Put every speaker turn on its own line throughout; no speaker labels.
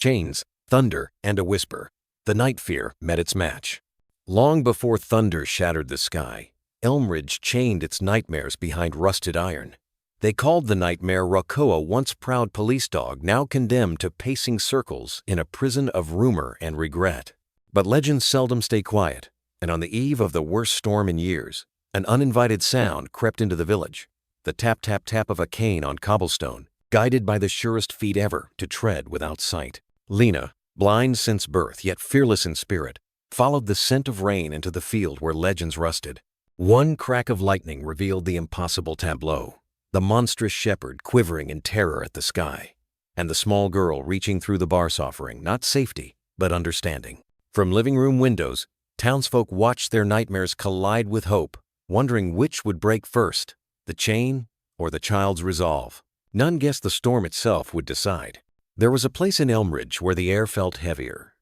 Chains, thunder, and a whisper. The night fear met its match. Long before thunder shattered the sky, Elmridge chained its nightmares behind rusted iron. They called the nightmare Rocco, a once proud police dog now condemned to pacing circles in a prison of rumor and regret. But legends seldom stay quiet, and on the eve of the worst storm in years, an uninvited sound crept into the village. The tap-tap-tap of a cane on cobblestone, guided by the surest feet ever to tread without sight. Lena, blind since birth yet fearless in spirit, followed the scent of rain into the field where legends rusted. One crack of lightning revealed the impossible tableau, the monstrous shepherd quivering in terror at the sky, and the small girl reaching through the bars offering not safety, but understanding. From living room windows, townsfolk watched their nightmares collide with hope, wondering which would break first, the chain or the child's resolve. None guessed the storm itself would decide. There was a place in Elmridge where the air felt heavier,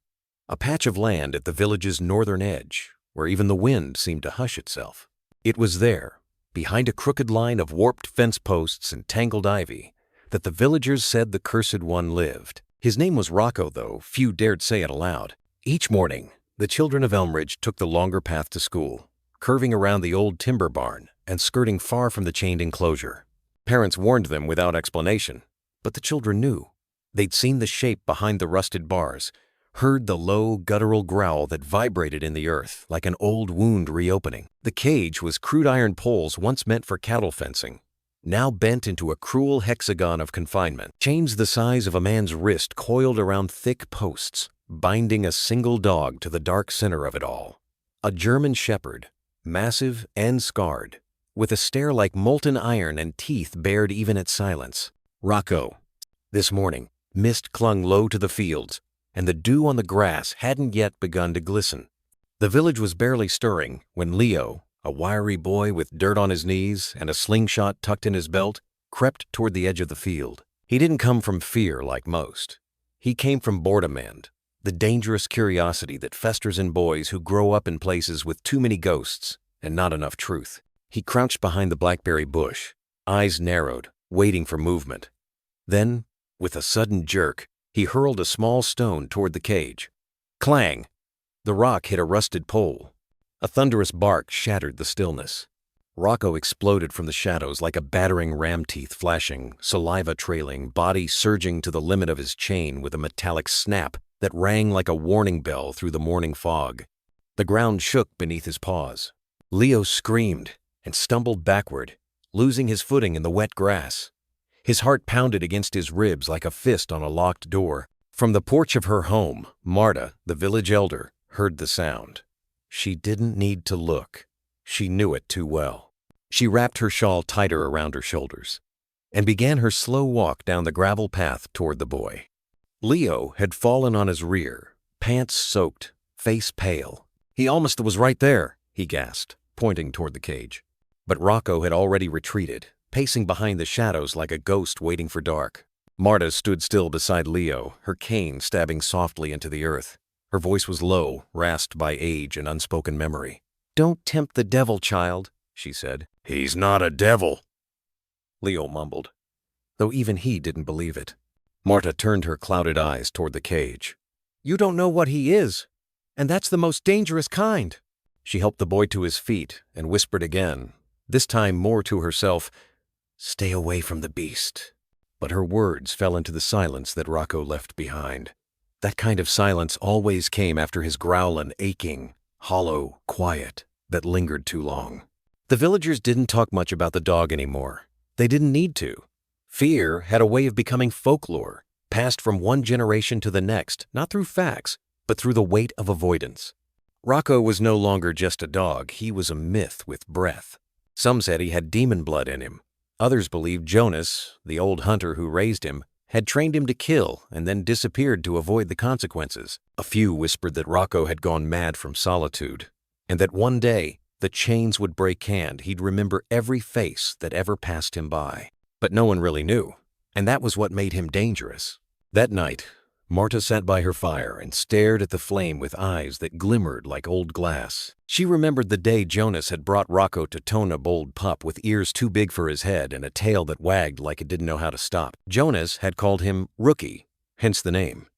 a patch of land at the village's northern edge where even the wind seemed to hush itself. It was there, behind a crooked line of warped fence posts and tangled ivy, that the villagers said the cursed one lived. His name was Rocco, though few dared say it aloud. Each morning, the children of Elmridge took the longer path to school, curving around the old timber barn and skirting far from the chained enclosure. Parents warned them without explanation, but the children knew. They'd seen the shape behind the rusted bars, heard the low, guttural growl that vibrated in the earth like an old wound reopening. The cage was crude iron poles once meant for cattle fencing, now bent into a cruel hexagon of confinement. Chains the size of a man's wrist coiled around thick posts, binding a single dog to the dark center of it all. A German shepherd, massive and scarred, with a stare like molten iron and teeth bared even at silence. Rocco. This morning, mist clung low to the fields, and the dew on the grass hadn't yet begun to glisten. The village was barely stirring when Leo, a wiry boy with dirt on his knees and a slingshot tucked in his belt, crept toward the edge of the field. He didn't come from fear like most. He came from boredom and the dangerous curiosity that festers in boys who grow up in places with too many ghosts and not enough truth. He crouched behind the blackberry bush, eyes narrowed, waiting for movement. Then, with a sudden jerk, he hurled a small stone toward the cage. Clang! The rock hit a rusted pole. A thunderous bark shattered the stillness. Rocco exploded from the shadows like a battering ram teeth flashing, saliva trailing, body surging to the limit of his chain with a metallic snap that rang like a warning bell through the morning fog. The ground shook beneath his paws. Leo screamed and stumbled backward, losing his footing in the wet grass. His heart pounded against his ribs like a fist on a locked door. From the porch of her home, Marta, the village elder, heard the sound. She didn't need to look. She knew it too well. She wrapped her shawl tighter around her shoulders and began her slow walk down the gravel path toward the boy. Leo had fallen on his rear, pants soaked, face pale. He almost was right there, he gasped, pointing toward the cage. But Rocco had already retreated, pacing behind the shadows like a ghost waiting for dark. Marta stood still beside Leo, her cane stabbing softly into the earth. Her voice was low, rasped by age and unspoken memory. "Don't tempt the devil, child," she said. "He's not a devil," Leo mumbled, though even he didn't believe it. Marta turned her clouded eyes toward the cage. "You don't know what he is, and that's the most dangerous kind." She helped the boy to his feet and whispered again, this time more to herself, "Stay away from the beast." But her words fell into the silence that Rocco left behind. That kind of silence always came after his growling, aching, hollow, quiet that lingered too long. The villagers didn't talk much about the dog anymore. They didn't need to. Fear had a way of becoming folklore, passed from one generation to the next, not through facts, but through the weight of avoidance. Rocco was no longer just a dog, he was a myth with breath. Some said he had demon blood in him. Others believed Jonas, the old hunter who raised him, had trained him to kill and then disappeared to avoid the consequences. A few whispered that Rocco had gone mad from solitude, and that one day the chains would break and he'd remember every face that ever passed him by. But no one really knew, and that was what made him dangerous. That night, Marta sat by her fire and stared at the flame with eyes that glimmered like old glass. She remembered the day Jonas had brought Rocco to tone a bold pup with ears too big for his head and a tail that wagged like it didn't know how to stop. Jonas had called him Rookie, hence the name.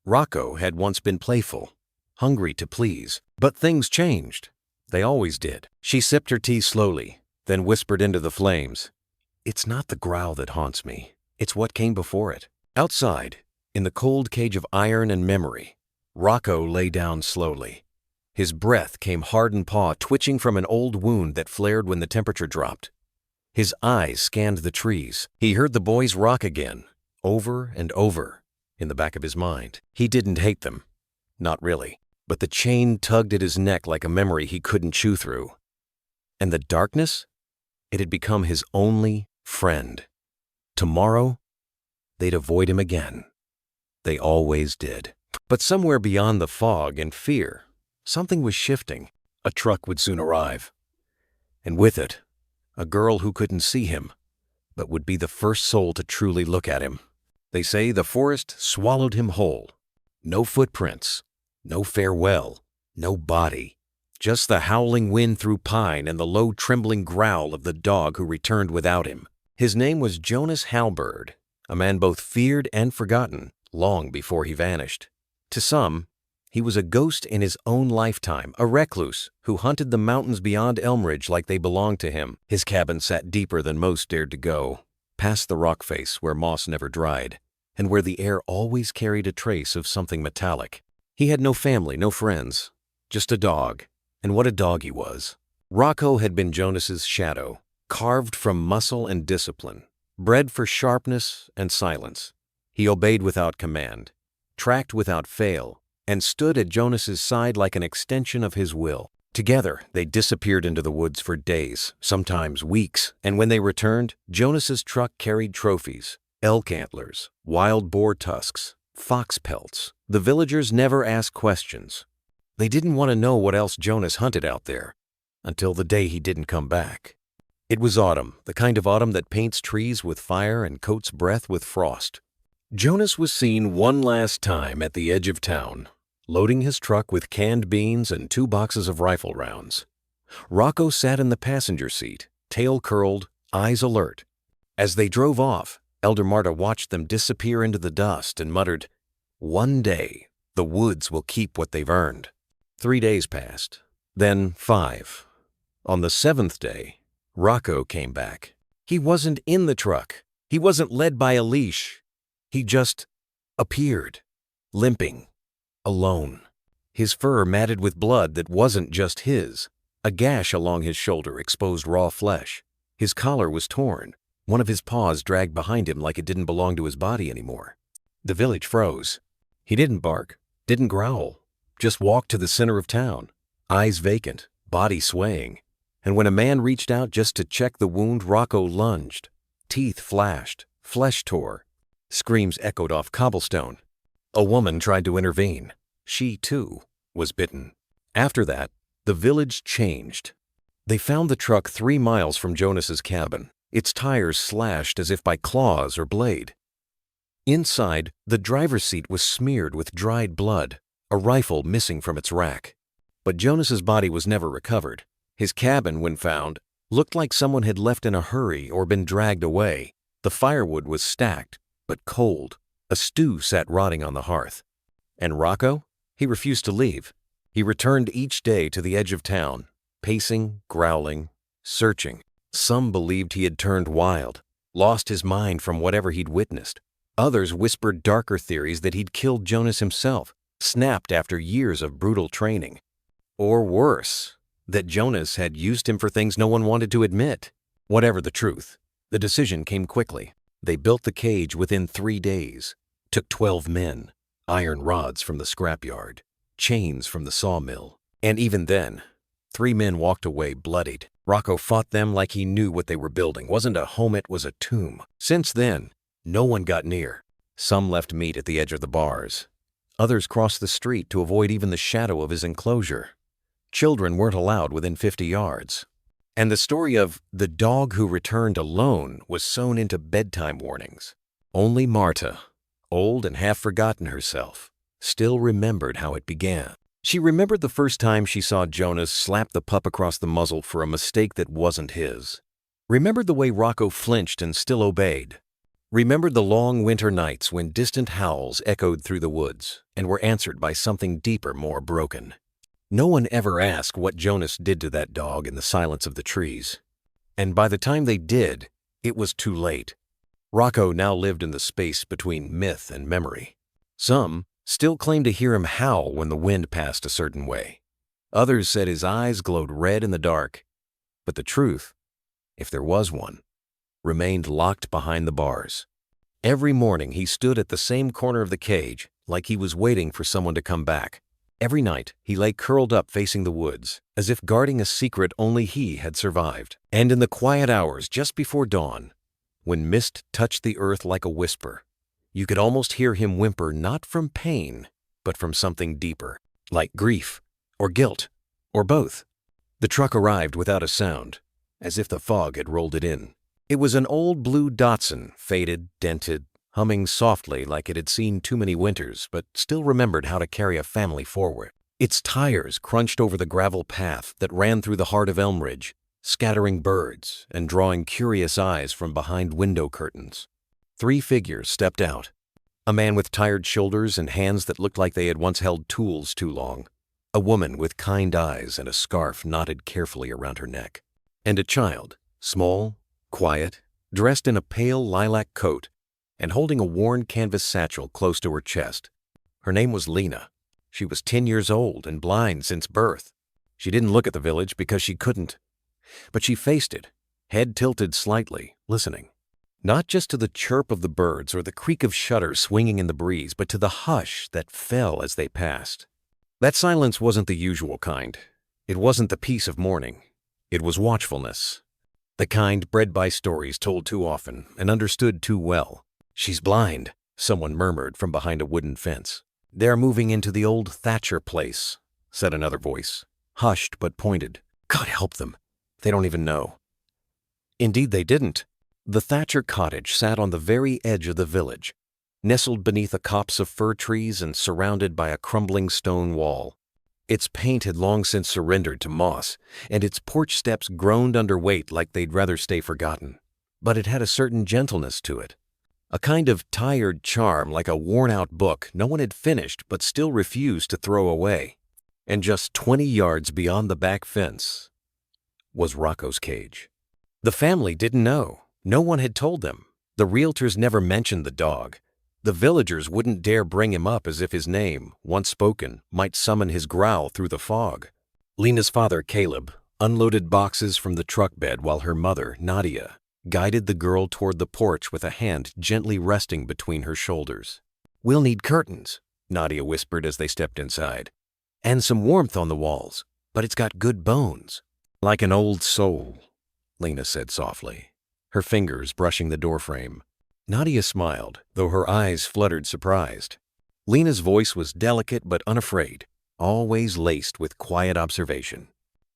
Rocco had once been playful, hungry to please, but things changed. They always did. She sipped her tea slowly, then whispered into the flames, "It's not the growl that haunts me. It's what came before it." Outside, in the cold cage of iron and memory, Rocco lay down slowly. His breath came hardened paw twitching from an old wound that flared when the temperature dropped. His eyes scanned the trees. He heard the boys rock again, over and over, in the back of his mind. He didn't hate them. Not really. But the chain tugged at his neck like a memory he couldn't chew through. And the darkness? It had become his only friend. Tomorrow, they'd avoid him again. They always did. But somewhere beyond the fog and fear, something was shifting. A truck would soon arrive. And with it, a girl who couldn't see him, but would be the first soul to truly look at him. They say the forest swallowed him whole. No footprints, no farewell, no body. Just the howling wind through pine and the low trembling growl of the dog who returned without him. His name was Jonas Halberd, a man both feared and forgotten long before he vanished. To some, he was a ghost in his own lifetime, a recluse who hunted the mountains beyond Elmridge like they belonged to him. His cabin sat deeper than most dared to go, past the rock face where moss never dried, and where the air always carried a trace of something metallic. He had no family, no friends, just a dog, and what a dog he was. Rocco had been Jonas's shadow, carved from muscle and discipline, bred for sharpness and silence. He obeyed without command, tracked without fail, and stood at Jonas's side like an extension of his will. Together, they disappeared into the woods for days, sometimes weeks, and when they returned, Jonas's truck carried trophies, elk antlers, wild boar tusks, fox pelts. The villagers never asked questions. They didn't want to know what else Jonas hunted out there, until the day he didn't come back. It was autumn, the kind of autumn that paints trees with fire and coats breath with frost. Jonas was seen one last time at the edge of town, loading his truck with canned beans and 2 boxes of rifle rounds. Rocco sat in the passenger seat, tail curled, eyes alert. As they drove off, Elder Marta watched them disappear into the dust and muttered, "One day, the woods will keep what they've earned." 3 days passed, then 5. On the 7th day, Rocco came back. He wasn't in the truck. He wasn't led by a leash. He just appeared, limping, alone. His fur matted with blood that wasn't just his. A gash along his shoulder exposed raw flesh. His collar was torn. One of his paws dragged behind him like it didn't belong to his body anymore. The village froze. He didn't bark, didn't growl, just walked to the center of town, eyes vacant, body swaying. And when a man reached out just to check the wound, Rocco lunged. Teeth flashed, flesh tore. Screams echoed off cobblestone. A woman tried to intervene. She, too, was bitten. After that, the village changed. They found the truck 3 miles from Jonas's cabin, its tires slashed as if by claws or blade. Inside, the driver's seat was smeared with dried blood, a rifle missing from its rack. But Jonas's body was never recovered. His cabin, when found, looked like someone had left in a hurry or been dragged away. The firewood was stacked, but cold. A stew sat rotting on the hearth. And Rocco? He refused to leave. He returned each day to the edge of town, pacing, growling, searching. Some believed he had turned wild, lost his mind from whatever he'd witnessed. Others whispered darker theories that he'd killed Jonas himself, snapped after years of brutal training. Or worse, that Jonas had used him for things no one wanted to admit. Whatever the truth, the decision came quickly. They built the cage within 3 days, took 12 men, iron rods from the scrapyard, chains from the sawmill. And even then, 3 men walked away bloodied. Rocco fought them like he knew what they were building wasn't a home, it was a tomb. Since then, no one got near. Some left meat at the edge of the bars. Others crossed the street to avoid even the shadow of his enclosure. Children weren't allowed within 50 yards. And the story of the dog who returned alone was sewn into bedtime warnings. Only Marta, old and half forgotten herself, still remembered how it began. She remembered the first time she saw Jonas slap the pup across the muzzle for a mistake that wasn't his. Remembered the way Rocco flinched and still obeyed. Remembered the long winter nights when distant howls echoed through the woods and were answered by something deeper, more broken. No one ever asked what Jonas did to that dog in the silence of the trees. And by the time they did, it was too late. Rocco now lived in the space between myth and memory. Some still claimed to hear him howl when the wind passed a certain way. Others said his eyes glowed red in the dark. But the truth, if there was one, remained locked behind the bars. Every morning he stood at the same corner of the cage, like he was waiting for someone to come back. Every night he lay curled up facing the woods, as if guarding a secret only he had survived. And in the quiet hours just before dawn, when mist touched the earth like a whisper, you could almost hear him whimper, not from pain, but from something deeper, like grief, or guilt, or both. The truck arrived without a sound, as if the fog had rolled it in. It was an old blue Datsun, faded, dented, humming softly like it had seen too many winters, but still remembered how to carry a family forward. Its tires crunched over the gravel path that ran through the heart of Elmridge, scattering birds and drawing curious eyes from behind window curtains. 3 figures stepped out. A man with tired shoulders and hands that looked like they had once held tools too long. A woman with kind eyes and a scarf knotted carefully around her neck. And a child, small, quiet, dressed in a pale lilac coat, and holding a worn canvas satchel close to her chest. Her name was Lena. She was 10 years old and blind since birth. She didn't look at the village because she couldn't. But she faced it, head tilted slightly, listening. Not just to the chirp of the birds or the creak of shutters swinging in the breeze, but to the hush that fell as they passed. That silence wasn't the usual kind. It wasn't the peace of morning. It was watchfulness. The kind bred by stories told too often and understood too well. "She's blind," someone murmured from behind a wooden fence. "They're moving into the old Thatcher place," said another voice, hushed but pointed. "God help them. They don't even know." Indeed, they didn't. The Thatcher cottage sat on the very edge of the village, nestled beneath a copse of fir trees and surrounded by a crumbling stone wall. Its paint had long since surrendered to moss, and its porch steps groaned under weight like they'd rather stay forgotten. But it had a certain gentleness to it, a kind of tired charm, like a worn-out book no one had finished but still refused to throw away. And just 20 yards beyond the back fence was Rocco's cage. The family didn't know. No one had told them. The realtors never mentioned the dog. The villagers wouldn't dare bring him up as if his name, once spoken, might summon his growl through the fog. Lena's father, Caleb, unloaded boxes from the truck bed while her mother, Nadia, guided the girl toward the porch with a hand gently resting between her shoulders. "We'll need curtains," Nadia whispered as they stepped inside. "And some warmth on the walls, but it's got good bones." "Like an old soul," Lena said softly, her fingers brushing the doorframe. Nadia smiled, though her eyes fluttered surprised. Lena's voice was delicate but unafraid, always laced with quiet observation.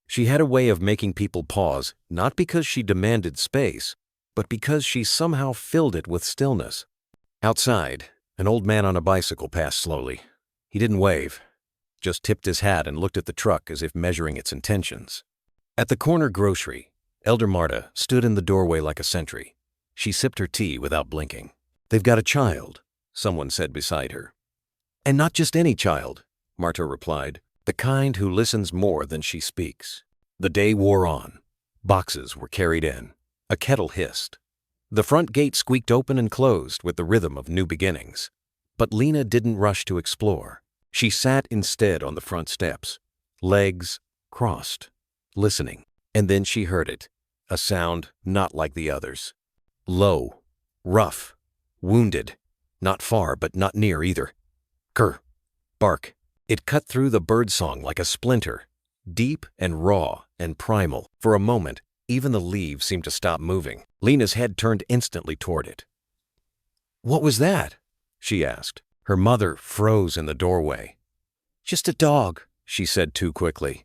She had a way of making people pause, not because she demanded space, but because she somehow filled it with stillness. Outside, an old man on a bicycle passed slowly. He didn't wave, just tipped his hat and looked at the truck as if measuring its intentions. At the corner grocery, Elder Marta stood in the doorway like a sentry. She sipped her tea without blinking. "They've got a child," someone said beside her. "And not just any child," Marta replied, "the kind who listens more than she speaks." The day wore on. Boxes were carried in. A kettle hissed. The front gate squeaked open and closed with the rhythm of new beginnings. But Lena didn't rush to explore. She sat instead on the front steps, legs crossed, listening. And then she heard it, a sound not like the others. Low, rough, wounded, not far but not near either. Grr, bark. It cut through the birdsong like a splinter, deep and raw and primal. For a moment, even the leaves seemed to stop moving. Lena's head turned instantly toward it. "What was that?" she asked. Her mother froze in the doorway. "Just a dog," she said too quickly.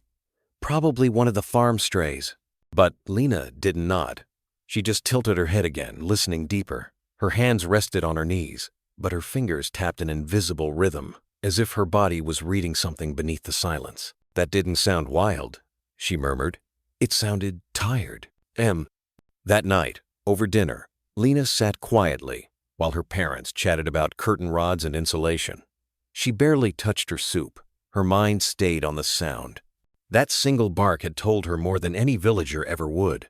"Probably one of the farm strays." But Lena didn't nod. She just tilted her head again, listening deeper. Her hands rested on her knees, but her fingers tapped an invisible rhythm, as if her body was reading something beneath the silence. "That didn't sound wild," she murmured. "It sounded tired." That night, over dinner, Lena sat quietly, while her parents chatted about curtain rods and insulation. She barely touched her soup. Her mind stayed on the sound. That single bark had told her more than any villager ever would.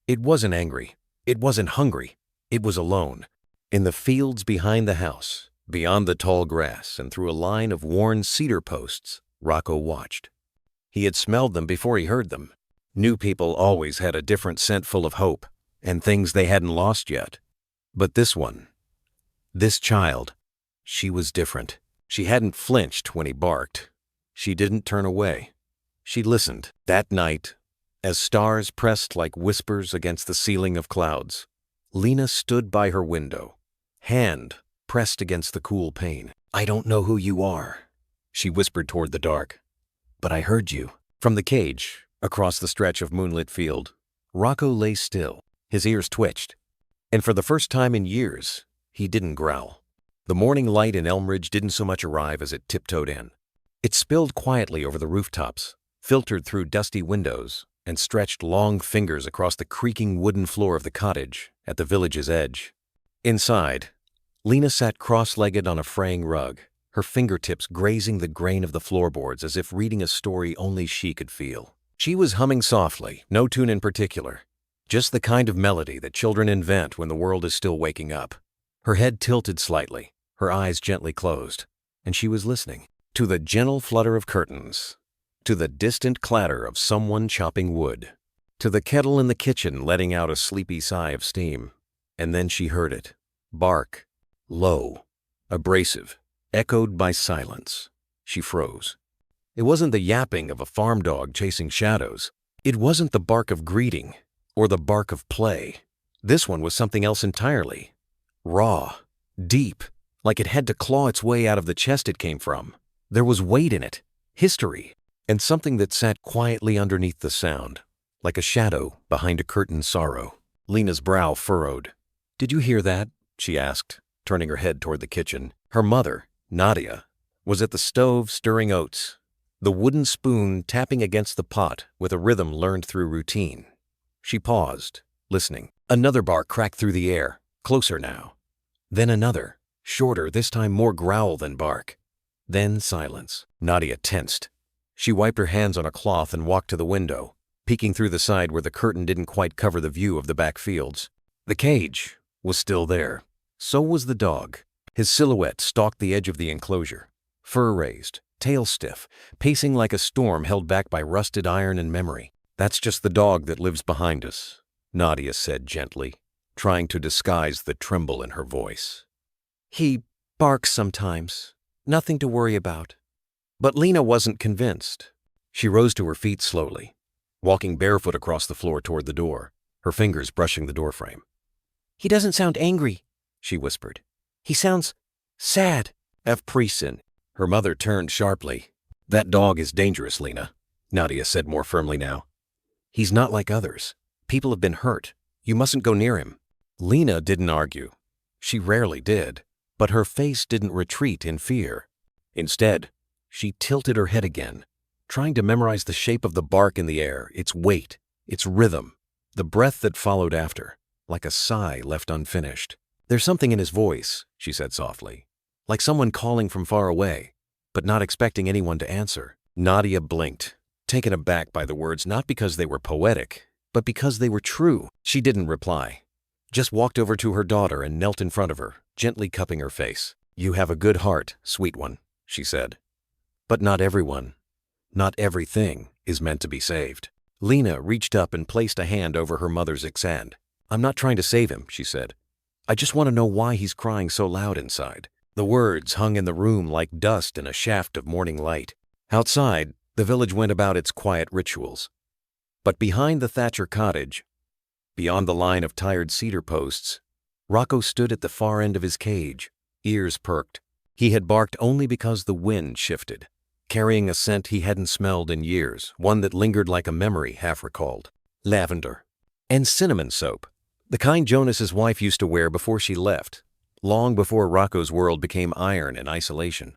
It wasn't angry. It wasn't hungry. It was alone. In the fields behind the house, beyond the tall grass and through a line of worn cedar posts, Rocco watched. He had smelled them before he heard them. New people always had a different scent full of hope and things they hadn't lost yet. But this one, this child, she was different. She hadn't flinched when he barked. She didn't turn away. She listened. That night, as stars pressed like whispers against the ceiling of clouds, Lena stood by her window, hand pressed against the cool pane. "I don't know who you are," she whispered toward the dark, "but I heard you." From the cage, across the stretch of moonlit field, Rocco lay still. His ears twitched, and for the first time in years, he didn't growl. The morning light in Elmridge didn't so much arrive as it tiptoed in. It spilled quietly over the rooftops, filtered through dusty windows, and stretched long fingers across the creaking wooden floor of the cottage at the village's edge. Inside, Lena sat cross-legged on a fraying rug, her fingertips grazing the grain of the floorboards as if reading a story only she could feel. She was humming softly, no tune in particular, just the kind of melody that children invent when the world is still waking up. Her head tilted slightly, her eyes gently closed, and she was listening to the gentle flutter of curtains, to the distant clatter of someone chopping wood, to the kettle in the kitchen letting out a sleepy sigh of steam. And then she heard it, bark, low, abrasive, echoed by silence. She froze. It wasn't the yapping of a farm dog chasing shadows. It wasn't the bark of greeting or the bark of play. This one was something else entirely. Raw, deep, like it had to claw its way out of the chest it came from. There was weight in it, history, and something that sat quietly underneath the sound, like a shadow behind a curtained sorrow. Lena's brow furrowed. "Did you hear that?" she asked, turning her head toward the kitchen. Her mother, Nadia, was at the stove stirring oats, the wooden spoon tapping against the pot with a rhythm learned through routine. She paused, listening. Another bark cracked through the air, closer now. Then another, shorter, this time more growl than bark. Then silence. Nadia tensed. She wiped her hands on a cloth and walked to the window, peeking through the side where the curtain didn't quite cover the view of the back fields. The cage was still there. So was the dog. His silhouette stalked the edge of the enclosure, fur raised, tail stiff, pacing like a storm held back by rusted iron and memory. "That's just the dog that lives behind us," Nadia said gently, trying to disguise the tremble in her voice. "He barks sometimes. Nothing to worry about." But Lena wasn't convinced. She rose to her feet slowly, walking barefoot across the floor toward the door, her fingers brushing the doorframe. "He doesn't sound angry," she whispered. "He sounds sad." "F. Priesin." Her mother turned sharply. "That dog is dangerous, Lena," Nadia said more firmly now. "He's not like others. People have been hurt. You mustn't go near him." Lena didn't argue. She rarely did, but her face didn't retreat in fear. Instead, she tilted her head again, trying to memorize the shape of the bark in the air, its weight, its rhythm, the breath that followed after, like a sigh left unfinished. "There's something in his voice," she said softly, "like someone calling from far away, but not expecting anyone to answer." Nadia blinked, taken aback by the words not because they were poetic, but because they were true. She didn't reply, just walked over to her daughter and knelt in front of her, gently cupping her face. "You have a good heart, sweet one," she said. "But not everyone, not everything is meant to be saved." Lena reached up and placed a hand over her mother's hand. "I'm not trying to save him," she said. "I just want to know why he's crying so loud inside." The words hung in the room like dust in a shaft of morning light. Outside, the village went about its quiet rituals. But behind the Thatcher cottage, beyond the line of tired cedar posts, Rocco stood at the far end of his cage, ears perked. He had barked only because the wind shifted, carrying a scent he hadn't smelled in years, one that lingered like a memory half recalled. Lavender. And cinnamon soap, the kind Jonas's wife used to wear before she left, long before Rocco's world became iron and isolation.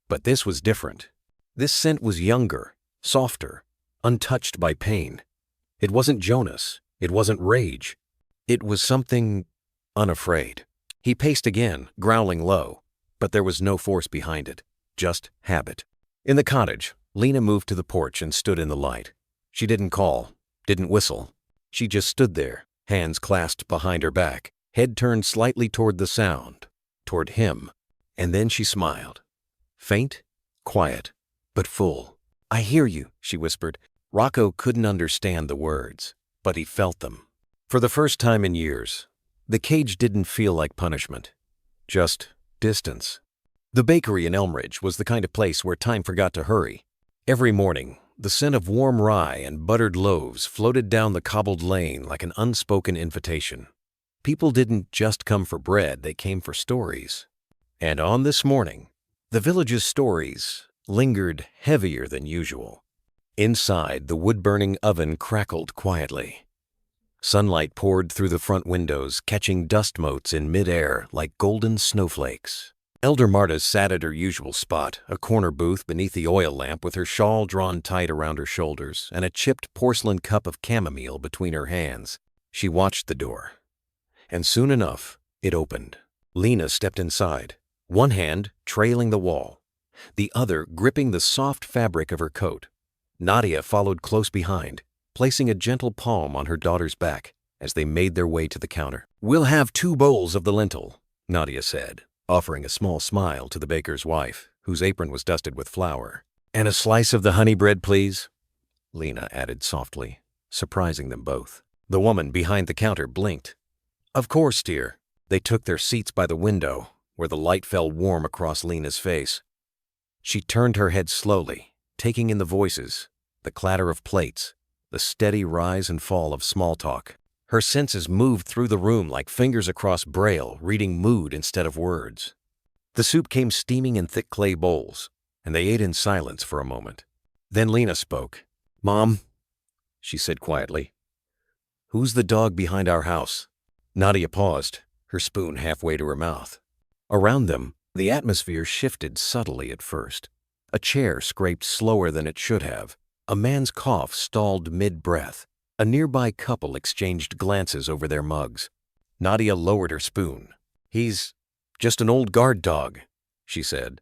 But this was different. This scent was younger, softer, untouched by pain. It wasn't Jonas. It wasn't rage. It was something unafraid. He paced again, growling low, but there was no force behind it, just habit. In the cottage, Lena moved to the porch and stood in the light. She didn't call, didn't whistle. She just stood there, hands clasped behind her back, head turned slightly toward the sound, toward him. And then she smiled. Faint, quiet, but full. "I hear you," she whispered. Rocco couldn't understand the words, but he felt them. For the first time in years, the cage didn't feel like punishment, just distance. The bakery in Elmridge was the kind of place where time forgot to hurry. Every morning, the scent of warm rye and buttered loaves floated down the cobbled lane like an unspoken invitation. People didn't just come for bread, they came for stories. And on this morning, the village's stories lingered heavier than usual. Inside, the wood-burning oven crackled quietly. Sunlight poured through the front windows, catching dust motes in mid-air like golden snowflakes. Elder Marta sat at her usual spot, a corner booth beneath the oil lamp with her shawl drawn tight around her shoulders and a chipped porcelain cup of chamomile between her hands. She watched the door. And soon enough, it opened. Lena stepped inside, one hand trailing the wall, the other gripping the soft fabric of her coat. Nadia followed close behind, placing a gentle palm on her daughter's back as they made their way to the counter. "We'll have 2 bowls of the lentil," Nadia said, offering a small smile to the baker's wife, whose apron was dusted with flour. "And a slice of the honey bread, please," Lena added softly, surprising them both. The woman behind the counter blinked. "Of course, dear." They took their seats by the window, where the light fell warm across Lena's face. She turned her head slowly, taking in the voices, the clatter of plates, the steady rise and fall of small talk. Her senses moved through the room like fingers across braille, reading mood instead of words. The soup came steaming in thick clay bowls, and they ate in silence for a moment. Then Lena spoke. "Mom," she said quietly, "who's the dog behind our house?" Nadia paused, her spoon halfway to her mouth. Around them, the atmosphere shifted subtly at first. A chair scraped slower than it should have. A man's cough stalled mid-breath. A nearby couple exchanged glances over their mugs. Nadia lowered her spoon. "He's just an old guard dog," she said.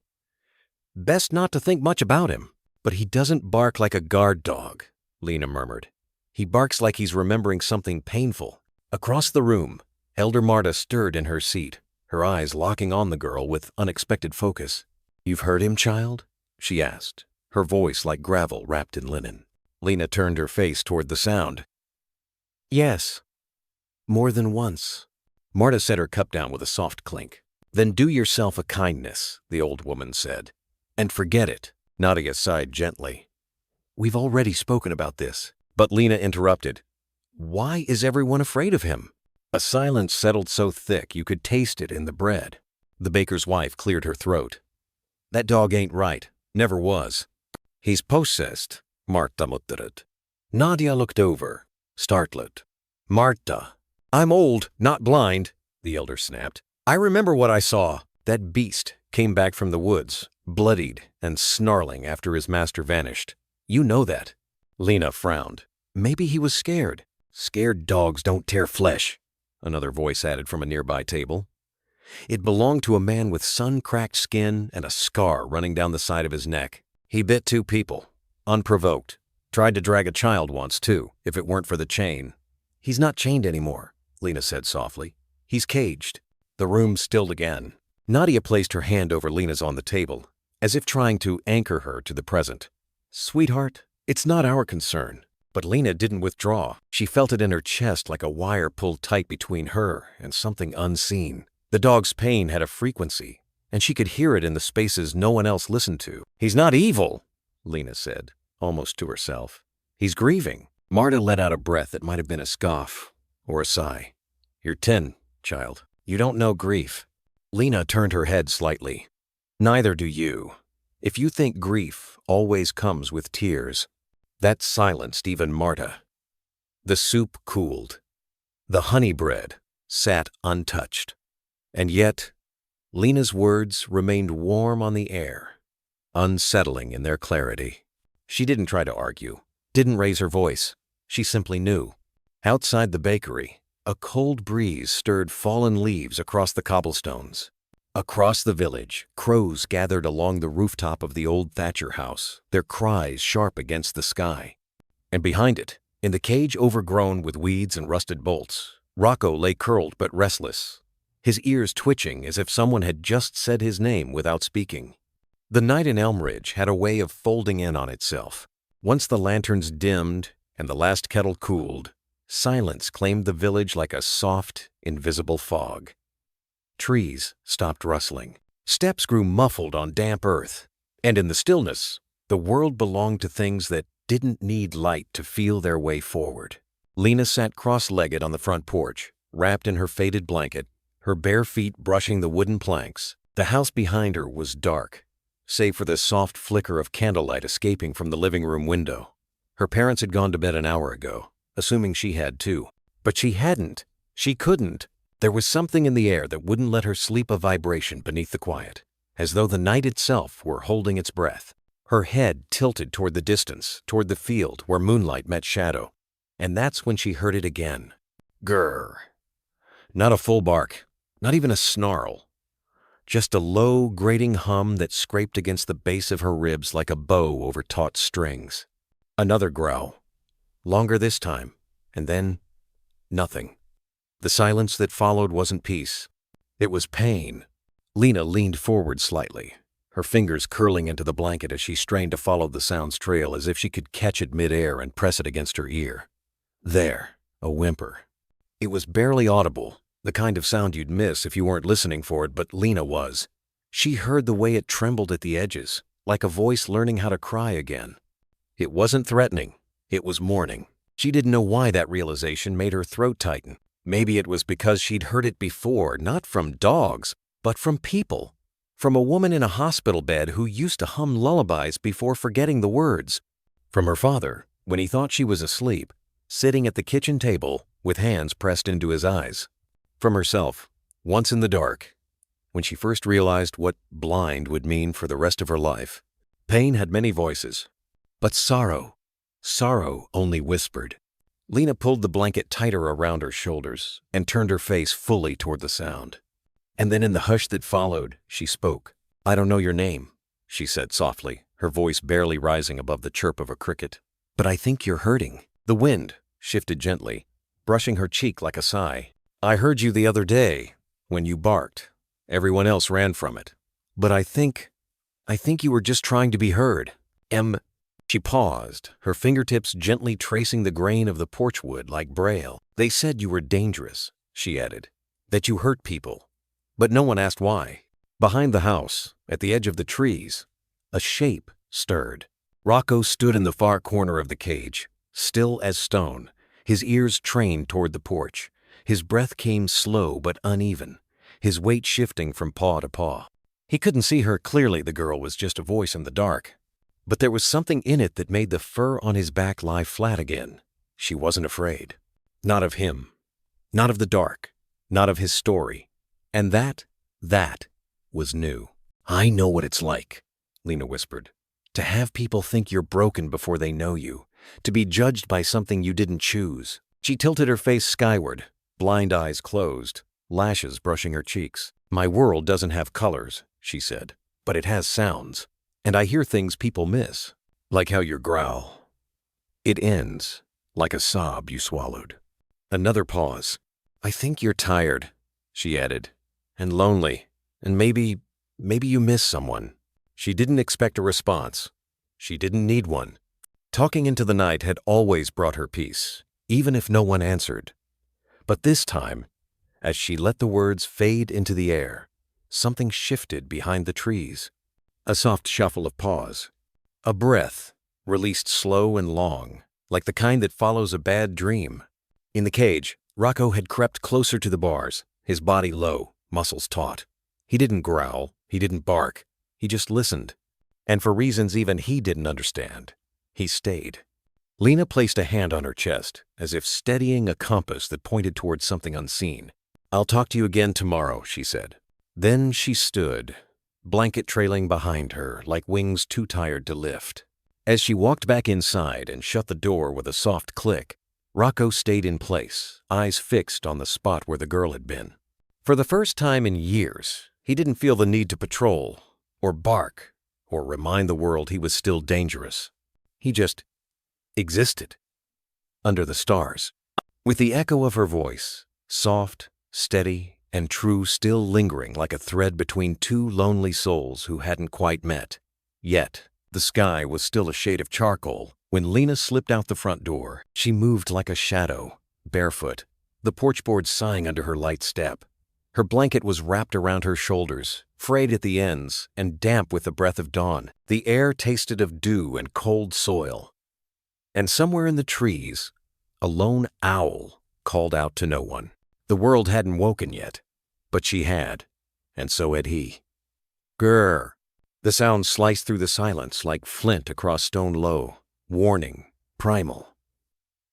"Best not to think much about him." "But he doesn't bark like a guard dog," Lena murmured. "He barks like he's remembering something painful." Across the room, Elder Marta stirred in her seat, her eyes locking on the girl with unexpected focus. "You've heard him, child?" she asked, her voice like gravel wrapped in linen. Lena turned her face toward the sound. "Yes, more than once." Marta set her cup down with a soft clink. "Then do yourself a kindness," the old woman said, "and forget it." Nadia sighed gently. "We've already spoken about this." But Lena interrupted. "Why is everyone afraid of him?" A silence settled so thick you could taste it in the bread. The baker's wife cleared her throat. "That dog ain't right. Never was." "He's possessed," Marta muttered. Nadia looked over, startled. "Marta." "I'm old, not blind," the elder snapped. "I remember what I saw. That beast came back from the woods, bloodied and snarling after his master vanished. You know that." Lena frowned. "Maybe he was scared." "Scared dogs don't tear flesh," another voice added from a nearby table. It belonged to a man with sun-cracked skin and a scar running down the side of his neck. "He bit 2 people, unprovoked. Tried to drag a child once, too, if it weren't for the chain." "He's not chained anymore," Lena said softly. "He's caged." The room stilled again. Nadia placed her hand over Lena's on the table, as if trying to anchor her to the present. "Sweetheart, it's not our concern." But Lena didn't withdraw. She felt it in her chest like a wire pulled tight between her and something unseen. The dog's pain had a frequency, and she could hear it in the spaces no one else listened to. "He's not evil," Lena said, almost to herself. "He's grieving." Marta let out a breath that might have been a scoff or a sigh. "You're 10, child. You don't know grief." Lena turned her head slightly. "Neither do you. If you think grief always comes with tears." That silenced even Marta. The soup cooled. The honey bread sat untouched. And yet, Lena's words remained warm on the air, unsettling in their clarity. She didn't try to argue, didn't raise her voice. She simply knew. Outside the bakery, A cold breeze stirred fallen leaves across the cobblestones. Across the village, crows gathered along the rooftop of the old Thatcher house, their cries sharp against the sky. And behind it, in the cage overgrown with weeds and rusted bolts, Rocco lay curled but restless, his ears twitching as if someone had just said his name without speaking. The night in Elmridge had a way of folding in on itself. Once the lanterns dimmed and the last kettle cooled, silence claimed the village like a soft, invisible fog. Trees stopped rustling. Steps grew muffled on damp earth. And in the stillness, the world belonged to things that didn't need light to feel their way forward. Lena sat cross-legged on the front porch, wrapped in her faded blanket, her bare feet brushing the wooden planks. The house behind her was dark, save for the soft flicker of candlelight escaping from the living room window. Her parents had gone to bed an hour ago, assuming she had too. But she hadn't. She couldn't. There was something in the air that wouldn't let her sleep, a vibration beneath the quiet, as though the night itself were holding its breath. Her head tilted toward the distance, toward the field where moonlight met shadow. And that's when she heard it again. Grrr. Not a full bark, not even a snarl. Just a low, grating hum that scraped against the base of her ribs like a bow over taut strings. Another growl. Longer this time, and then nothing. The silence that followed wasn't peace. It was pain. Lena leaned forward slightly, her fingers curling into the blanket as she strained to follow the sound's trail as if she could catch it mid-air and press it against her ear. There, a whimper. It was barely audible, the kind of sound you'd miss if you weren't listening for it, but Lena was. She heard the way it trembled at the edges, like a voice learning how to cry again. It wasn't threatening. It was mourning. She didn't know why that realization made her throat tighten. Maybe it was because she'd heard it before, not from dogs, but from people. From a woman in a hospital bed who used to hum lullabies before forgetting the words. From her father, when he thought she was asleep, sitting at the kitchen table with hands pressed into his eyes. From herself, once in the dark, when she first realized what blind would mean for the rest of her life. Pain had many voices, but sorrow only whispered. Lena pulled the blanket tighter around her shoulders and turned her face fully toward the sound. And then in the hush that followed, she spoke. "I don't know your name," she said softly, her voice barely rising above the chirp of a cricket. "But I think you're hurting." The wind shifted gently, brushing her cheek like a sigh. "I heard you the other day, when you barked. Everyone else ran from it. But I think you were just trying to be heard. She paused, her fingertips gently tracing the grain of the porch wood like braille. "They said you were dangerous," she added, "that you hurt people. But no one asked why." Behind the house, at the edge of the trees, a shape stirred. Rocco stood in the far corner of the cage, still as stone, his ears trained toward the porch. His breath came slow but uneven, his weight shifting from paw to paw. He couldn't see her clearly. The girl was just a voice in the dark. But there was something in it that made the fur on his back lie flat again. She wasn't afraid. Not of him. Not of the dark. Not of his story. And that was new. "I know what it's like," Lena whispered. "To have people think you're broken before they know you. To be judged by something you didn't choose." She tilted her face skyward, blind eyes closed, lashes brushing her cheeks. "My world doesn't have colors," she said, "but it has sounds. And I hear things people miss, like how your growl. It ends like a sob you swallowed." Another pause. "I think you're tired," she added, "and lonely, and maybe you miss someone." She didn't expect a response. She didn't need one. Talking into the night had always brought her peace, even if no one answered. But this time, as she let the words fade into the air, something shifted behind the trees. A soft shuffle of paws. A breath, released slow and long, like the kind that follows a bad dream. In the cage, Rocco had crept closer to the bars, his body low, muscles taut. He didn't growl, he didn't bark, he just listened. And for reasons even he didn't understand, he stayed. Lena placed a hand on her chest, as if steadying a compass that pointed towards something unseen. "I'll talk to you again tomorrow," she said. Then she stood, blanket trailing behind her like wings too tired to lift. As she walked back inside and shut the door with a soft click, Rocco stayed in place, eyes fixed on the spot where the girl had been. For the first time in years, he didn't feel the need to patrol, or bark, or remind the world he was still dangerous. He just existed, under the stars, with the echo of her voice, soft, steady, and true, still lingering like a thread between two lonely souls who hadn't quite met. Yet, the sky was still a shade of charcoal. When Lena slipped out the front door, she moved like a shadow, barefoot, the porch board sighing under her light step. Her blanket was wrapped around her shoulders, frayed at the ends, and damp with the breath of dawn. The air tasted of dew and cold soil. And somewhere in the trees, a lone owl called out to no one. The world hadn't woken yet, but she had, and so had he. Grrr! The sound sliced through the silence like flint across stone low, warning, primal.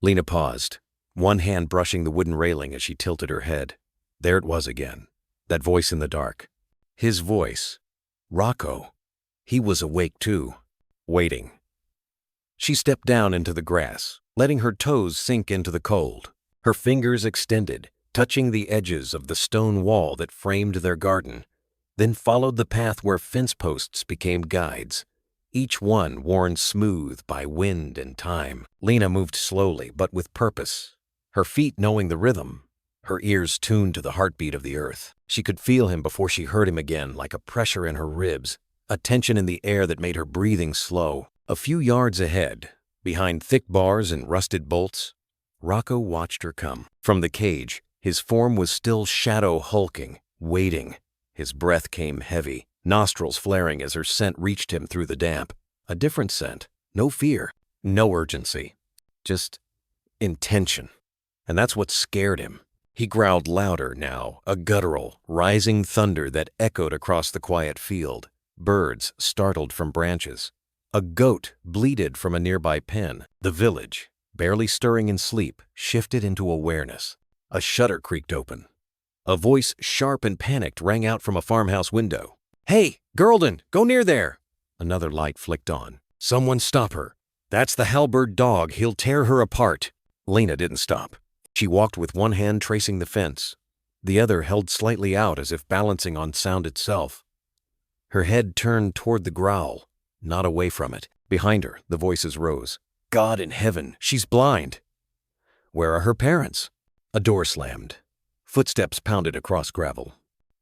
Lena paused, one hand brushing the wooden railing as she tilted her head. There it was again, that voice in the dark. His voice. Rocco. He was awake too, waiting. She stepped down into the grass, letting her toes sink into the cold. Her fingers extended, touching the edges of the stone wall that framed their garden, then followed the path where fence posts became guides, each one worn smooth by wind and time. Lena moved slowly but with purpose, her feet knowing the rhythm, her ears tuned to the heartbeat of the earth. She could feel him before she heard him again, like a pressure in her ribs, a tension in the air that made her breathing slow. A few yards ahead, behind thick bars and rusted bolts, Rocco watched her come. From the cage, his form was still shadow hulking, waiting. His breath came heavy, nostrils flaring as her scent reached him through the damp. A different scent. No fear, no urgency. Just intention. And that's what scared him. He growled louder now, a guttural, rising thunder that echoed across the quiet field. Birds startled from branches. A goat bleated from a nearby pen. The village, barely stirring in sleep, shifted into awareness. A shutter creaked open. A voice, sharp and panicked, rang out from a farmhouse window. "Hey, Girlden, go near there!" Another light flicked on. "Someone stop her. That's the halberd dog. He'll tear her apart." Lena didn't stop. She walked with one hand tracing the fence, the other held slightly out as if balancing on sound itself. Her head turned toward the growl, not away from it. Behind her, the voices rose. "God in heaven, she's blind!" "Where are her parents?" A door slammed. Footsteps pounded across gravel.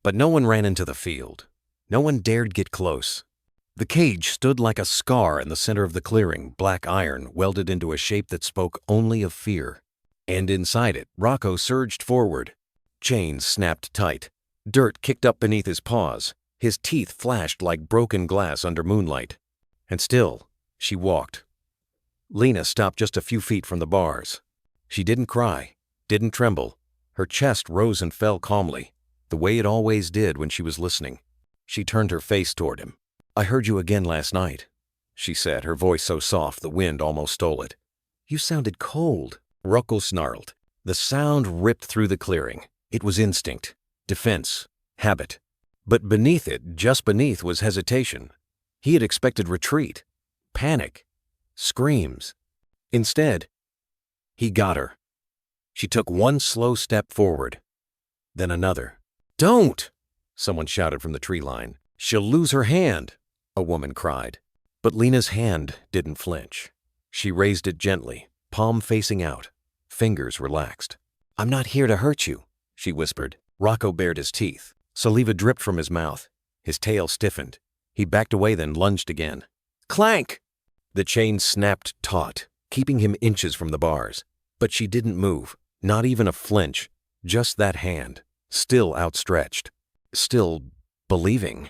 But no one ran into the field. No one dared get close. The cage stood like a scar in the center of the clearing, black iron welded into a shape that spoke only of fear. And inside it, Rocco surged forward. Chains snapped tight. Dirt kicked up beneath his paws. His teeth flashed like broken glass under moonlight. And still, she walked. Lena stopped just a few feet from the bars. She didn't cry, didn't tremble. Her chest rose and fell calmly, the way it always did when she was listening. She turned her face toward him. "I heard you again last night," she said, her voice so soft the wind almost stole it. "You sounded cold." Rocco snarled. The sound ripped through the clearing. It was instinct, defense, habit. But beneath it, just beneath, was hesitation. He had expected retreat, panic, screams. Instead, he got her. She took one slow step forward, then another. "Don't!" someone shouted from the tree line. "She'll lose her hand," a woman cried. But Lena's hand didn't flinch. She raised it gently, palm facing out, fingers relaxed. "I'm not here to hurt you," she whispered. Rocco bared his teeth. Saliva dripped from his mouth. His tail stiffened. He backed away, then lunged again. Clank! The chain snapped taut, keeping him inches from the bars. But she didn't move, not even a flinch, just that hand, still outstretched, still believing.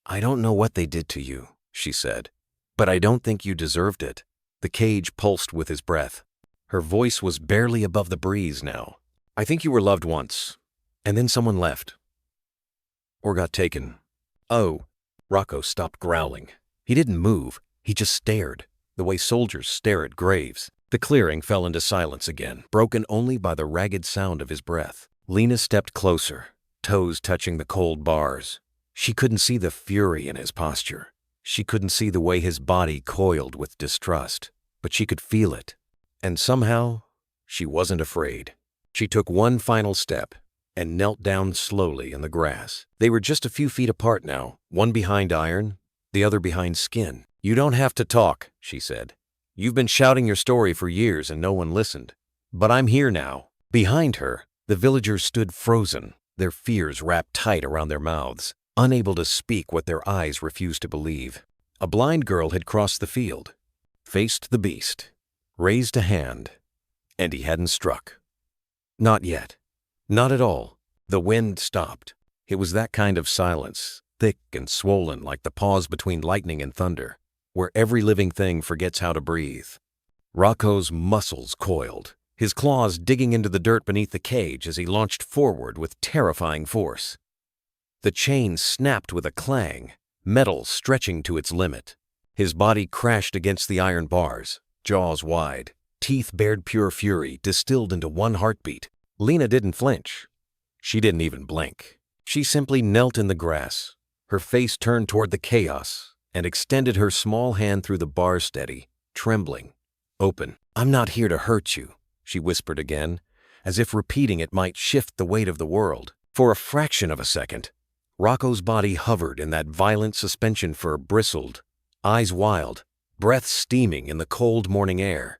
"I don't know what they did to you," she said, "but I don't think you deserved it." The cage pulsed with his breath. Her voice was barely above the breeze now. "I think you were loved once, and then someone left. Or got taken." "Oh." Rocco stopped growling. He didn't move, he just stared, the way soldiers stare at graves. The clearing fell into silence again, broken only by the ragged sound of his breath. Lena stepped closer, toes touching the cold bars. She couldn't see the fury in his posture. She couldn't see the way his body coiled with distrust, but she could feel it. And somehow, She wasn't afraid. She took one final step and knelt down slowly in the grass. They were just a few feet apart now, one behind iron, the other behind skin. "You don't have to talk," she said. "You've been shouting your story for years and no one listened. But I'm here now." Behind her, the villagers stood frozen, their fears wrapped tight around their mouths, unable to speak what their eyes refused to believe. A blind girl had crossed the field, faced the beast, raised a hand, and he hadn't struck. Not yet. Not at all. The wind stopped. It was that kind of silence, thick and swollen like the pause between lightning and thunder, where every living thing forgets how to breathe. Rocco's muscles coiled, his claws digging into the dirt beneath the cage as he launched forward with terrifying force. The chain snapped with a clang, metal stretching to its limit. His body crashed against the iron bars, jaws wide, teeth bared pure fury distilled into one heartbeat. Lena didn't flinch. She didn't even blink. She simply knelt in the grass, her face turned toward the chaos, and extended her small hand through the bar steady, trembling, open. "I'm not here to hurt you," she whispered again, as if repeating it might shift the weight of the world. For a fraction of a second, Rocco's body hovered in that violent suspension fur bristled, eyes wild, breath steaming in the cold morning air.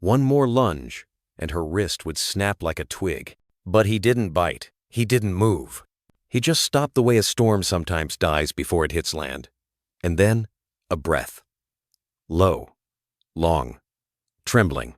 One more lunge, and her wrist would snap like a twig. But he didn't bite. He didn't move. He just stopped the way a storm sometimes dies before it hits land. And then, a breath. Low, long, trembling.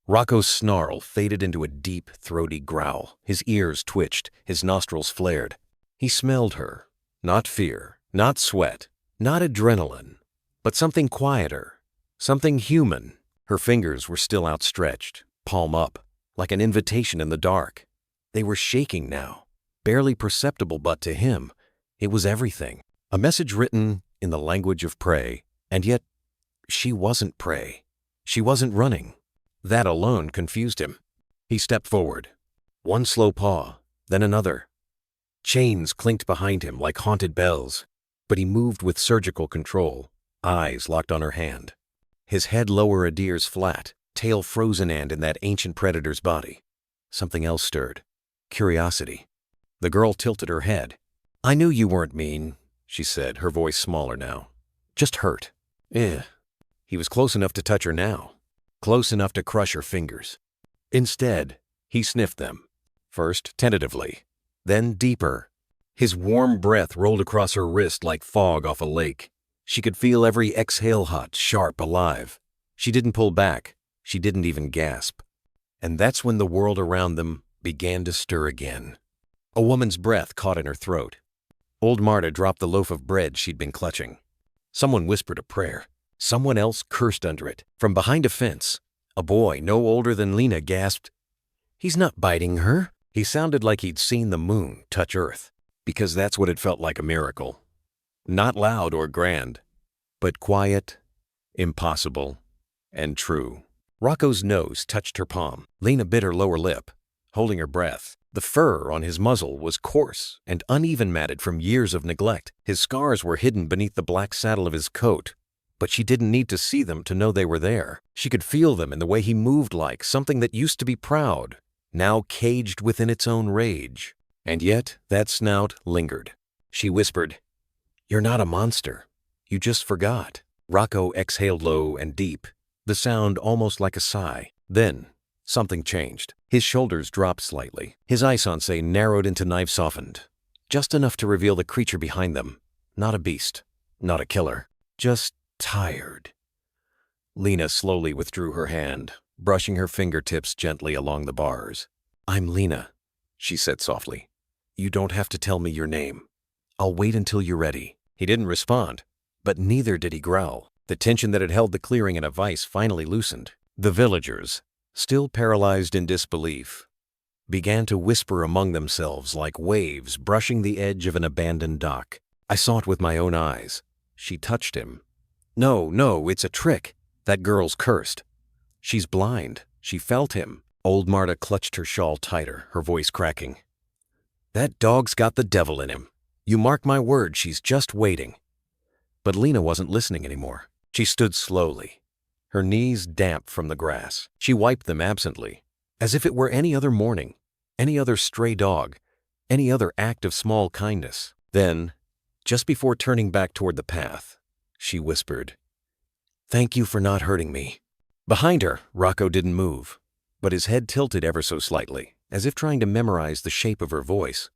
Rocco's snarl faded into a deep, throaty growl. His ears twitched, his nostrils flared. He smelled her. Not fear, not sweat, not adrenaline, but something quieter, something human. Her fingers were still outstretched, palm up, like an invitation in the dark. They were shaking now, barely perceptible, but to him, it was everything. A message written in the language of prey, and yet she wasn't prey. She wasn't running. That alone confused him. He stepped forward. One slow paw, then another. Chains clinked behind him like haunted bells, but he moved with surgical control, eyes locked on her hand. His head lower, a deer's flat, tail frozen and in that ancient predator's body. Something else stirred. Curiosity. The girl tilted her head. "I knew you weren't mean," she said, her voice smaller now. "Just hurt." He was close enough to touch her now, close enough to crush her fingers. Instead, he sniffed them, first tentatively, then deeper. His warm breath rolled across her wrist like fog off a lake. She could feel every exhale hot, sharp, alive. She didn't pull back. She didn't even gasp. And that's when the world around them began to stir again. A woman's breath caught in her throat. Old Marta dropped the loaf of bread she'd been clutching. Someone whispered a prayer. Someone else cursed under it. From behind a fence, a boy no older than Lena gasped, "He's not biting her." He sounded like he'd seen the moon touch earth, because that's what it felt like, a miracle. Not loud or grand, but quiet, impossible, and true. Rocco's nose touched her palm. Lena bit her lower lip, holding her breath. The fur on his muzzle was coarse and uneven, matted from years of neglect. His scars were hidden beneath the black saddle of his coat, but she didn't need to see them to know they were there. She could feel them in the way he moved, like something that used to be proud, now caged within its own rage. And yet that snout lingered. She whispered, "You're not a monster. You just forgot." Rocco exhaled low and deep, the sound almost like a sigh. Then something changed. His shoulders dropped slightly. His eyes narrowed into knife softened, just enough to reveal the creature behind them. Not a beast, not a killer, just tired. Lena slowly withdrew her hand, brushing her fingertips gently along the bars. "I'm Lena," she said softly. "You don't have to tell me your name. I'll wait until you're ready." He didn't respond, but neither did he growl. The tension that had held the clearing in a vice finally loosened. The villagers, still paralyzed in disbelief, began to whisper among themselves like waves brushing the edge of an abandoned dock. I saw it with my own eyes. She touched him. No, it's a trick. That girl's cursed. She's blind. She felt him." Old Marta clutched her shawl tighter, her voice cracking. "That dog's got the devil in him. You mark my word, she's just waiting." But Lena wasn't listening anymore. She stood slowly, her knees damp from the grass. She wiped them absently, as if it were any other morning, any other stray dog, any other act of small kindness. Then, just before turning back toward the path, she whispered, "Thank you for not hurting me." Behind her, Rocco didn't move, but his head tilted ever so slightly, as if trying to memorize the shape of her voice.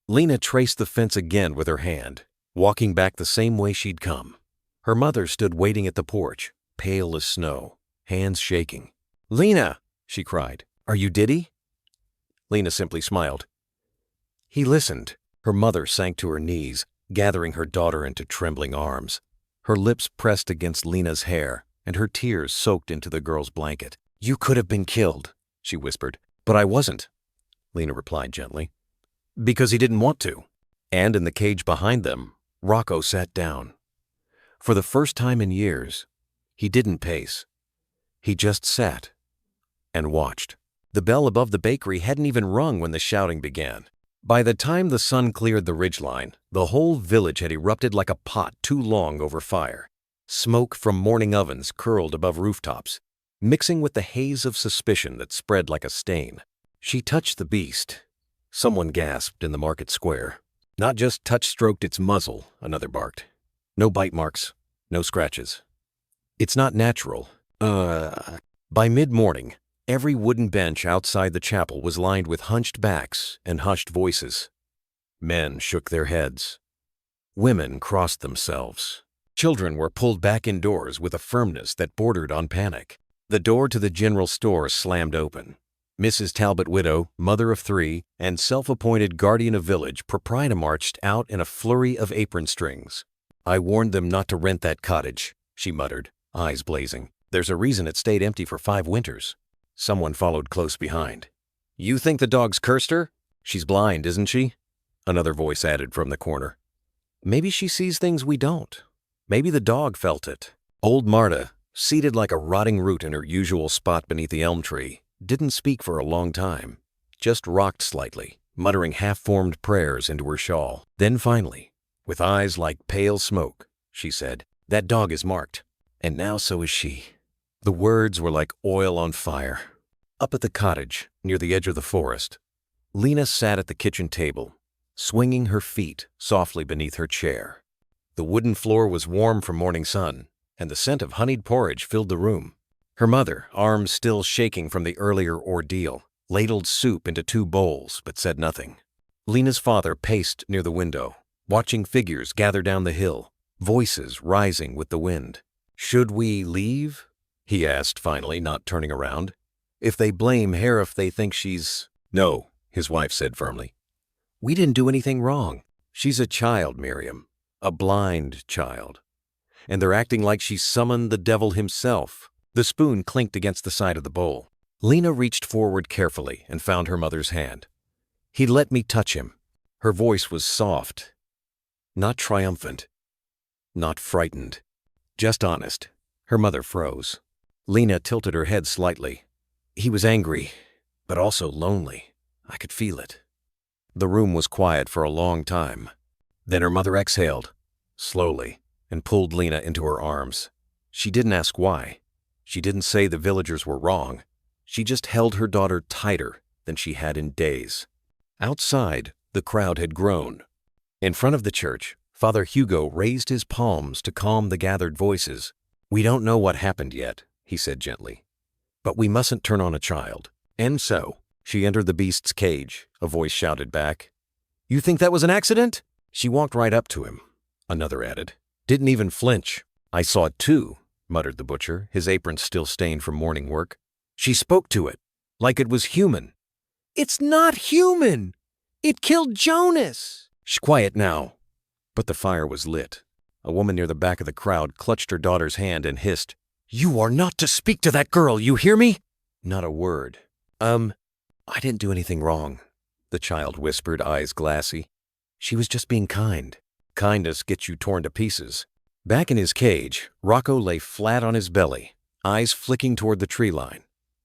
Lena traced the fence again with her hand, walking back the same way she'd come. Her mother stood waiting at the porch, pale as snow, hands shaking. "Lena!" she cried. "Are you Diddy?" Lena simply smiled. He listened. Her mother sank to her knees, gathering her daughter into trembling arms. Her lips pressed against Lena's hair, and her tears soaked into the girl's blanket. "You could have been killed," she whispered. "But I wasn't," Lena replied gently. "Because he didn't want to." And in the cage behind them, Rocco sat down. For the first time in years, he didn't pace. He just sat and watched. The bell above the bakery hadn't even rung when the shouting began. By the time the sun cleared the ridgeline, the whole village had erupted like a pot too long over fire. Smoke from morning ovens curled above rooftops, mixing with the haze of suspicion that spread like a stain. She touched the beast. Someone gasped in the market square. Not just touch-stroked its muzzle, another barked. No bite marks, no scratches. "It's not natural." By mid-morning, every wooden bench outside the chapel was lined with hunched backs and hushed voices. Men shook their heads. Women crossed themselves. Children were pulled back indoors with a firmness that bordered on panic. The door to the general store slammed open. Mrs. Talbot, widow, mother of 3, and self-appointed guardian of village proprietor marched out in a flurry of apron strings. "I warned them not to rent that cottage," she muttered, eyes blazing. "There's a reason it stayed empty for 5 winters. Someone followed close behind. "You think the dog's cursed her? She's blind, isn't she?" Another voice added from the corner. "Maybe she sees things we don't. Maybe the dog felt it." Old Marta, seated like a rotting root in her usual spot beneath the elm tree, didn't speak for a long time, just rocked slightly, muttering half-formed prayers into her shawl. Then finally, with eyes like pale smoke, she said, "That dog is marked, and now so is she." The words were like oil on fire. Up at the cottage, near the edge of the forest, Lena sat at the kitchen table, swinging her feet softly beneath her chair. The wooden floor was warm from morning sun, and the scent of honeyed porridge filled the room. Her mother, arms still shaking from the earlier ordeal, ladled soup into 2 bowls but said nothing. Lena's father paced near the window, watching figures gather down the hill, voices rising with the wind. "Should we leave?" he asked finally, not turning around. "If they blame her if they think she's—" "No," his wife said firmly. "We didn't do anything wrong. She's a child, Miriam, a blind child. And they're acting like she summoned the devil himself." The spoon clinked against the side of the bowl. Lena reached forward carefully and found her mother's hand. "He let me touch him." Her voice was soft, not triumphant, not frightened, just honest. Her mother froze. Lena tilted her head slightly. "He was angry, but also lonely. I could feel it." The room was quiet for a long time. Then her mother exhaled, slowly, and pulled Lena into her arms. She didn't ask why. She didn't say the villagers were wrong. She just held her daughter tighter than she had in days. Outside, the crowd had grown. In front of the church, Father Hugo raised his palms to calm the gathered voices. "We don't know what happened yet," he said gently, "but we mustn't turn on a child." And so, she entered the beast's cage, a voice shouted back. "You think that was an accident?" She walked right up to him, another added. "Didn't even flinch." "I saw it too," muttered the butcher, his apron still stained from morning work. "She spoke to it, like it was human." "It's not human! It killed Jonas!" "Shh, quiet now." But the fire was lit. A woman near the back of the crowd clutched her daughter's hand and hissed, "You are not to speak to that girl, you hear me?" Not a word. I didn't do anything wrong," the child whispered, eyes glassy. "She was just being kind. Kindness gets you torn to pieces." Back in his cage, Rocco lay flat on his belly, eyes flicking toward the tree line.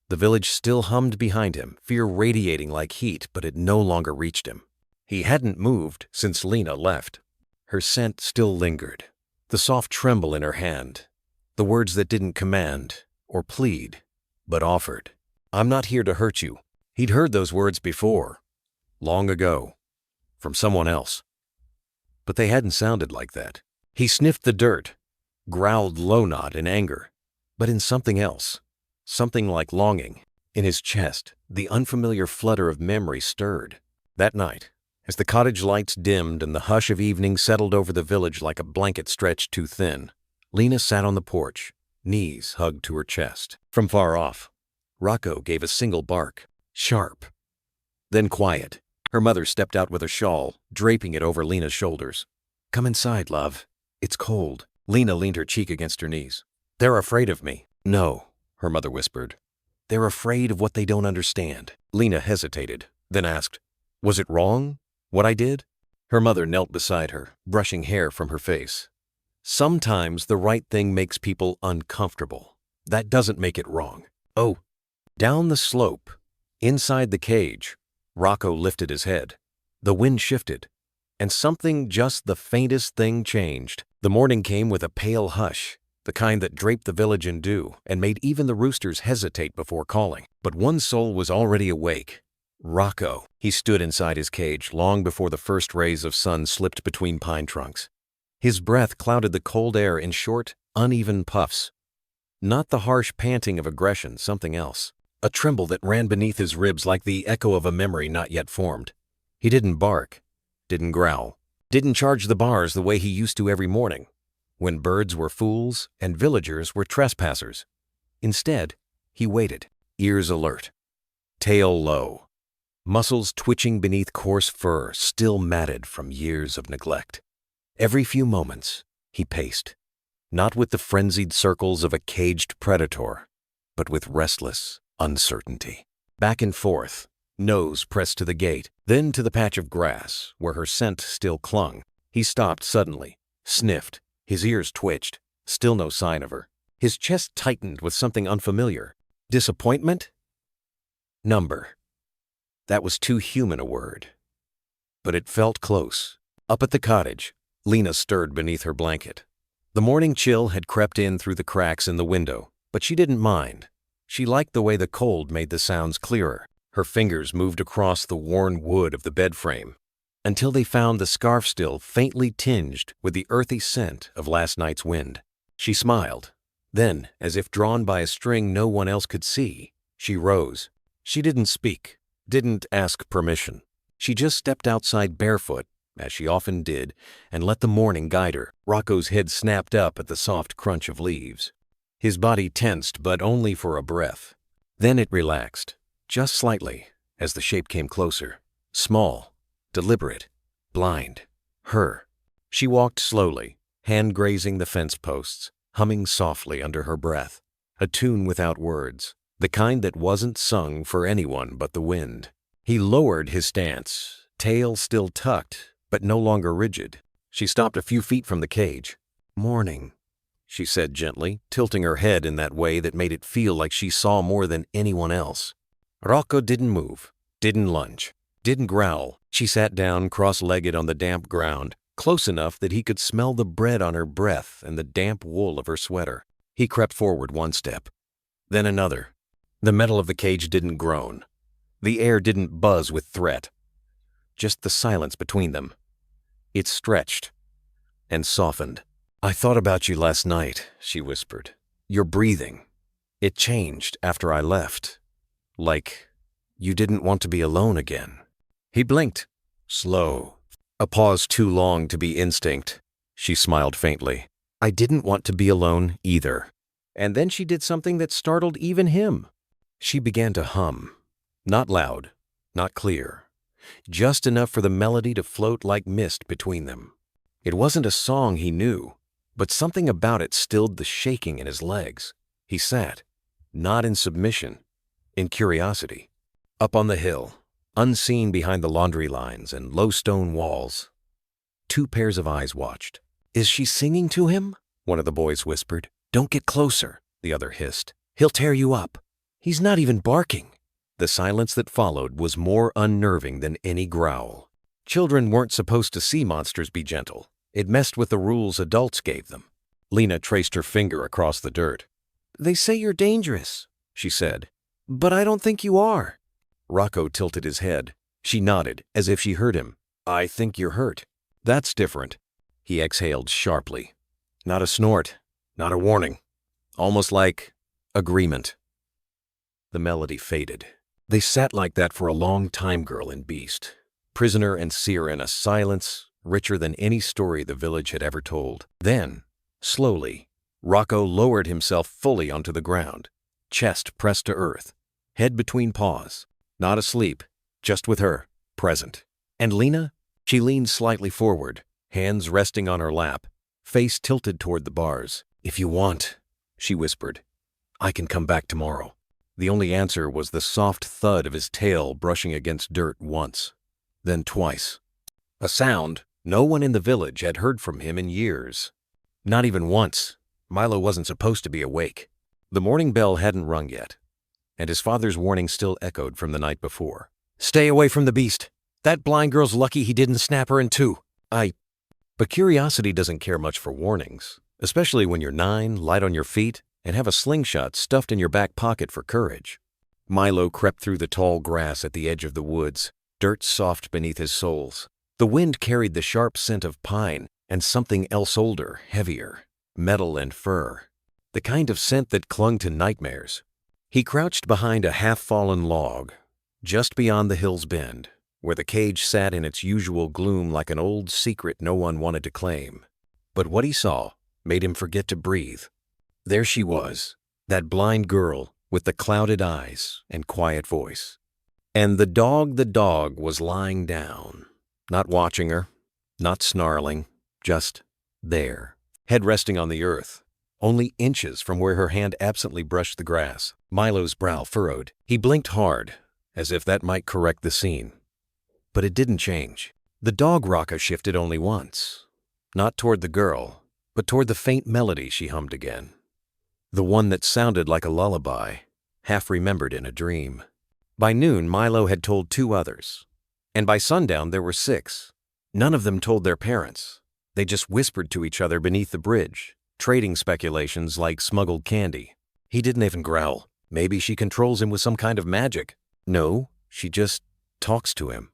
The village still hummed behind him, fear radiating like heat, but it no longer reached him. He hadn't moved since Lena left. Her scent still lingered, the soft tremble in her hand, the words that didn't command or plead, but offered. "I'm not here to hurt you. He'd heard those words before, long ago, from someone else. But they hadn't sounded like that. He sniffed the dirt, growled low, not in anger, but in something else, something like longing. In his chest, the unfamiliar flutter of memory stirred. That night, as the cottage lights dimmed and the hush of evening settled over the village like a blanket stretched too thin, Lena sat on the porch, knees hugged to her chest. From far off, Rocco gave a single bark, sharp, then quiet. Her mother stepped out with a shawl, draping it over Lena's shoulders. "Come inside, love. It's cold." Lena leaned her cheek against her knees. "They're afraid of me." "No," her mother whispered. "They're afraid of what they don't understand." Lena hesitated, then asked, "Was it wrong, what I did?" Her mother knelt beside her, brushing hair from her face. "Sometimes the right thing makes people uncomfortable. That doesn't make it wrong." "Oh." Down the slope, inside the cage, Rocco lifted his head. The wind shifted, and something, just the faintest thing, changed. The morning came with a pale hush, the kind that draped the village in dew and made even the roosters hesitate before calling. But one soul was already awake. Rocco. He stood inside his cage long before the first rays of sun slipped between pine trunks. His breath clouded the cold air in short, uneven puffs. Not the harsh panting of aggression, something else. A tremble that ran beneath his ribs like the echo of a memory not yet formed. He didn't bark, didn't growl, didn't charge the bars the way he used to every morning, when birds were fools and villagers were trespassers. Instead, he waited, ears alert, tail low, muscles twitching beneath coarse fur still matted from years of neglect. Every few moments, he paced, not with the frenzied circles of a caged predator, but with restless uncertainty. Back and forth, nose pressed to the gate, then to the patch of grass where her scent still clung. He stopped suddenly, sniffed, his ears twitched, still no sign of her. His chest tightened with something unfamiliar. Disappointment? Number. That was too human a word. But it felt close. Up at the cottage, Lena stirred beneath her blanket. The morning chill had crept in through the cracks in the window, but she didn't mind. She liked the way the cold made the sounds clearer. Her fingers moved across the worn wood of the bed frame, until they found the scarf still faintly tinged with the earthy scent of last night's wind. She smiled. Then, as if drawn by a string no one else could see, she rose. She didn't speak, didn't ask permission. She just stepped outside barefoot, as she often did, and let the morning guide her. Rocco's head snapped up at the soft crunch of leaves. His body tensed, but only for a breath. Then it relaxed, just slightly, as the shape came closer. Small, deliberate, blind. Her. She walked slowly, hand grazing the fence posts, humming softly under her breath. A tune without words, the kind that wasn't sung for anyone but the wind. He lowered his stance, tail still tucked, but no longer rigid. She stopped a few feet from the cage. "Morning," she said gently, tilting her head in that way that made it feel like she saw more than anyone else. Rocco didn't move, didn't lunge, didn't growl. She sat down cross-legged on the damp ground, close enough that he could smell the bread on her breath and the damp wool of her sweater. He crept forward one step, then another. The metal of the cage didn't groan. The air didn't buzz with threat. Just the silence between them. It stretched and softened. "I thought about you last night," she whispered. "Your breathing. It changed after I left. Like you didn't want to be alone again." He blinked. Slow. A pause too long to be instinct. She smiled faintly. "I didn't want to be alone either." And then she did something that startled even him. She began to hum. Not loud, not clear. Just enough for the melody to float like mist between them. It wasn't a song he knew, but something about it stilled the shaking in his legs. He sat, not in submission, in curiosity. Up on the hill, unseen behind the laundry lines and low stone walls, two pairs of eyes watched. "Is she singing to him?" one of the boys whispered. "Don't get closer," the other hissed. "He'll tear you up. He's not even barking." The silence that followed was more unnerving than any growl. Children weren't supposed to see monsters be gentle. It messed with the rules adults gave them. Lena traced her finger across the dirt. "They say you're dangerous," she said. "But I don't think you are." Rocco tilted his head. She nodded, as if she heard him. "I think you're hurt." "That's different." He exhaled sharply. Not a snort, not a warning. Almost like agreement. The melody faded. They sat like that for a long time, girl and beast. Prisoner and seer in a silence richer than any story the village had ever told. Then, slowly, Rocco lowered himself fully onto the ground, chest pressed to earth, head between paws, not asleep, just with her, present. And Lena? She leaned slightly forward, hands resting on her lap, face tilted toward the bars. "If you want," she whispered, "I can come back tomorrow." The only answer was the soft thud of his tail brushing against dirt once, then twice. A sound no one in the village had heard from him in years. Not even once. Milo wasn't supposed to be awake. The morning bell hadn't rung yet, and his father's warning still echoed from the night before. "Stay away from the beast. That blind girl's lucky he didn't snap her in two." But curiosity doesn't care much for warnings, especially when you're 9, light on your feet, and have a slingshot stuffed in your back pocket for courage. Milo crept through the tall grass at the edge of the woods, dirt soft beneath his soles. The wind carried the sharp scent of pine and something else older, heavier, metal and fur, the kind of scent that clung to nightmares. He crouched behind a half-fallen log, just beyond the hill's bend, where the cage sat in its usual gloom like an old secret no one wanted to claim. But what he saw made him forget to breathe. There she was, that blind girl with the clouded eyes and quiet voice. And the dog was lying down, not watching her, not snarling, just there, head resting on the earth, only inches from where her hand absently brushed the grass. Milo's brow furrowed. He blinked hard, as if that might correct the scene. But it didn't change. The dog Rocco shifted only once, not toward the girl, but toward the faint melody she hummed again. The one that sounded like a lullaby, half remembered in a dream. By noon, Milo had told 2 others, and by sundown there were 6. None of them told their parents. They just whispered to each other beneath the bridge, trading speculations like smuggled candy. He didn't even growl. Maybe she controls him with some kind of magic. No, she just talks to him.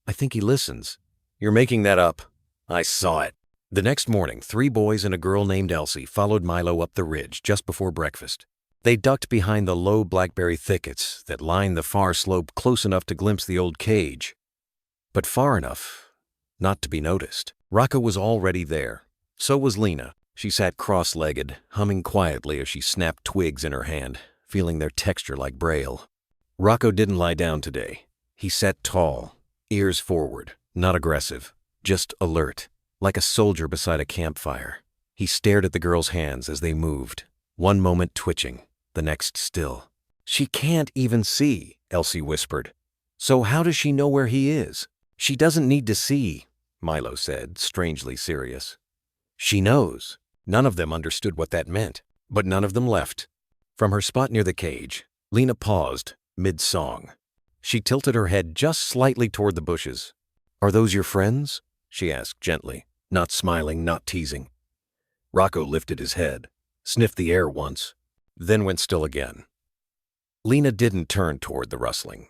I think he listens. You're making that up. I saw it. The next morning, 3 boys and a girl named Elsie followed Milo up the ridge just before breakfast. They ducked behind the low blackberry thickets that lined the far slope close enough to glimpse the old cage, but far enough not to be noticed. Rocco was already there. So was Lena. She sat cross-legged, humming quietly as she snapped twigs in her hand, feeling their texture like braille. Rocco didn't lie down today. He sat tall, ears forward, not aggressive, just alert, like a soldier beside a campfire. He stared at the girl's hands as they moved, one moment twitching, the next still. "She can't even see," Elsie whispered. "So how does she know where he is?" "She doesn't need to see," Milo said, strangely serious. "She knows." None of them understood what that meant, but none of them left. From her spot near the cage, Lena paused, mid-song. She tilted her head just slightly toward the bushes. "Are those your friends?" she asked gently, not smiling, not teasing. Rocco lifted his head, sniffed the air once, then went still again. Lena didn't turn toward the rustling.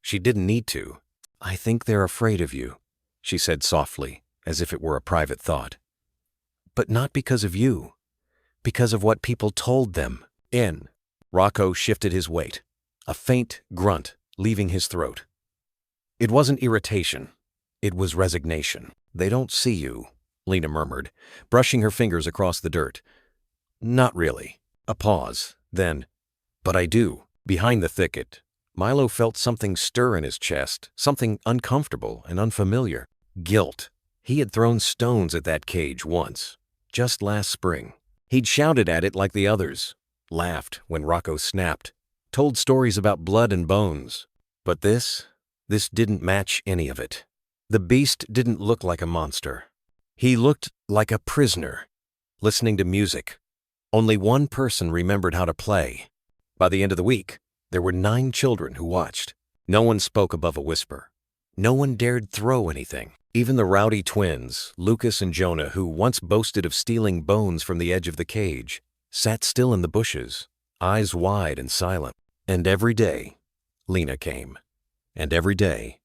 She didn't need to. "I think they're afraid of you," she said softly, as if it were a private thought. "But not because of you, because of what people told them." Rocco shifted his weight, a faint grunt leaving his throat. It wasn't irritation. It was resignation. "They don't see you," Lena murmured, brushing her fingers across the dirt. "Not really." A pause, then, "But I do." Behind the thicket, Milo felt something stir in his chest, something uncomfortable and unfamiliar. Guilt. He had thrown stones at that cage once, just last spring. He'd shouted at it like the others, laughed when Rocco snapped, told stories about blood and bones. But this didn't match any of it. The beast didn't look like a monster. He looked like a prisoner, listening to music. Only one person remembered how to play. By the end of the week, there were 9 children who watched. No one spoke above a whisper. No one dared throw anything. Even the rowdy twins, Lucas and Jonah, who once boasted of stealing bones from the edge of the cage, sat still in the bushes, eyes wide and silent. And every day, Lena came. And every day,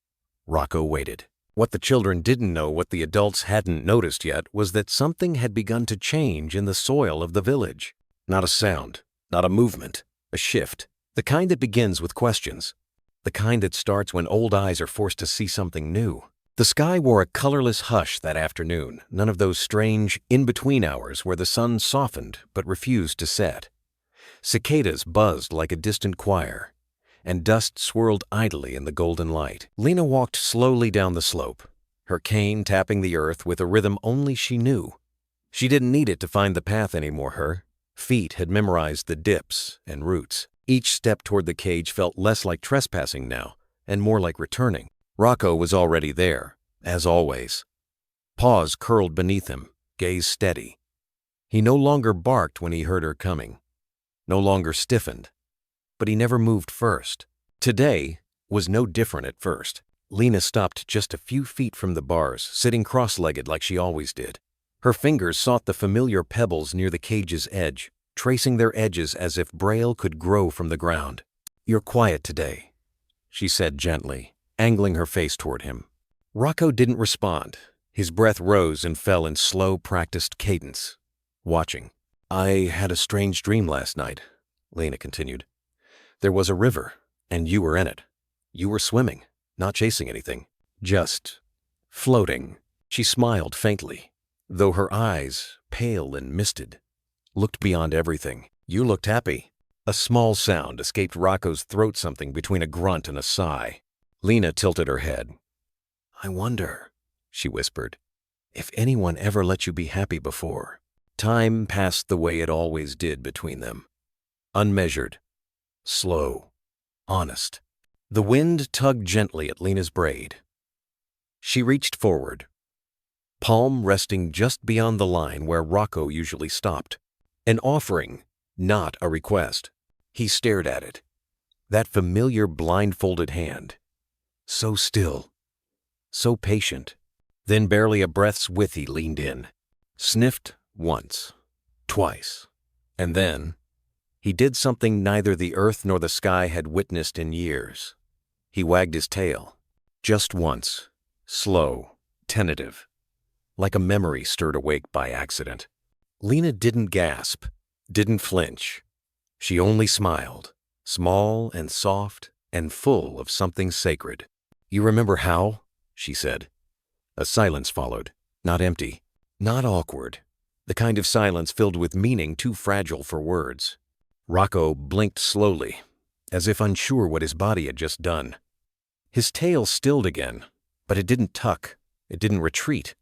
Rocco waited. What the children didn't know, what the adults hadn't noticed yet, was that something had begun to change in the soil of the village. Not a sound, not a movement, a shift. The kind that begins with questions. The kind that starts when old eyes are forced to see something new. The sky wore a colorless hush that afternoon, none of those strange, in-between hours where the sun softened but refused to set. Cicadas buzzed like a distant choir, and dust swirled idly in the golden light. Lena walked slowly down the slope, her cane tapping the earth with a rhythm only she knew. She didn't need it to find the path anymore. Her feet had memorized the dips and roots. Each step toward the cage felt less like trespassing now, and more like returning. Rocco was already there, as always. Paws curled beneath him, gaze steady. He no longer barked when he heard her coming, no longer stiffened, but he never moved first. Today was no different at first. Lena stopped just a few feet from the bars, sitting cross-legged like she always did. Her fingers sought the familiar pebbles near the cage's edge, tracing their edges as if braille could grow from the ground. "You're quiet today," she said gently, angling her face toward him. Rocco didn't respond. His breath rose and fell in slow, practiced cadence, watching. "I had a strange dream last night," Lena continued. "There was a river, and you were in it. You were swimming, not chasing anything, just floating." She smiled faintly, though her eyes, pale and misted, looked beyond everything. "You looked happy." A small sound escaped Rocco's throat, something between a grunt and a sigh. Lena tilted her head. "I wonder," she whispered, "if anyone ever let you be happy before." Time passed the way it always did between them. Unmeasured, slow, honest. The wind tugged gently at Lena's braid. She reached forward, palm resting just beyond the line where Rocco usually stopped. An offering, not a request. He stared at it. That familiar blindfolded hand. So still, so patient. Then barely a breath's width he leaned in, sniffed once, twice, and then he did something neither the earth nor the sky had witnessed in years. He wagged his tail, just once, slow, tentative, like a memory stirred awake by accident. Lena didn't gasp, didn't flinch. She only smiled, small and soft and full of something sacred. "You remember how?" she said. A silence followed, not empty, not awkward, the kind of silence filled with meaning too fragile for words. Rocco blinked slowly, as if unsure what his body had just done. His tail stilled again, but it didn't tuck, it didn't retreat.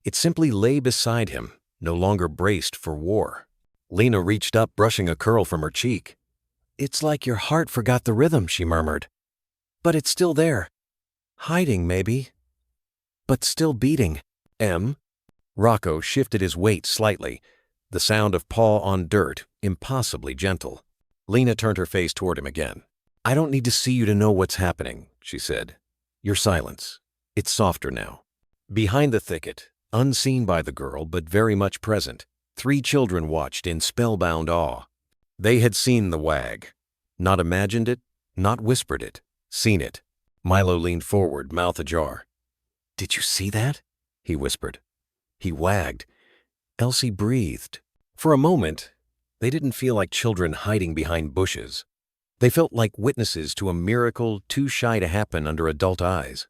It simply lay beside him, no longer braced for war. Lena reached up, brushing a curl from her cheek. "It's like your heart forgot the rhythm," she murmured. "But it's still there. Hiding, maybe. But still beating." Rocco shifted his weight slightly, the sound of paw on dirt, impossibly gentle. Lena turned her face toward him again. "I don't need to see you to know what's happening," she said. "Your silence. It's softer now." Behind the thicket, unseen by the girl but very much present, 3 children watched in spellbound awe. They had seen the wag. Not imagined it, not whispered it, seen it. Milo leaned forward, mouth ajar. "Did you see that?" he whispered. He wagged. Elsie breathed. For a moment, they didn't feel like children hiding behind bushes. They felt like witnesses to a miracle too shy to happen under adult eyes.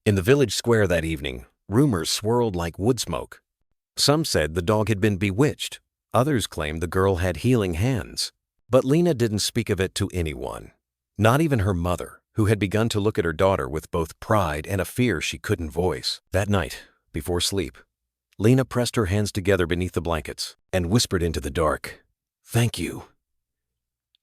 In the village square that evening, rumors swirled like wood smoke. Some said the dog had been bewitched. Others claimed the girl had healing hands. But Lena didn't speak of it to anyone, not even her mother, who had begun to look at her daughter with both pride and a fear she couldn't voice. That night, before sleep, Lena pressed her hands together beneath the blankets and whispered into the dark, "Thank you."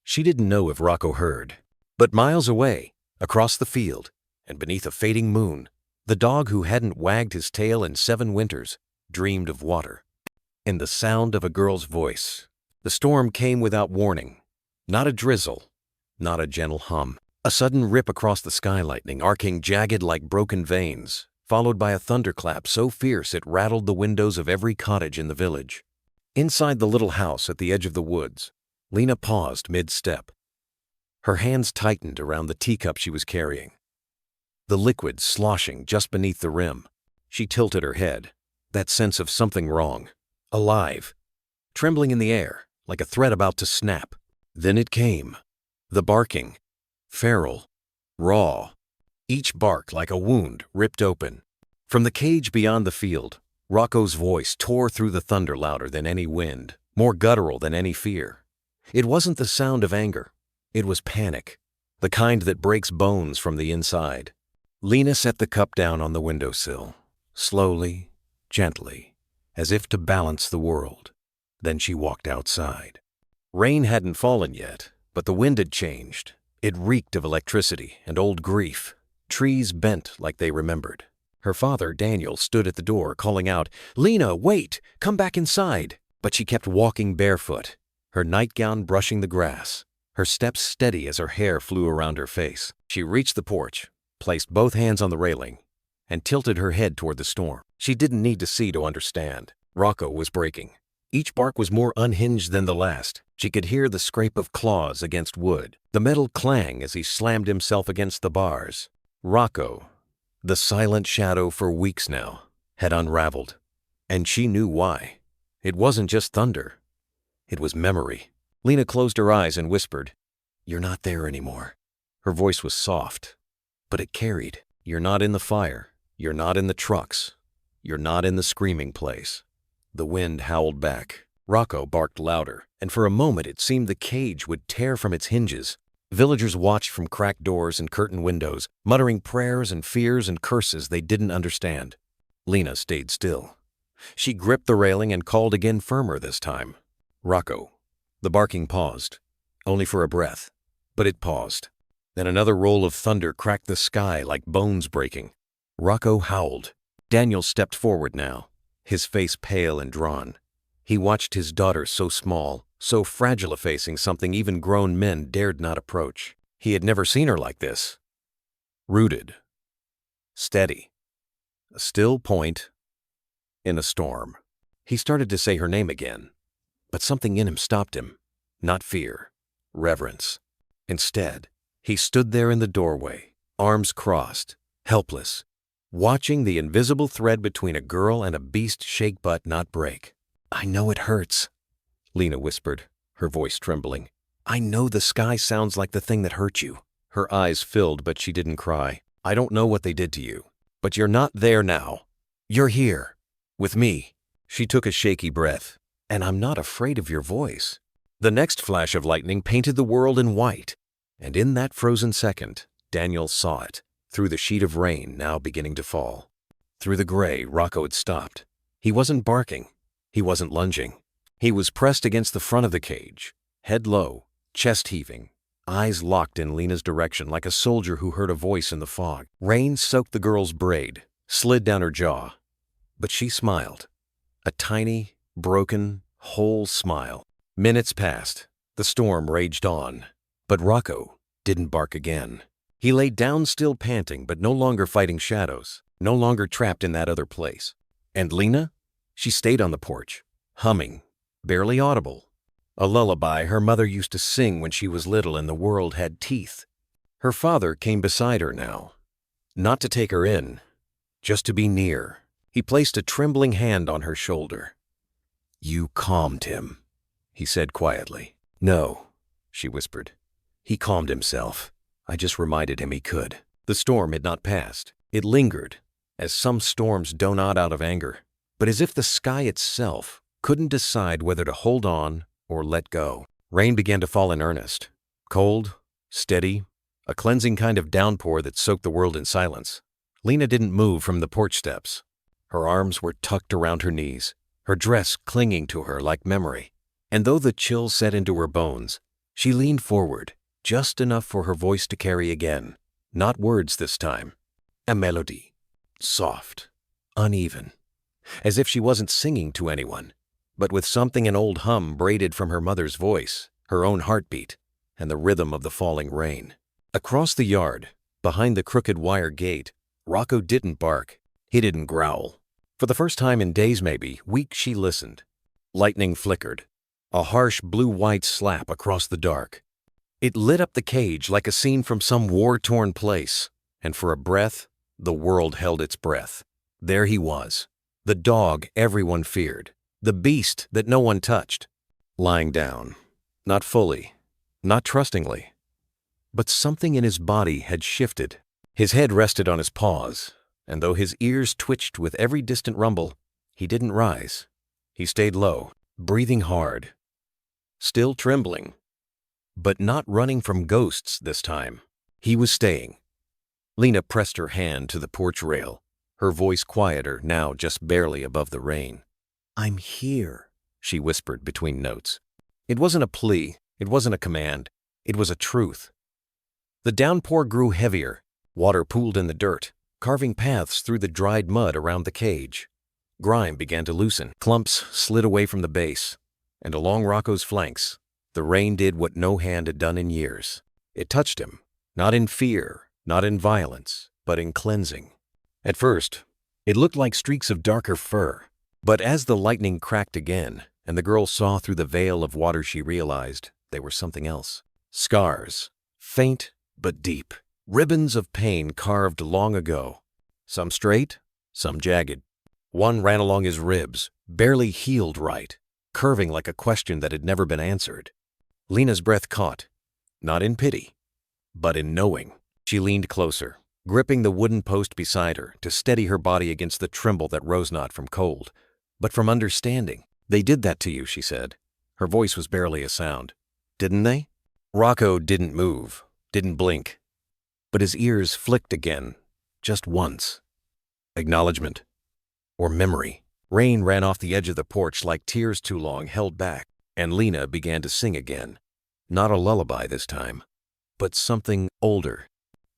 She didn't know if Rocco heard, but miles away, across the field, and beneath a fading moon, the dog who hadn't wagged his tail in 7 winters dreamed of water. And the sound of a girl's voice. The storm came without warning. Not a drizzle, not a gentle hum. A sudden rip across the sky, lightning arcing jagged like broken veins, followed by a thunderclap so fierce it rattled the windows of every cottage in the village. Inside the little house at the edge of the woods, Lena paused mid-step. Her hands tightened around the teacup she was carrying, the liquid sloshing just beneath the rim. She tilted her head, that sense of something wrong, alive, trembling in the air, like a thread about to snap. Then it came. The barking. Feral. Raw. Each bark like a wound ripped open. From the cage beyond the field, Rocco's voice tore through the thunder louder than any wind, more guttural than any fear. It wasn't the sound of anger. It was panic, the kind that breaks bones from the inside. Lena set the cup down on the windowsill, slowly, gently, as if to balance the world. Then she walked outside. Rain hadn't fallen yet, but the wind had changed. It reeked of electricity and old grief. Trees bent like they remembered. Her father, Daniel, stood at the door, calling out, "Lena, wait! Come back inside!" But she kept walking barefoot, her nightgown brushing the grass, her steps steady as her hair flew around her face. She reached the porch, placed both hands on the railing, and tilted her head toward the storm. She didn't need to see to understand. Rocco was breaking. Each bark was more unhinged than the last. She could hear the scrape of claws against wood, the metal clang as he slammed himself against the bars. Rocco, the silent shadow for weeks now, had unraveled. And she knew why. It wasn't just thunder. It was memory. Lena closed her eyes and whispered, "You're not there anymore." Her voice was soft, but it carried. "You're not in the fire. You're not in the trucks. You're not in the screaming place." The wind howled back. Rocco barked louder, and for a moment it seemed the cage would tear from its hinges. Villagers watched from cracked doors and curtained windows, muttering prayers and fears and curses they didn't understand. Lena stayed still. She gripped the railing and called again, firmer this time. "Rocco." The barking paused, only for a breath, but it paused. Then another roll of thunder cracked the sky like bones breaking. Rocco howled. Daniel stepped forward now, his face pale and drawn. He watched his daughter so small, so fragile, facing something even grown men dared not approach. He had never seen her like this. Rooted. Steady. A still point in a storm. He started to say her name again, but something in him stopped him. Not fear, reverence. Instead, he stood there in the doorway, arms crossed, helpless, watching the invisible thread between a girl and a beast shake but not break. "I know it hurts," Lena whispered, her voice trembling. "I know the sky sounds like the thing that hurt you." Her eyes filled, but she didn't cry. "I don't know what they did to you, but you're not there now. You're here, with me." She took a shaky breath. "And I'm not afraid of your voice." The next flash of lightning painted the world in white, and in that frozen second, Daniel saw it, through the sheet of rain now beginning to fall. Through the gray, Rocco had stopped. He wasn't barking. He wasn't lunging. He was pressed against the front of the cage, head low, chest heaving, eyes locked in Lena's direction like a soldier who heard a voice in the fog. Rain soaked the girl's braid, slid down her jaw. But she smiled. A tiny, broken, whole smile. Minutes passed. The storm raged on. But Rocco didn't bark again. He lay down still panting, but no longer fighting shadows, no longer trapped in that other place. And Lena? She stayed on the porch, humming, barely audible. A lullaby her mother used to sing when she was little and the world had teeth. Her father came beside her now, not to take her in, just to be near. He placed a trembling hand on her shoulder. "You calmed him," he said quietly. "No," she whispered. "He calmed himself. I just reminded him he could." The storm had not passed. It lingered, as some storms do not out of anger, but as if the sky itself couldn't decide whether to hold on or let go. Rain began to fall in earnest. Cold, steady, a cleansing kind of downpour that soaked the world in silence. Lena didn't move from the porch steps. Her arms were tucked around her knees, her dress clinging to her like memory. And though the chill set into her bones, she leaned forward, just enough for her voice to carry again. Not words this time. A melody. Soft. Uneven. As if she wasn't singing to anyone, but with something an old hum braided from her mother's voice, her own heartbeat, and the rhythm of the falling rain. Across the yard, behind the crooked wire gate, Rocco didn't bark. He didn't growl. For the first time in days, maybe, weeks, she listened. Lightning flickered. A harsh blue-white slap across the dark. It lit up the cage like a scene from some war-torn place, and for a breath, the world held its breath. There he was, the dog everyone feared, the beast that no one touched, lying down, not fully, not trustingly. But something in his body had shifted. His head rested on his paws, and though his ears twitched with every distant rumble, he didn't rise. He stayed low, breathing hard, still trembling, but not running from ghosts this time. He was staying. Lena pressed her hand to the porch rail, her voice quieter now, just barely above the rain. "I'm here," she whispered between notes. It wasn't a plea, it wasn't a command, it was a truth. The downpour grew heavier. Water pooled in the dirt, carving paths through the dried mud around the cage. Grime began to loosen, clumps slid away from the base, and along Rocco's flanks, the rain did what no hand had done in years. It touched him, not in fear, not in violence, but in cleansing. At first, it looked like streaks of darker fur, but as the lightning cracked again, and the girl saw through the veil of water, she realized they were something else. Scars, faint but deep, ribbons of pain carved long ago, some straight, some jagged. One ran along his ribs, barely healed right, curving like a question that had never been answered. Lena's breath caught, not in pity, but in knowing. She leaned closer, gripping the wooden post beside her to steady her body against the tremble that rose not from cold, but from understanding. "They did that to you," she said. Her voice was barely a sound. "Didn't they?" Rocco didn't move, didn't blink, but his ears flicked again, just once. Acknowledgement. Or memory. Rain ran off the edge of the porch like tears too long held back, and Lena began to sing again. Not a lullaby this time, but something older.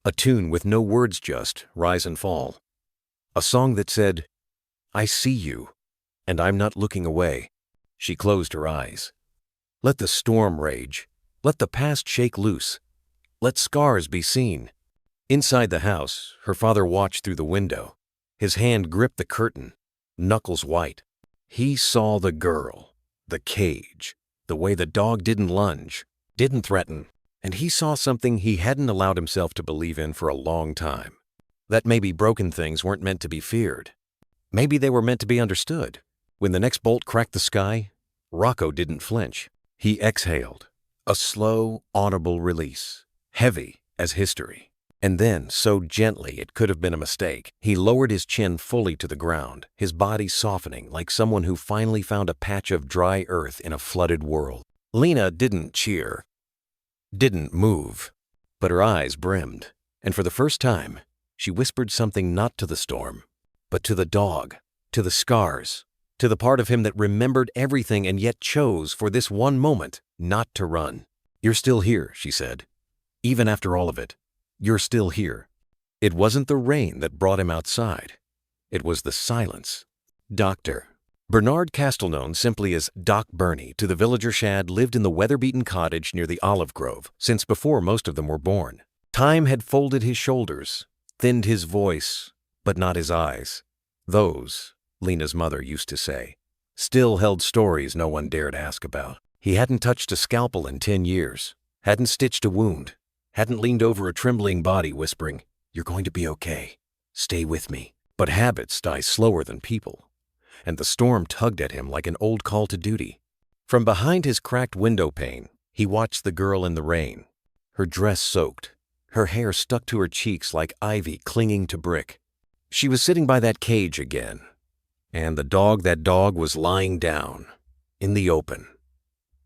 A tune with no words, just rise and fall. A song that said, "I see you, and I'm not looking away." She closed her eyes. Let the storm rage. Let the past shake loose. Let scars be seen. Inside the house, her father watched through the window. His hand gripped the curtain, knuckles white. He saw the girl, the cage, the way the dog didn't lunge, didn't threaten, and he saw something he hadn't allowed himself to believe in for a long time. That maybe broken things weren't meant to be feared. Maybe they were meant to be understood. When the next bolt cracked the sky, Rocco didn't flinch. He exhaled, a slow, audible release, heavy as history. And then, so gently it could have been a mistake, he lowered his chin fully to the ground, his body softening like someone who finally found a patch of dry earth in a flooded world. Lena didn't cheer, didn't move, but her eyes brimmed, and for the first time, she whispered something not to the storm, but to the dog, to the scars, to the part of him that remembered everything and yet chose, for this one moment, not to run. "You're still here," she said. "Even after all of it, you're still here." It wasn't the rain that brought him outside. It was the silence. Dr. Bernard Castell, known simply as Doc Bernie to the villager Shad, lived in the weather-beaten cottage near the olive grove since before most of them were born. Time had folded his shoulders, thinned his voice, but not his eyes. Those, Lena's mother used to say, still held stories no one dared ask about. He hadn't touched a scalpel in 10 years, hadn't stitched a wound, hadn't leaned over a trembling body whispering, "You're going to be okay. Stay with me." But habits die slower than people, and the storm tugged at him like an old call to duty. From behind his cracked window pane, he watched the girl in the rain. Her dress soaked, her hair stuck to her cheeks like ivy clinging to brick. She was sitting by that cage again, and that dog was lying down, in the open,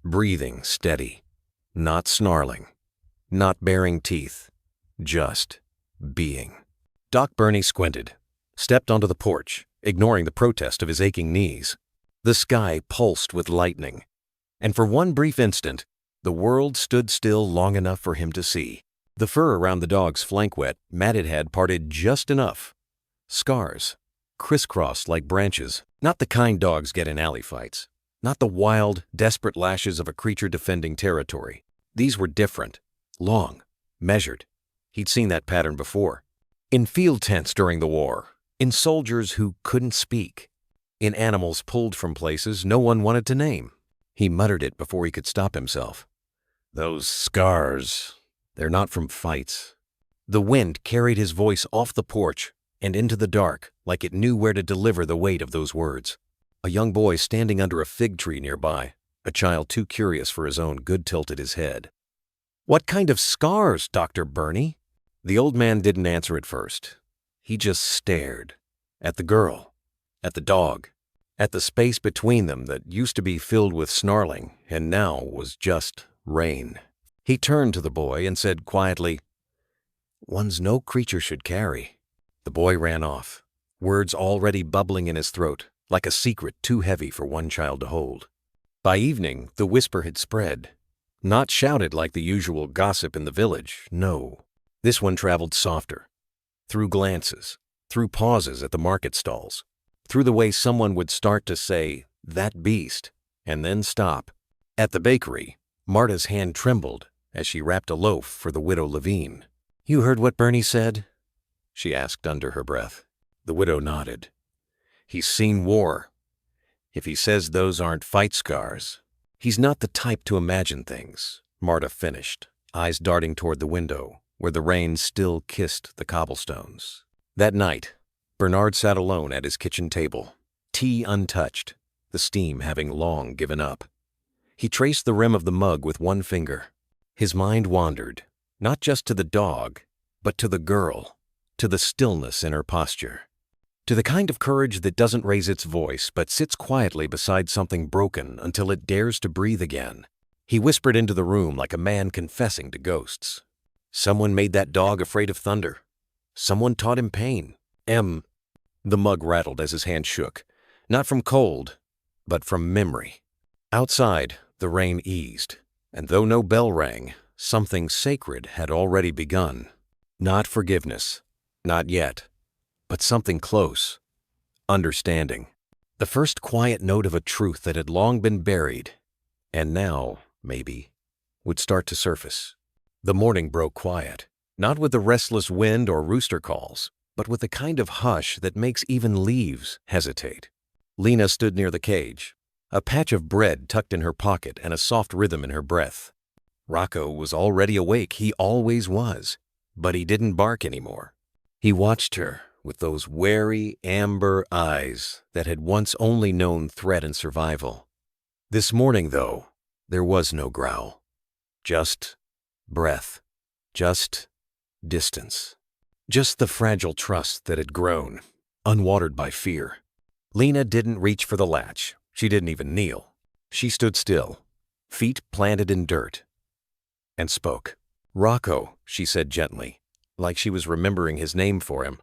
breathing steady, not snarling, not baring teeth, just being. Doc Bernie squinted, stepped onto the porch, ignoring the protest of his aching knees. The sky pulsed with lightning, and for one brief instant, the world stood still long enough for him to see. The fur around the dog's flank wet, matted head parted just enough. Scars, crisscrossed like branches, not the kind dogs get in alley fights, not the wild, desperate lashes of a creature defending territory. These were different, long, measured. He'd seen that pattern before. In field tents during the war, in soldiers who couldn't speak, in animals pulled from places no one wanted to name. He muttered it before he could stop himself. Those scars, they're not from fights. The wind carried his voice off the porch and into the dark like it knew where to deliver the weight of those words. A young boy standing under a fig tree nearby, a child too curious for his own good, tilted his head. "What kind of scars, Dr. Burney?" The old man didn't answer at first. He just stared. At the girl. At the dog. At the space between them that used to be filled with snarling and now was just rain. He turned to the boy and said quietly, "One's no creature should carry." The boy ran off, words already bubbling in his throat, like a secret too heavy for one child to hold. By evening, the whisper had spread. Not shouted like the usual gossip in the village, no. This one traveled softer. Through glances, through pauses at the market stalls, through the way someone would start to say, "That beast," and then stop. At the bakery, Marta's hand trembled as she wrapped a loaf for the widow Levine. "You heard what Bernie said?" she asked under her breath. The widow nodded. "He's seen war. If he says those aren't fight scars, he's not the type to imagine things," Marta finished, eyes darting toward the window, where the rain still kissed the cobblestones. That night, Bernard sat alone at his kitchen table, tea untouched, the steam having long given up. He traced the rim of the mug with one finger. His mind wandered, not just to the dog, but to the girl, to the stillness in her posture, to the kind of courage that doesn't raise its voice but sits quietly beside something broken until it dares to breathe again. He whispered into the room like a man confessing to ghosts. Someone made that dog afraid of thunder. Someone taught him pain. The mug rattled as his hand shook, not from cold, but from memory. Outside, the rain eased, and though no bell rang, something sacred had already begun. Not forgiveness, not yet, but something close. Understanding. The first quiet note of a truth that had long been buried, and now, maybe, would start to surface. The morning broke quiet, not with the restless wind or rooster calls, but with the kind of hush that makes even leaves hesitate. Lena stood near the cage, a patch of bread tucked in her pocket and a soft rhythm in her breath. Rocco was already awake, he always was, but he didn't bark anymore. He watched her with those wary, amber eyes that had once only known threat and survival. This morning, though, there was no growl. Just breath. Just distance. Just the fragile trust that had grown, unwatered by fear. Lena didn't reach for the latch. She didn't even kneel. She stood still, feet planted in dirt, and spoke. "Rocco," she said gently, like she was remembering his name for him.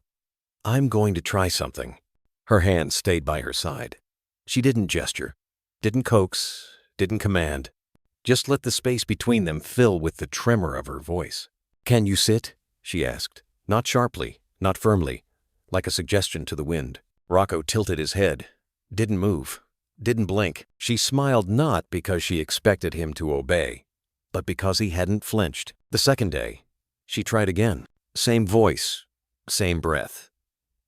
"I'm going to try something." Her hand stayed by her side. She didn't gesture, didn't coax, didn't command. Just let the space between them fill with the tremor of her voice. "Can you sit?" she asked. Not sharply, not firmly, like a suggestion to the wind. Rocco tilted his head, didn't move, didn't blink. She smiled not because she expected him to obey, but because he hadn't flinched. The second day, she tried again. Same voice, same breath.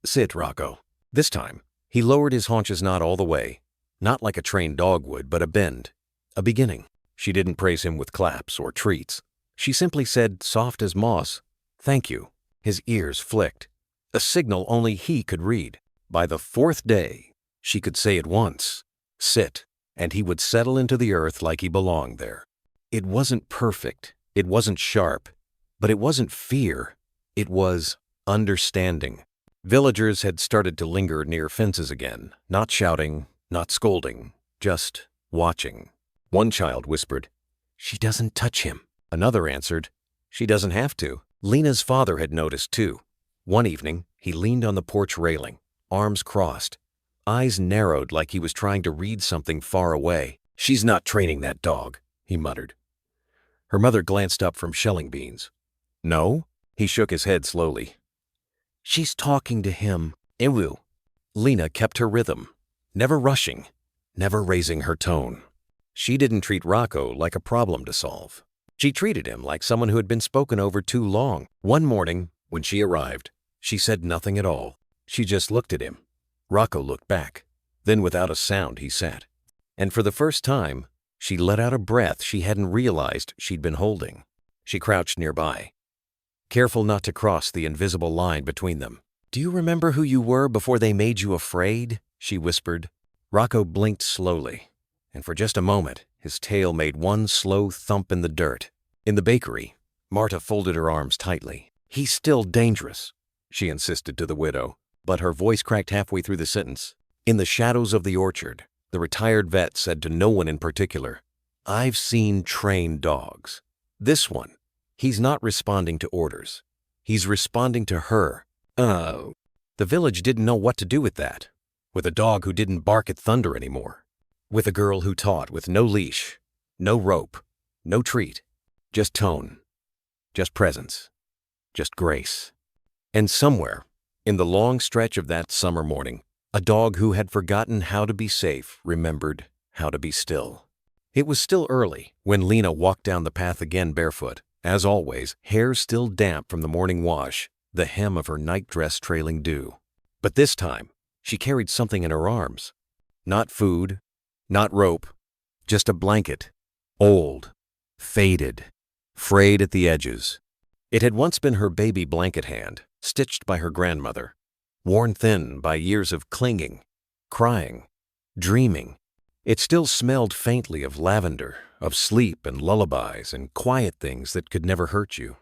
"Sit, Rocco." This time, he lowered his haunches not all the way, not like a trained dog would, but a bend, a beginning. She didn't praise him with claps or treats. She simply said, soft as moss, "Thank you." His ears flicked, a signal only he could read. By the fourth day, she could say it once, "Sit," and he would settle into the earth like he belonged there. It wasn't perfect, it wasn't sharp, but it wasn't fear, it was understanding. Villagers had started to linger near fences again, not shouting, not scolding, just watching. One child whispered, "She doesn't touch him." Another answered, "She doesn't have to." Lena's father had noticed too. One evening, he leaned on the porch railing, arms crossed, eyes narrowed like he was trying to read something far away. "She's not training that dog," he muttered. Her mother glanced up from shelling beans. "No?" He shook his head slowly. "She's talking to him." Ewu. Lena kept her rhythm, never rushing, never raising her tone. She didn't treat Rocco like a problem to solve. She treated him like someone who had been spoken over too long. One morning, when she arrived, she said nothing at all. She just looked at him. Rocco looked back. Then without a sound he sat. And for the first time, She let out a breath she hadn't realized she'd been holding. She crouched nearby, careful not to cross the invisible line between them. "Do you remember who you were before they made you afraid?" she whispered. Rocco blinked slowly, and for just a moment, his tail made one slow thump in the dirt. In the bakery, Marta folded her arms tightly. "He's still dangerous," she insisted to the widow, but her voice cracked halfway through the sentence. In the shadows of the orchard, the retired vet said to no one in particular, "I've seen trained dogs. This one, he's not responding to orders. He's responding to her." Oh. The village didn't know what to do with that. With a dog who didn't bark at thunder anymore. With a girl who taught with no leash, no rope, no treat. Just tone. Just presence. Just grace. And somewhere, in the long stretch of that summer morning, a dog who had forgotten how to be safe remembered how to be still. It was still early when Lena walked down the path again barefoot, as always, hair still damp from the morning wash, the hem of her nightdress trailing dew. But this time, she carried something in her arms. Not food, not rope, just a blanket. Old, faded, frayed at the edges. It had once been her baby blanket hand, stitched by her grandmother, worn thin by years of clinging, crying, dreaming. It still smelled faintly of lavender, of sleep and lullabies and quiet things that could never hurt you.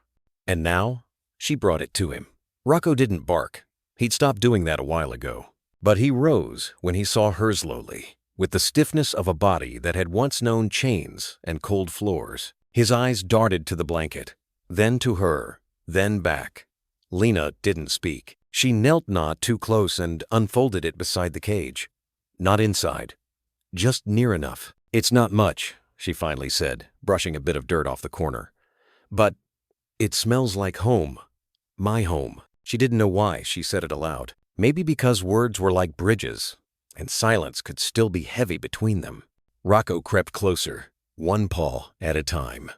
And now, she brought it to him. Rocco didn't bark. He'd stopped doing that a while ago. But he rose when he saw her slowly, with the stiffness of a body that had once known chains and cold floors. His eyes darted to the blanket, then to her, then back. Lena didn't speak. She knelt not too close and unfolded it beside the cage. Not inside, just near enough. "It's not much," she finally said, brushing a bit of dirt off the corner. "But it smells like home. My home." She didn't know why she said it aloud. Maybe because words were like bridges, and silence could still be heavy between them. Rocco crept closer, one paw at a time.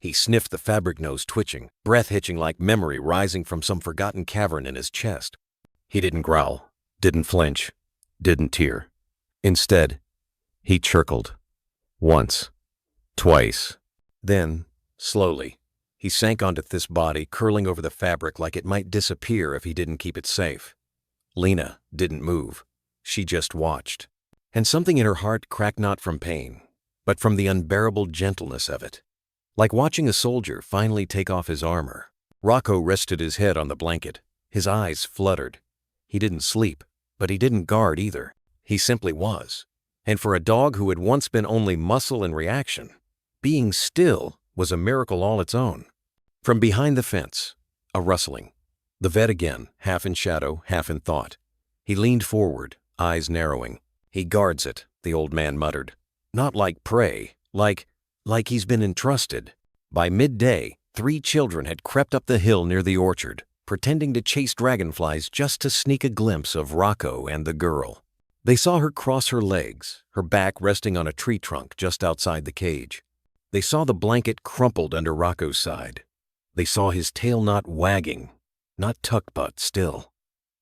He sniffed the fabric nose twitching, breath hitching like memory rising from some forgotten cavern in his chest. He didn't growl, didn't flinch, didn't tear. Instead, he chirkled. Once, twice. Then, slowly, he sank onto this body, curling over the fabric like it might disappear if he didn't keep it safe. Lena didn't move. She just watched. And something in her heart cracked not from pain, but from the unbearable gentleness of it. Like watching a soldier finally take off his armor. Rocco rested his head on the blanket. His eyes fluttered. He didn't sleep, but he didn't guard either. He simply was. And for a dog who had once been only muscle and reaction, being still was a miracle all its own. From behind the fence, a rustling. The vet again, half in shadow, half in thought. He leaned forward, eyes narrowing. "He guards it," the old man muttered. "Not like prey, like he's been entrusted." By midday, 3 children had crept up the hill near the orchard, pretending to chase dragonflies just to sneak a glimpse of Rocco and the girl. They saw her cross her legs, her back resting on a tree trunk just outside the cage. They saw the blanket crumpled under Rocco's side. They saw his tail not wagging, not tucked but still.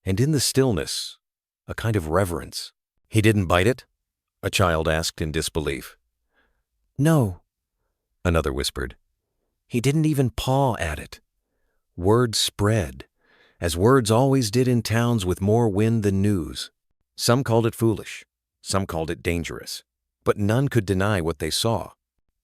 And in the stillness, a kind of reverence. "He didn't bite it?" a child asked in disbelief. "No," another whispered. "He didn't even paw at it." Word spread, as words always did in towns with more wind than news. Some called it foolish, some called it dangerous, but none could deny what they saw.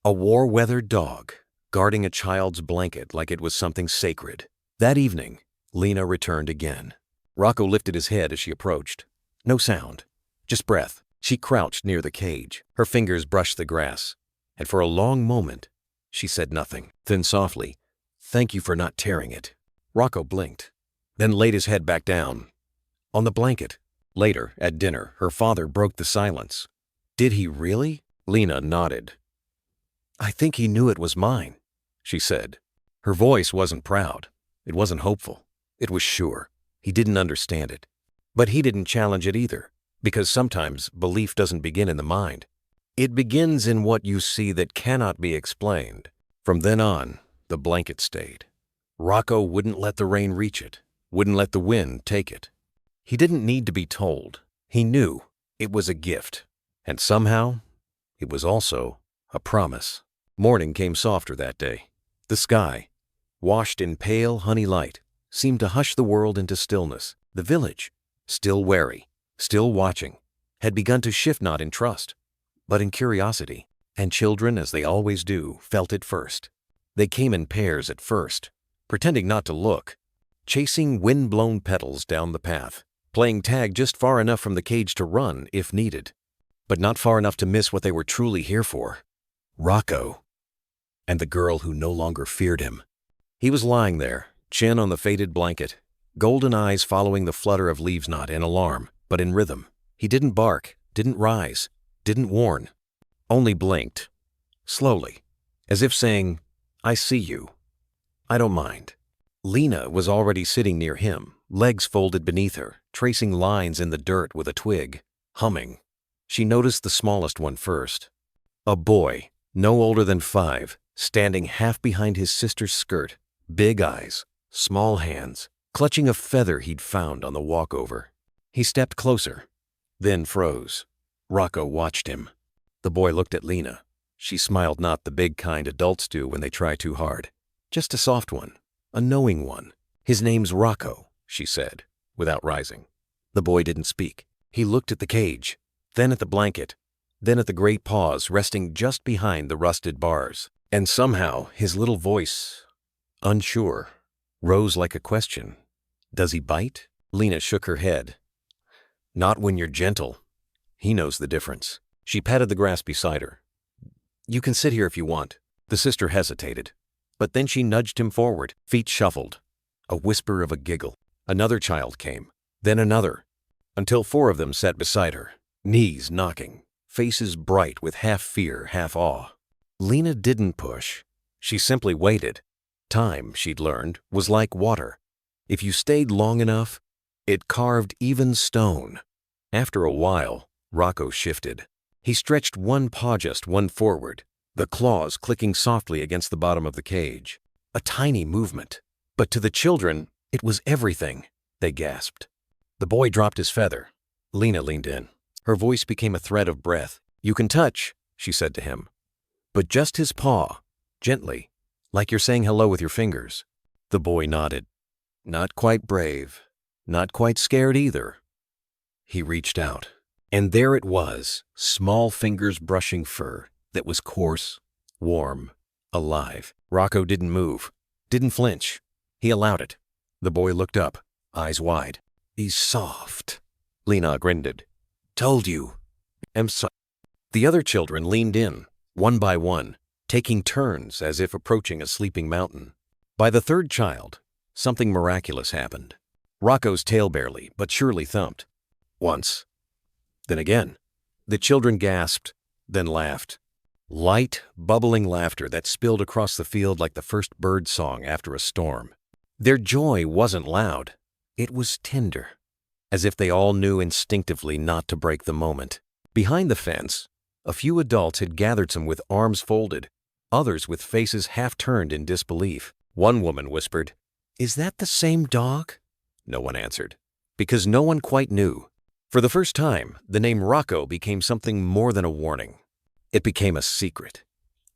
A war-weathered dog, guarding a child's blanket like it was something sacred. That evening, Lena returned again. Rocco lifted his head as she approached. No sound, just breath. She crouched near the cage. Her fingers brushed the grass, and for a long moment, she said nothing. Then softly, "Thank you for not tearing it." Rocco blinked, then laid his head back down, on the blanket. Later, at dinner, her father broke the silence. "Did he really?" Lena nodded. "I think he knew it was mine," she said. Her voice wasn't proud. It wasn't hopeful. It was sure. He didn't understand it. But he didn't challenge it either, because sometimes belief doesn't begin in the mind. It begins in what you see that cannot be explained. From then on, the blanket stayed. Rocco wouldn't let the rain reach it, wouldn't let the wind take it. He didn't need to be told. He knew it was a gift, and somehow it was also a promise. Morning came softer that day. The sky, washed in pale honey light, seemed to hush the world into stillness. The village, still wary, still watching, had begun to shift not in trust, but in curiosity. And children, as they always do, felt it first. They came in pairs at first, pretending not to look, chasing wind-blown petals down the path, playing tag just far enough from the cage to run if needed, but not far enough to miss what they were truly here for. Rocco, and the girl who no longer feared him. He was lying there, chin on the faded blanket, golden eyes following the flutter of leaves not in alarm, but in rhythm. He didn't bark, didn't rise, didn't warn, only blinked, slowly, as if saying, "I see you. I don't mind." Lena was already sitting near him, legs folded beneath her, tracing lines in the dirt with a twig, humming. She noticed the smallest one first. A boy, no older than 5, standing half behind his sister's skirt, big eyes, small hands, clutching a feather he'd found on the walkover. He stepped closer, then froze. Rocco watched him. The boy looked at Lena. She smiled, not the big kind adults do when they try too hard. Just a soft one, a knowing one. "His name's Rocco," she said, without rising. The boy didn't speak. He looked at the cage, then at the blanket, then at the great paws resting just behind the rusted bars. And somehow his little voice, unsure, rose like a question. "Does he bite?" Lena shook her head. "Not when you're gentle. He knows the difference." She patted the grass beside her. "You can sit here if you want." The sister hesitated, but then she nudged him forward. Feet shuffled. A whisper of a giggle. Another child came, then another, until 4 of them sat beside her, knees knocking, faces bright with half fear, half awe. Lena didn't push. She simply waited. Time, she'd learned, was like water. If you stayed long enough, it carved even stone. After a while, Rocco shifted. He stretched one paw, just one forward, the claws clicking softly against the bottom of the cage. A tiny movement. But to the children, it was everything. They gasped. The boy dropped his feather. Lena leaned in. Her voice became a thread of breath. "You can touch," she said to him. "But just his paw, gently, like you're saying hello with your fingers." The boy nodded. Not quite brave, not quite scared either. He reached out. And there it was, small fingers brushing fur that was coarse, warm, alive. Rocco didn't move, didn't flinch. He allowed it. The boy looked up, eyes wide. "He's soft." Lena grinned. "Told you." The other children leaned in, one by one, taking turns as if approaching a sleeping mountain. By the 3rd child, something miraculous happened. Rocco's tail barely, but surely thumped. Once. Then again. The children gasped, then laughed. Light, bubbling laughter that spilled across the field like the first bird song after a storm. Their joy wasn't loud. It was tender, as if they all knew instinctively not to break the moment. Behind the fence, a few adults had gathered some with arms folded, others with faces half-turned in disbelief. One woman whispered, "Is that the same dog?" No one answered, because no one quite knew. For the first time, the name Rocco became something more than a warning. It became a secret,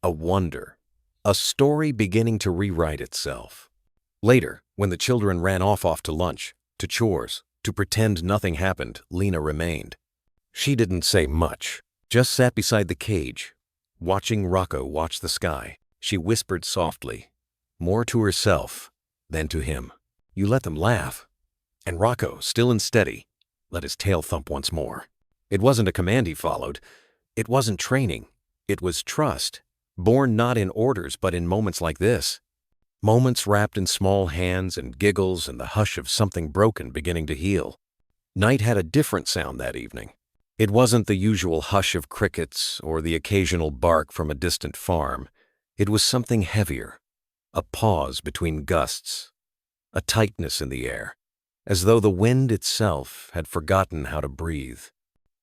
a wonder, a story beginning to rewrite itself. Later, when the children ran off to lunch, to chores, to pretend nothing happened, Lena remained. She didn't say much, just sat beside the cage, watching Rocco watch the sky. She whispered softly, more to herself than to him. "You let them laugh." And Rocco, still and steady, let his tail thump once more. It wasn't a command he followed. It wasn't training. It was trust, born not in orders but in moments like this. Moments wrapped in small hands and giggles and the hush of something broken beginning to heal. Night had a different sound that evening. It wasn't the usual hush of crickets or the occasional bark from a distant farm. It was something heavier, a pause between gusts, a tightness in the air, as though the wind itself had forgotten how to breathe.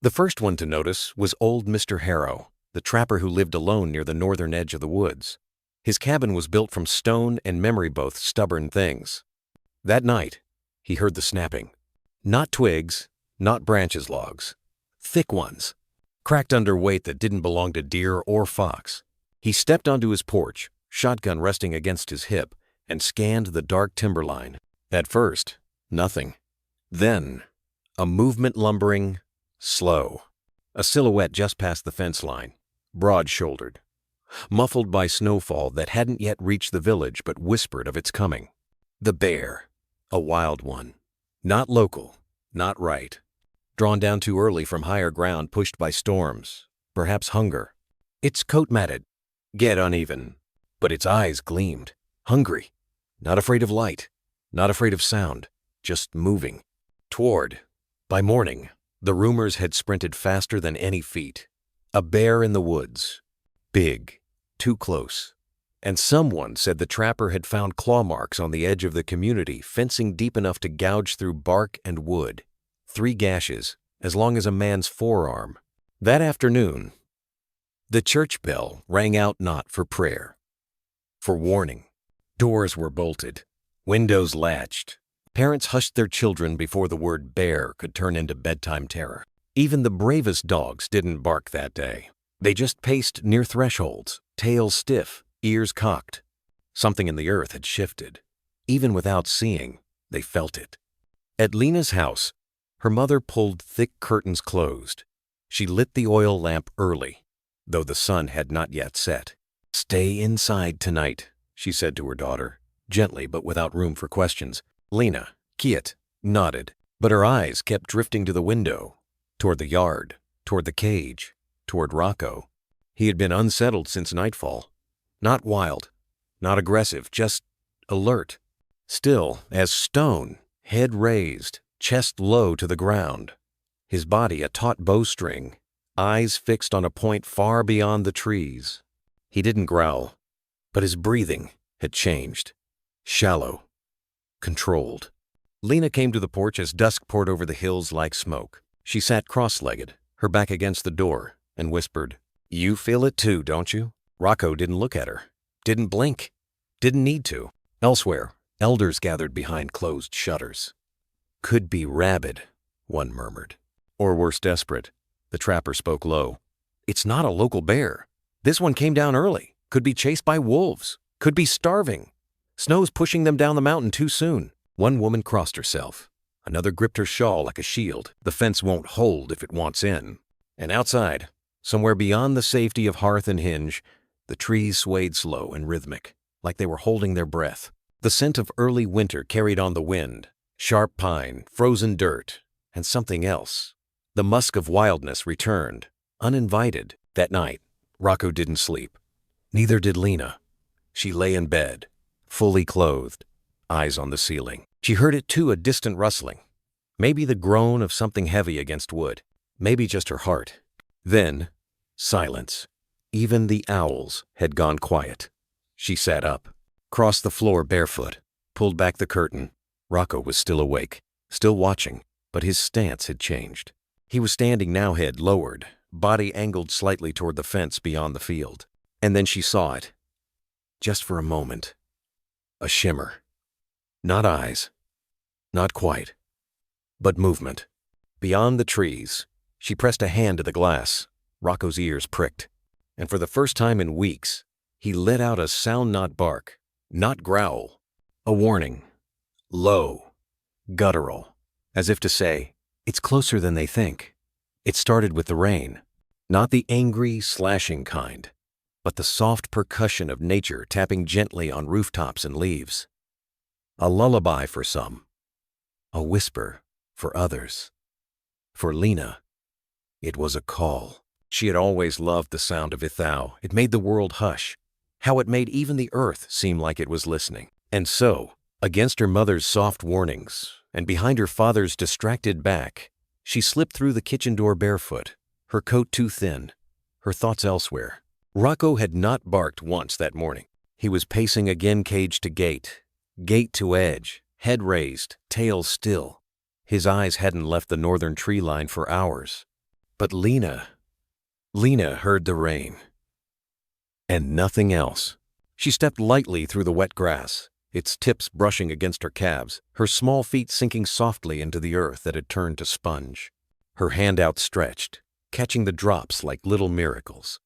The first one to notice was old Mr. Harrow, the trapper who lived alone near the northern edge of the woods. His cabin was built from stone and memory, both stubborn things. That night, he heard the snapping. Not twigs, not branches logs, thick ones, cracked under weight that didn't belong to deer or fox. He stepped onto his porch, shotgun resting against his hip, and scanned the dark timberline. At first, nothing. Then, a movement lumbering, slow. A silhouette just past the fence line, broad-shouldered, muffled by snowfall that hadn't yet reached the village but whispered of its coming. The bear, a wild one. Not local, not right. Drawn down too early from higher ground pushed by storms, perhaps hunger. Its coat matted, get uneven, but its eyes gleamed, hungry, not afraid of light, not afraid of sound, just moving. Toward. By morning, the rumors had sprinted faster than any feet. A bear in the woods. Big, too close. And someone said the trapper had found claw marks on the edge of the community, fencing deep enough to gouge through bark and wood. 3 gashes, as long as a man's forearm. That afternoon, the church bell rang out not for prayer, for warning. Doors were bolted, windows latched. Parents hushed their children before the word bear could turn into bedtime terror. Even the bravest dogs didn't bark that day. They just paced near thresholds, tails stiff, ears cocked. Something in the earth had shifted. Even without seeing, they felt it. At Lena's house, her mother pulled thick curtains closed. She lit the oil lamp early, though the sun had not yet set. "Stay inside tonight," she said to her daughter, gently but without room for questions. Lena, Kiet, nodded, but her eyes kept drifting to the window, toward the yard, toward the cage, toward Rocco. He had been unsettled since nightfall. Not wild, not aggressive, just alert. Still as stone, head raised, chest low to the ground. His body a taut bowstring, eyes fixed on a point far beyond the trees. He didn't growl, but his breathing had changed. Shallow. Controlled. Lena came to the porch as dusk poured over the hills like smoke. She sat cross-legged, her back against the door, and whispered, "You feel it too, don't you?" Rocco didn't look at her, didn't blink, didn't need to. Elsewhere, elders gathered behind closed shutters. "Could be rabid," one murmured. "Or worse, desperate." The trapper spoke low. "It's not a local bear. This one came down early. Could be chased by wolves. Could be starving. Snow's pushing them down the mountain too soon." One woman crossed herself. Another gripped her shawl like a shield. The fence won't hold if it wants in. And outside, somewhere beyond the safety of hearth and hinge, the trees swayed slow and rhythmic, like they were holding their breath. The scent of early winter carried on the wind. Sharp pine, frozen dirt, and something else. The musk of wildness returned, uninvited. That night, Rocco didn't sleep. Neither did Lena. She lay in bed, fully clothed, eyes on the ceiling. She heard it too, a distant rustling. Maybe the groan of something heavy against wood. Maybe just her heart. Then, silence. Even the owls had gone quiet. She sat up, crossed the floor barefoot, pulled back the curtain. Rocco was still awake, still watching, but his stance had changed. He was standing now, head lowered, body angled slightly toward the fence beyond the field. And then she saw it. Just for a moment. A shimmer. Not eyes. Not quite. But movement. Beyond the trees, she pressed a hand to the glass. Rocco's ears pricked. And for the first time in weeks, he let out a sound, not bark, not growl. A warning. Low. Guttural. As if to say, it's closer than they think. It started with the rain. Not the angry, slashing kind, but the soft percussion of nature tapping gently on rooftops and leaves. A lullaby for some. A whisper for others. For Lena, it was a call. She had always loved the sound of Ithau. It made the world hush. How it made even the earth seem like it was listening. And so, against her mother's soft warnings, and behind her father's distracted back, she slipped through the kitchen door barefoot, her coat too thin, her thoughts elsewhere. Rocco had not barked once that morning. He was pacing again, cage to gate, gate to edge, head raised, tail still. His eyes hadn't left the northern tree line for hours. But Lena heard the rain. And nothing else. She stepped lightly through the wet grass, its tips brushing against her calves, her small feet sinking softly into the earth that had turned to sponge. Her hand outstretched, catching the drops like little miracles.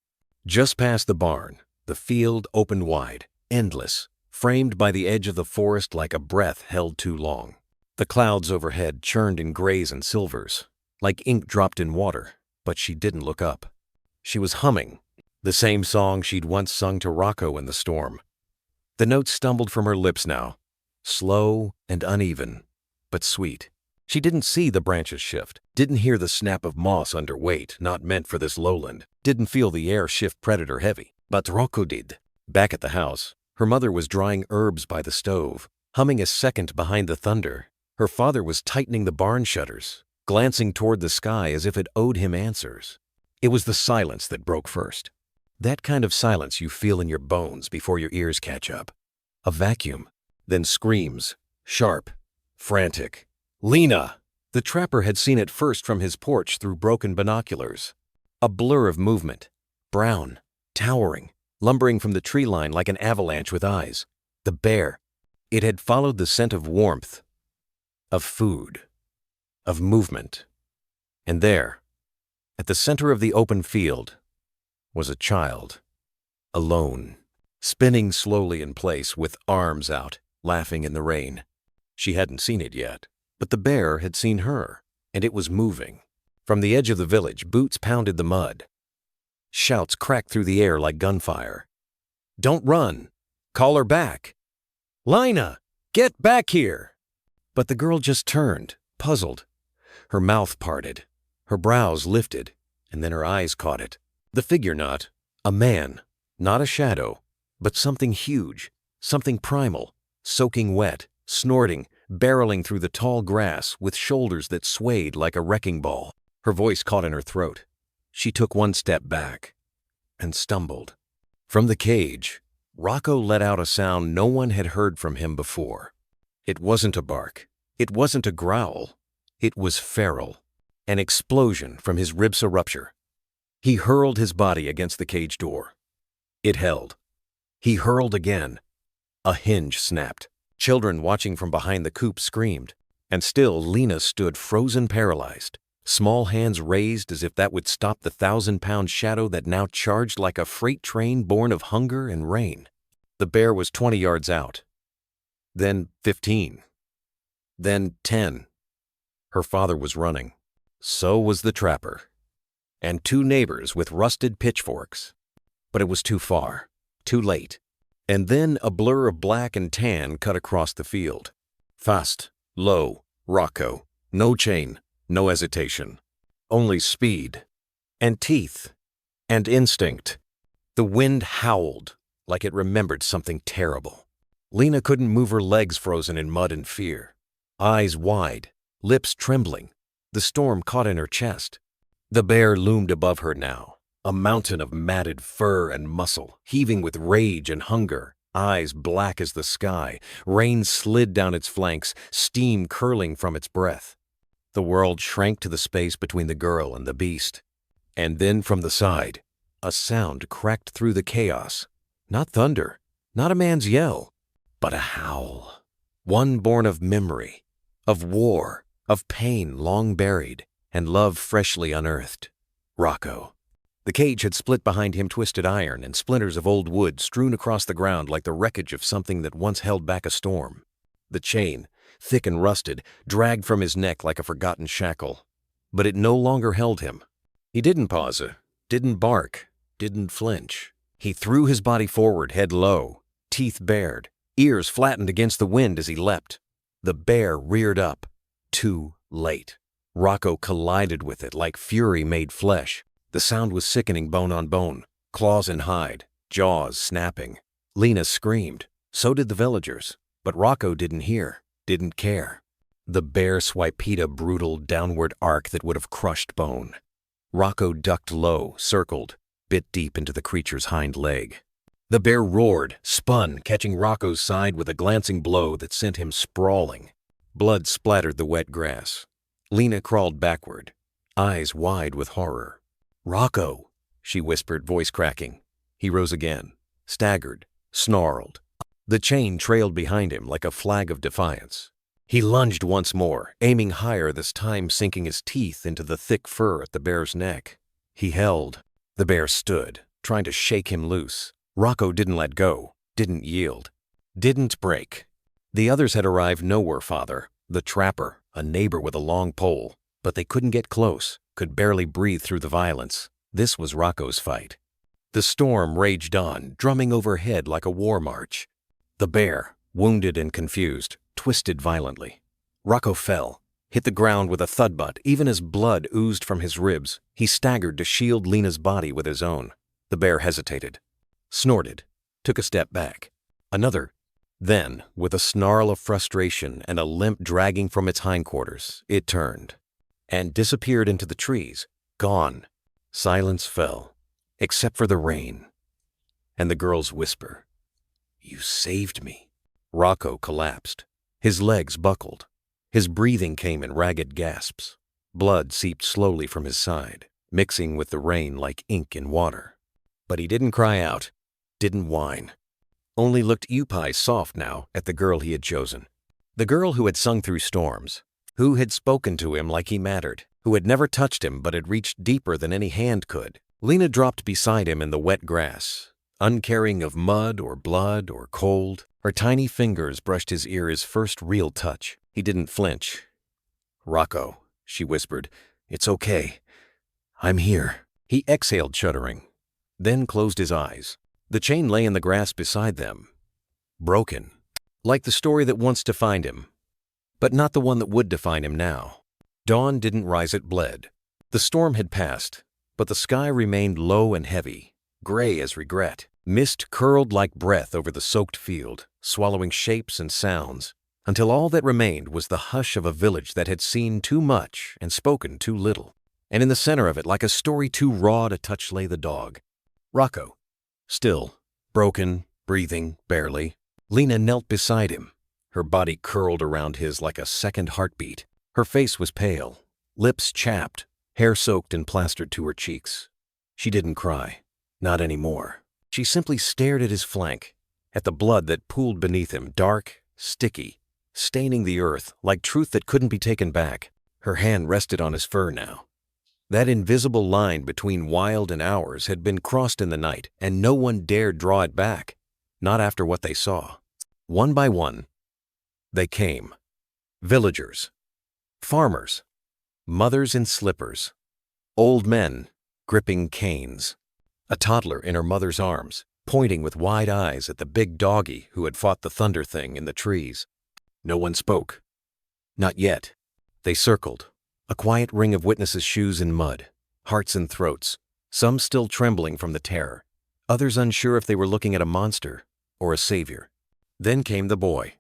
Just past the barn, the field opened wide, endless, framed by the edge of the forest like a breath held too long. The clouds overhead churned in grays and silvers, like ink dropped in water, but she didn't look up. She was humming, the same song she'd once sung to Rocco in the storm. The notes stumbled from her lips now, slow and uneven, but sweet. She didn't see the branches shift, didn't hear the snap of moss under weight not meant for this lowland, didn't feel the air shift predator heavy. But Rocco did. Back at the house, her mother was drying herbs by the stove, humming a second behind the thunder. Her father was tightening the barn shutters, glancing toward the sky as if it owed him answers. It was the silence that broke first. That kind of silence you feel in your bones before your ears catch up. A vacuum. Then screams, sharp, frantic. Lena! The trapper had seen it first from his porch through broken binoculars. A blur of movement. Brown, towering, lumbering from the tree line like an avalanche with eyes. The bear. It had followed the scent of warmth, of food, of movement. And there, at the center of the open field, was a child, alone, spinning slowly in place with arms out, laughing in the rain. She hadn't seen it yet, but the bear had seen her, and it was moving. From the edge of the village, boots pounded the mud. Shouts cracked through the air like gunfire. "Don't run! Call her back! Lina, get back here!" But the girl just turned, puzzled. Her mouth parted, her brows lifted, and then her eyes caught it. The figure not, a man, not a shadow, but something huge, something primal, soaking wet, snorting, barreling through the tall grass with shoulders that swayed like a wrecking ball. Her voice caught in her throat. She took one step back and stumbled. From the cage, Rocco let out a sound no one had heard from him before. It wasn't a bark. It wasn't a growl. It was feral. An explosion from his ribs rupture. He hurled his body against the cage door. It held. He hurled again. A hinge snapped. Children watching from behind the coop screamed. And still Lena stood frozen paralyzed, small hands raised as if that would stop the 1,000-pound shadow that now charged like a freight train born of hunger and rain. The bear was 20 yards out. Then 15. Then 10. Her father was running. So was the trapper. And 2 neighbors with rusted pitchforks. But it was too far, too late. And then a blur of black and tan cut across the field. Fast, low, Rocco. No chain, no hesitation. Only speed. And teeth. And instinct. The wind howled like it remembered something terrible. Lena couldn't move her legs frozen in mud and fear. Eyes wide, lips trembling. The storm caught in her chest. The bear loomed above her now, a mountain of matted fur and muscle, heaving with rage and hunger, eyes black as the sky. Rain slid down its flanks, steam curling from its breath. The world shrank to the space between the girl and the beast. And then from the side, a sound cracked through the chaos. Not thunder, not a man's yell, but a howl. One born of memory, of war, of pain long buried, and love freshly unearthed. Rocco. The cage had split behind him, twisted iron and splinters of old wood strewn across the ground like the wreckage of something that once held back a storm. The chain, thick and rusted, dragged from his neck like a forgotten shackle. But it no longer held him. He didn't pause, didn't bark, didn't flinch. He threw his body forward, head low, teeth bared, ears flattened against the wind as he leapt. The bear reared up. Too late. Rocco collided with it like fury made flesh. The sound was sickening, bone on bone, claws in hide, jaws snapping. Lena screamed. So did the villagers. But Rocco didn't hear, didn't care. The bear swiped a brutal downward arc that would have crushed bone. Rocco ducked low, circled, bit deep into the creature's hind leg. The bear roared, spun, catching Rocco's side with a glancing blow that sent him sprawling. Blood splattered the wet grass. Lena crawled backward, eyes wide with horror. "Rocco," she whispered, voice cracking. He rose again, staggered, snarled. The chain trailed behind him like a flag of defiance. He lunged once more, aiming higher, this time sinking his teeth into the thick fur at the bear's neck. He held. The bear stood, trying to shake him loose. Rocco didn't let go, didn't yield, didn't break. The others had arrived nowhere, father. The trapper, a neighbor with a long pole. But they couldn't get close, could barely breathe through the violence. This was Rocco's fight. The storm raged on, drumming overhead like a war march. The bear, wounded and confused, twisted violently. Rocco fell, hit the ground with a thud, but even as blood oozed from his ribs, he staggered to shield Lena's body with his own. The bear hesitated, snorted, took a step back. Another. Then, with a snarl of frustration and a limp dragging from its hindquarters, it turned and disappeared into the trees, gone. Silence fell, except for the rain and the girl's whisper. "You saved me." Rocco collapsed. His legs buckled. His breathing came in ragged gasps. Blood seeped slowly from his side, mixing with the rain like ink in water. But he didn't cry out, didn't whine. Only looked Upai soft now at the girl he had chosen. The girl who had sung through storms, who had spoken to him like he mattered, who had never touched him but had reached deeper than any hand could. Lena dropped beside him in the wet grass, uncaring of mud or blood or cold. Her tiny fingers brushed his ear, his first real touch. He didn't flinch. "Rocco," she whispered, "it's okay. I'm here." He exhaled, shuddering, then closed his eyes. The chain lay in the grass beside them, broken, like the story that once defined him, but not the one that would define him now. Dawn didn't rise, it bled. The storm had passed, but the sky remained low and heavy, gray as regret. Mist curled like breath over the soaked field, swallowing shapes and sounds, until all that remained was the hush of a village that had seen too much and spoken too little. And in the center of it, like a story too raw to touch, lay the dog. Rocco. Still, broken, breathing, barely. Lena knelt beside him, her body curled around his like a second heartbeat. Her face was pale, lips chapped, hair soaked and plastered to her cheeks. She didn't cry, not anymore. She simply stared at his flank, at the blood that pooled beneath him, dark, sticky, staining the earth like truth that couldn't be taken back. Her hand rested on his fur now. That invisible line between wild and ours had been crossed in the night, and no one dared draw it back, not after what they saw. One by one, they came. Villagers, farmers, mothers in slippers, old men gripping canes, a toddler in her mother's arms, pointing with wide eyes at the big doggy who had fought the thunder thing in the trees. No one spoke. Not yet. They circled, a quiet ring of witnesses' shoes in mud, hearts and throats, some still trembling from the terror, others unsure if they were looking at a monster or a savior. Then came the boy,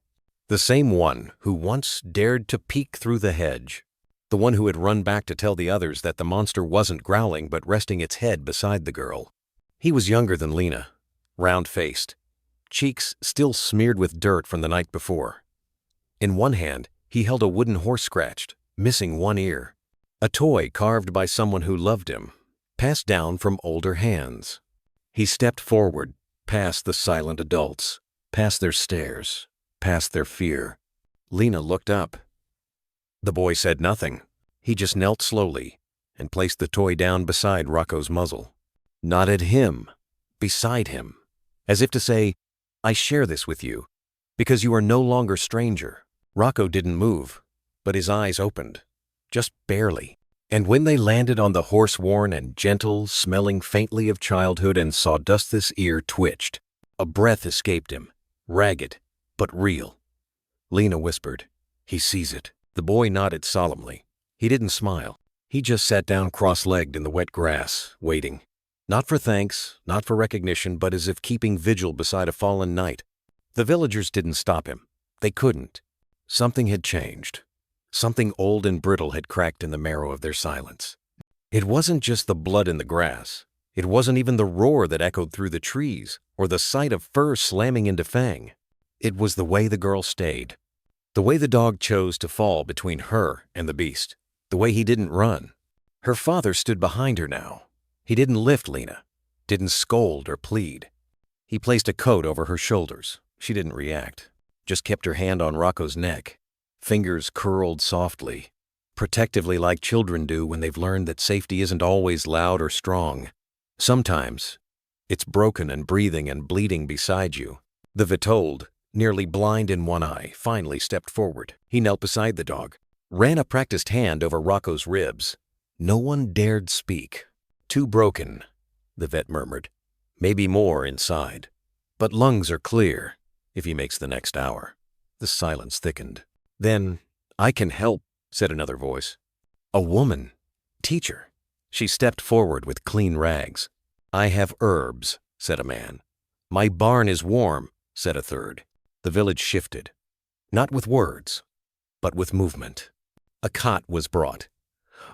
the same one who once dared to peek through the hedge, the one who had run back to tell the others that the monster wasn't growling but resting its head beside the girl. He was younger than Lena, round-faced, cheeks still smeared with dirt from the night before. In one hand, he held a wooden horse scratched, missing one ear, a toy carved by someone who loved him, passed down from older hands. He stepped forward, past the silent adults, past their stares, past their fear. Lena looked up. The boy said nothing. He just knelt slowly and placed the toy down beside Rocco's muzzle. Nodded him, beside him, as if to say, "I share this with you, because you are no longer stranger." Rocco didn't move, but his eyes opened, just barely. And when they landed on the horse-worn and gentle, smelling faintly of childhood and sawdust, this ear twitched. A breath escaped him, ragged, but real. Lena whispered, "He sees it." The boy nodded solemnly. He didn't smile. He just sat down cross-legged in the wet grass, waiting. Not for thanks, not for recognition, but as if keeping vigil beside a fallen knight. The villagers didn't stop him. They couldn't. Something had changed. Something old and brittle had cracked in the marrow of their silence. It wasn't just the blood in the grass. It wasn't even the roar that echoed through the trees, or the sight of fur slamming into fang. It was the way the girl stayed. The way the dog chose to fall between her and the beast. The way he didn't run. Her father stood behind her now. He didn't lift Lena, didn't scold or plead. He placed a coat over her shoulders. She didn't react, just kept her hand on Rocco's neck, fingers curled softly. protectively like children do when they've learned that safety isn't always loud or strong. Sometimes it's broken and breathing and bleeding beside you. The Vitold, nearly blind in one eye, finally stepped forward. He knelt beside the dog, ran a practiced hand over Rocco's ribs. No one dared speak. "Too broken," the vet murmured. "Maybe more inside. But lungs are clear if he makes the next hour." The silence thickened. "Then I can help," said another voice. A woman. Teacher. She stepped forward with clean rags. "I have herbs," said a man. "My barn is warm," said a third. The village shifted. Not with words, but with movement. A cot was brought.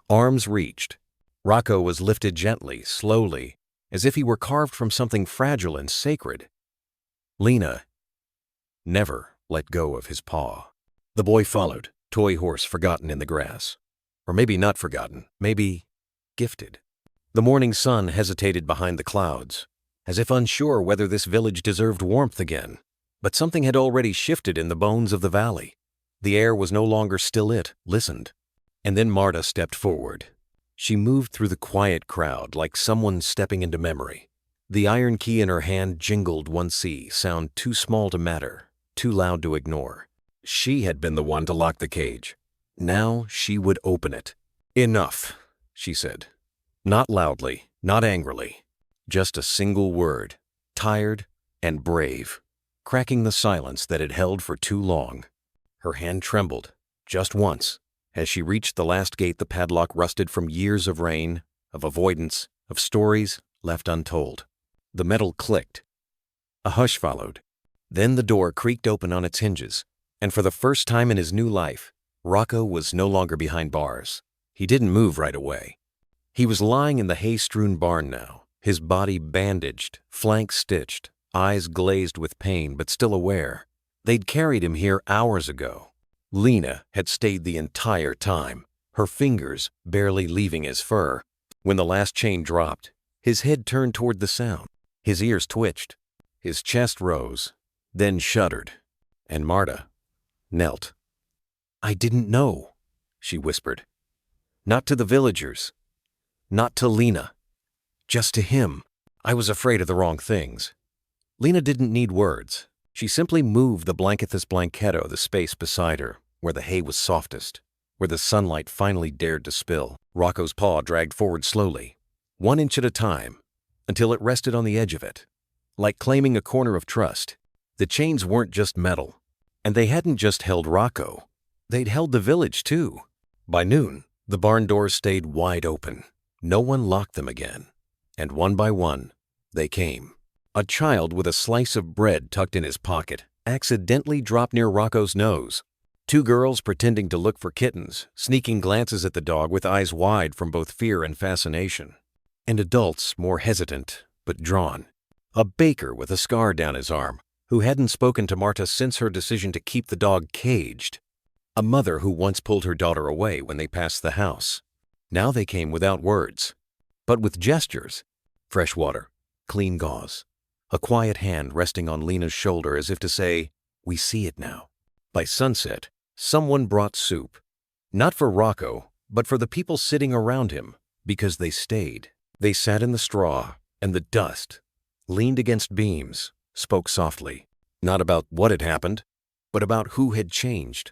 Arms reached. Rocco was lifted gently, slowly, as if he were carved from something fragile and sacred. Lena never let go of his paw. The boy followed, toy horse forgotten in the grass. Or maybe not forgotten, maybe gifted. The morning sun hesitated behind the clouds, as if unsure whether this village deserved warmth again. But something had already shifted in the bones of the valley. The air was no longer still. It listened. And then Marta stepped forward. She moved through the quiet crowd like someone stepping into memory. The iron key in her hand jingled 1C, sound too small to matter, too loud to ignore. She had been the one to lock the cage. Now she would open it. "Enough," she said. Not loudly, not angrily. Just a single word, tired and brave, cracking the silence that had held for too long. Her hand trembled, just once. As she reached the last gate, the padlock rusted from years of rain, of avoidance, of stories left untold. The metal clicked. A hush followed. Then the door creaked open on its hinges, and for the first time in his new life, Rocco was no longer behind bars. He didn't move right away. He was lying in the hay-strewn barn now, his body bandaged, flanks stitched, eyes glazed with pain but still aware. They'd carried him here hours ago. Lena had stayed the entire time, her fingers barely leaving his fur. When the last chain dropped, his head turned toward the sound. His ears twitched. His chest rose, then shuddered, and Marta knelt. "I didn't know," she whispered. "Not to the villagers. Not to Lena. Just to him. I was afraid of the wrong things." Lena didn't need words. She simply moved the blanketless blanketto the space beside her, where the hay was softest, where the sunlight finally dared to spill. Rocco's paw dragged forward slowly, 1 inch at a time, until it rested on the edge of it, like claiming a corner of trust. The chains weren't just metal, and they hadn't just held Rocco. They'd held the village, too. By noon, the barn doors stayed wide open. No one locked them again, and one by one, they came. A child with a slice of bread tucked in his pocket accidentally dropped near Rocco's nose. 2 girls pretending to look for kittens, sneaking glances at the dog with eyes wide from both fear and fascination. And adults more hesitant, but drawn. A baker with a scar down his arm, who hadn't spoken to Marta since her decision to keep the dog caged. A mother who once pulled her daughter away when they passed the house. Now they came without words, but with gestures. Fresh water, clean gauze. A quiet hand resting on Lena's shoulder as if to say, "We see it now." By sunset, someone brought soup. Not for Rocco, but for the people sitting around him, because they stayed. They sat in the straw and the dust, leaned against beams, spoke softly. Not about what had happened, but about who had changed.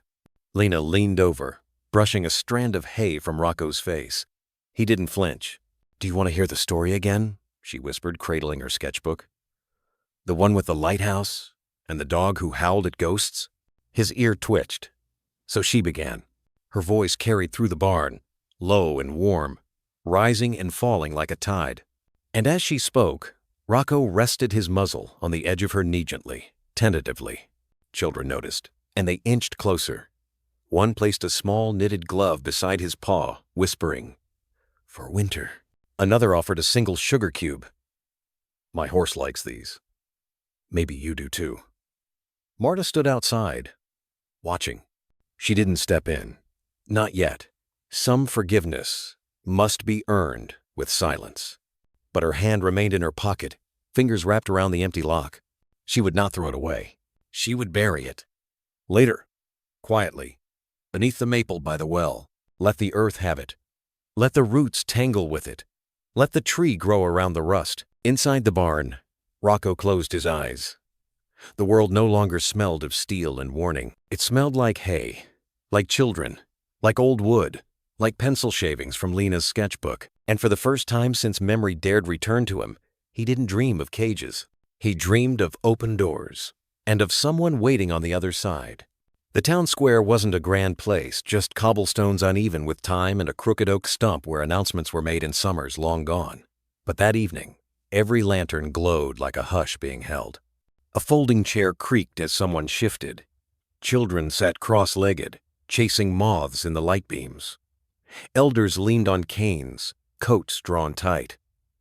Lena leaned over, brushing a strand of hay from Rocco's face. He didn't flinch. "Do you want to hear the story again?" she whispered, cradling her sketchbook. "The one with the lighthouse and the dog who howled at ghosts?" His ear twitched. So she began. Her voice carried through the barn, low and warm, rising and falling like a tide. And as she spoke, Rocco rested his muzzle on the edge of her knee gently, tentatively. Children noticed, and they inched closer. One placed a small knitted glove beside his paw, whispering, "For winter." Another offered a single sugar cube. "My horse likes these. Maybe you do too." Marta stood outside, watching. She didn't step in. Not yet. Some forgiveness must be earned with silence. But her hand remained in her pocket, fingers wrapped around the empty lock. She would not throw it away. She would bury it. Later, quietly, beneath the maple by the well, Let the earth have it. Let the roots tangle with it. Let the tree grow around the rust. Inside the barn, Rocco closed his eyes. The world no longer smelled of steel and warning. It smelled like hay, like children, like old wood, like pencil shavings from Lena's sketchbook. And for the first time since memory dared return to him, he didn't dream of cages. He dreamed of open doors and of someone waiting on the other side. The town square wasn't a grand place, just cobblestones uneven with time and a crooked oak stump where announcements were made in summers long gone. But that evening, every lantern glowed like a hush being held. A folding chair creaked as someone shifted. Children sat cross-legged, chasing moths in the light beams. Elders leaned on canes, coats drawn tight.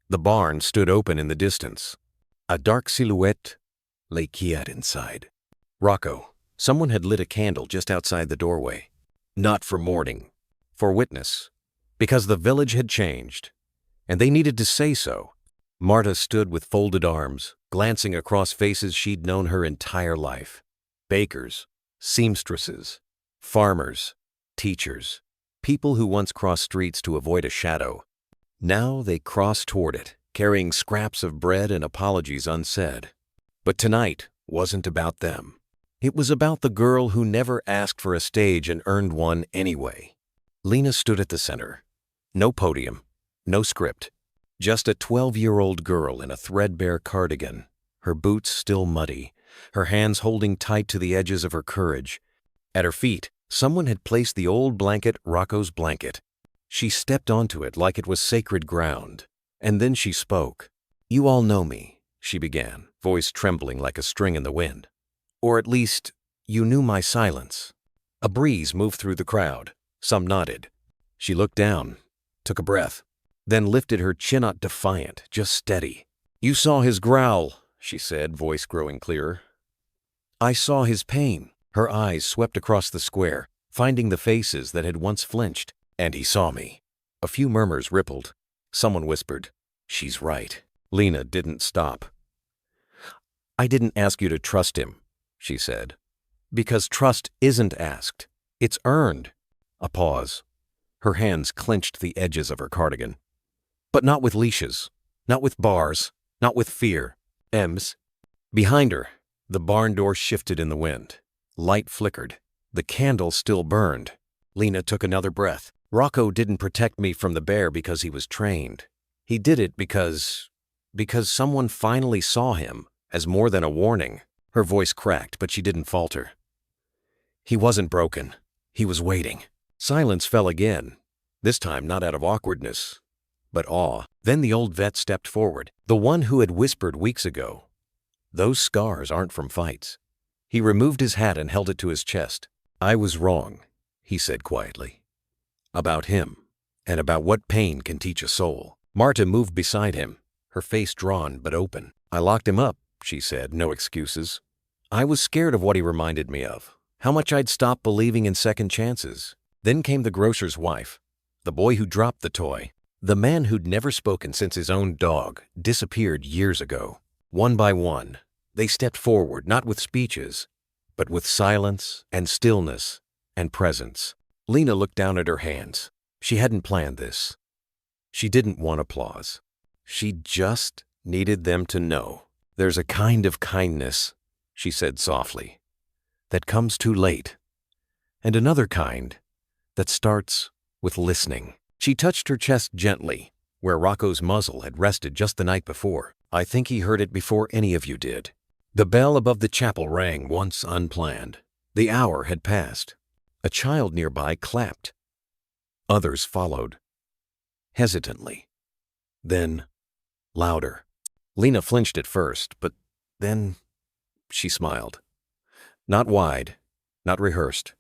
The barn stood open in the distance. A dark silhouette lay quiet inside. Rocco, someone had lit a candle just outside the doorway. Not for mourning, for witness. Because the village had changed, and they needed to say so. Marta stood with folded arms, glancing across faces she'd known her entire life. Bakers, seamstresses, farmers, teachers, people who once crossed streets to avoid a shadow. Now they crossed toward it, carrying scraps of bread and apologies unsaid. But tonight wasn't about them. It was about the girl who never asked for a stage and earned one anyway. Lena stood at the center. No podium, no script. Just a 12-year-old girl in a threadbare cardigan, her boots still muddy, her hands holding tight to the edges of her courage. At her feet, someone had placed the old blanket, Rocco's blanket. She stepped onto it like it was sacred ground, and then she spoke. "You all know me," she began, voice trembling like a string in the wind. "Or at least, you knew my silence." A breeze moved through the crowd. Some nodded. She looked down, took a breath, then lifted her chin not defiant, just steady. "You saw his growl," she said, voice growing clearer. "I saw his pain." Her eyes swept across the square, finding the faces that had once flinched. "And he saw me." A few murmurs rippled. Someone whispered, "She's right." Lena didn't stop. "I didn't ask you to trust him," she said. "Because trust isn't asked. It's earned." A pause. Her hands clenched the edges of her cardigan. "But not with leashes, not with bars, not with fear. Ems." Behind her, the barn door shifted in the wind. Light flickered. The candle still burned. Lena took another breath. "Rocco didn't protect me from the bear because he was trained. He did it because someone finally saw him as more than a warning." Her voice cracked, but she didn't falter. "He wasn't broken. He was waiting." Silence fell again, this time not out of awkwardness, but awe. Then the old vet stepped forward, the one who had whispered weeks ago, "Those scars aren't from fights." He removed his hat and held it to his chest. "I was wrong," he said quietly. "About him, and about what pain can teach a soul." Marta moved beside him, her face drawn but open. "I locked him up," she said, no excuses. "I was scared of what he reminded me of, how much I'd stopped believing in second chances." Then came the grocer's wife, the boy who dropped the toy, the man who'd never spoken since his own dog disappeared years ago. One by one, they stepped forward, not with speeches, but with silence and stillness and presence. Lena looked down at her hands. She hadn't planned this. She didn't want applause. She just needed them to know. "There's a kind of kindness," she said softly, "that comes too late, and another kind that starts with listening." She touched her chest gently, where Rocco's muzzle had rested just the night before. "I think he heard it before any of you did." The bell above the chapel rang once unplanned. The hour had passed. A child nearby clapped. Others followed. Hesitantly. Then, louder. Lena flinched at first, but then she smiled. Not wide, not rehearsed,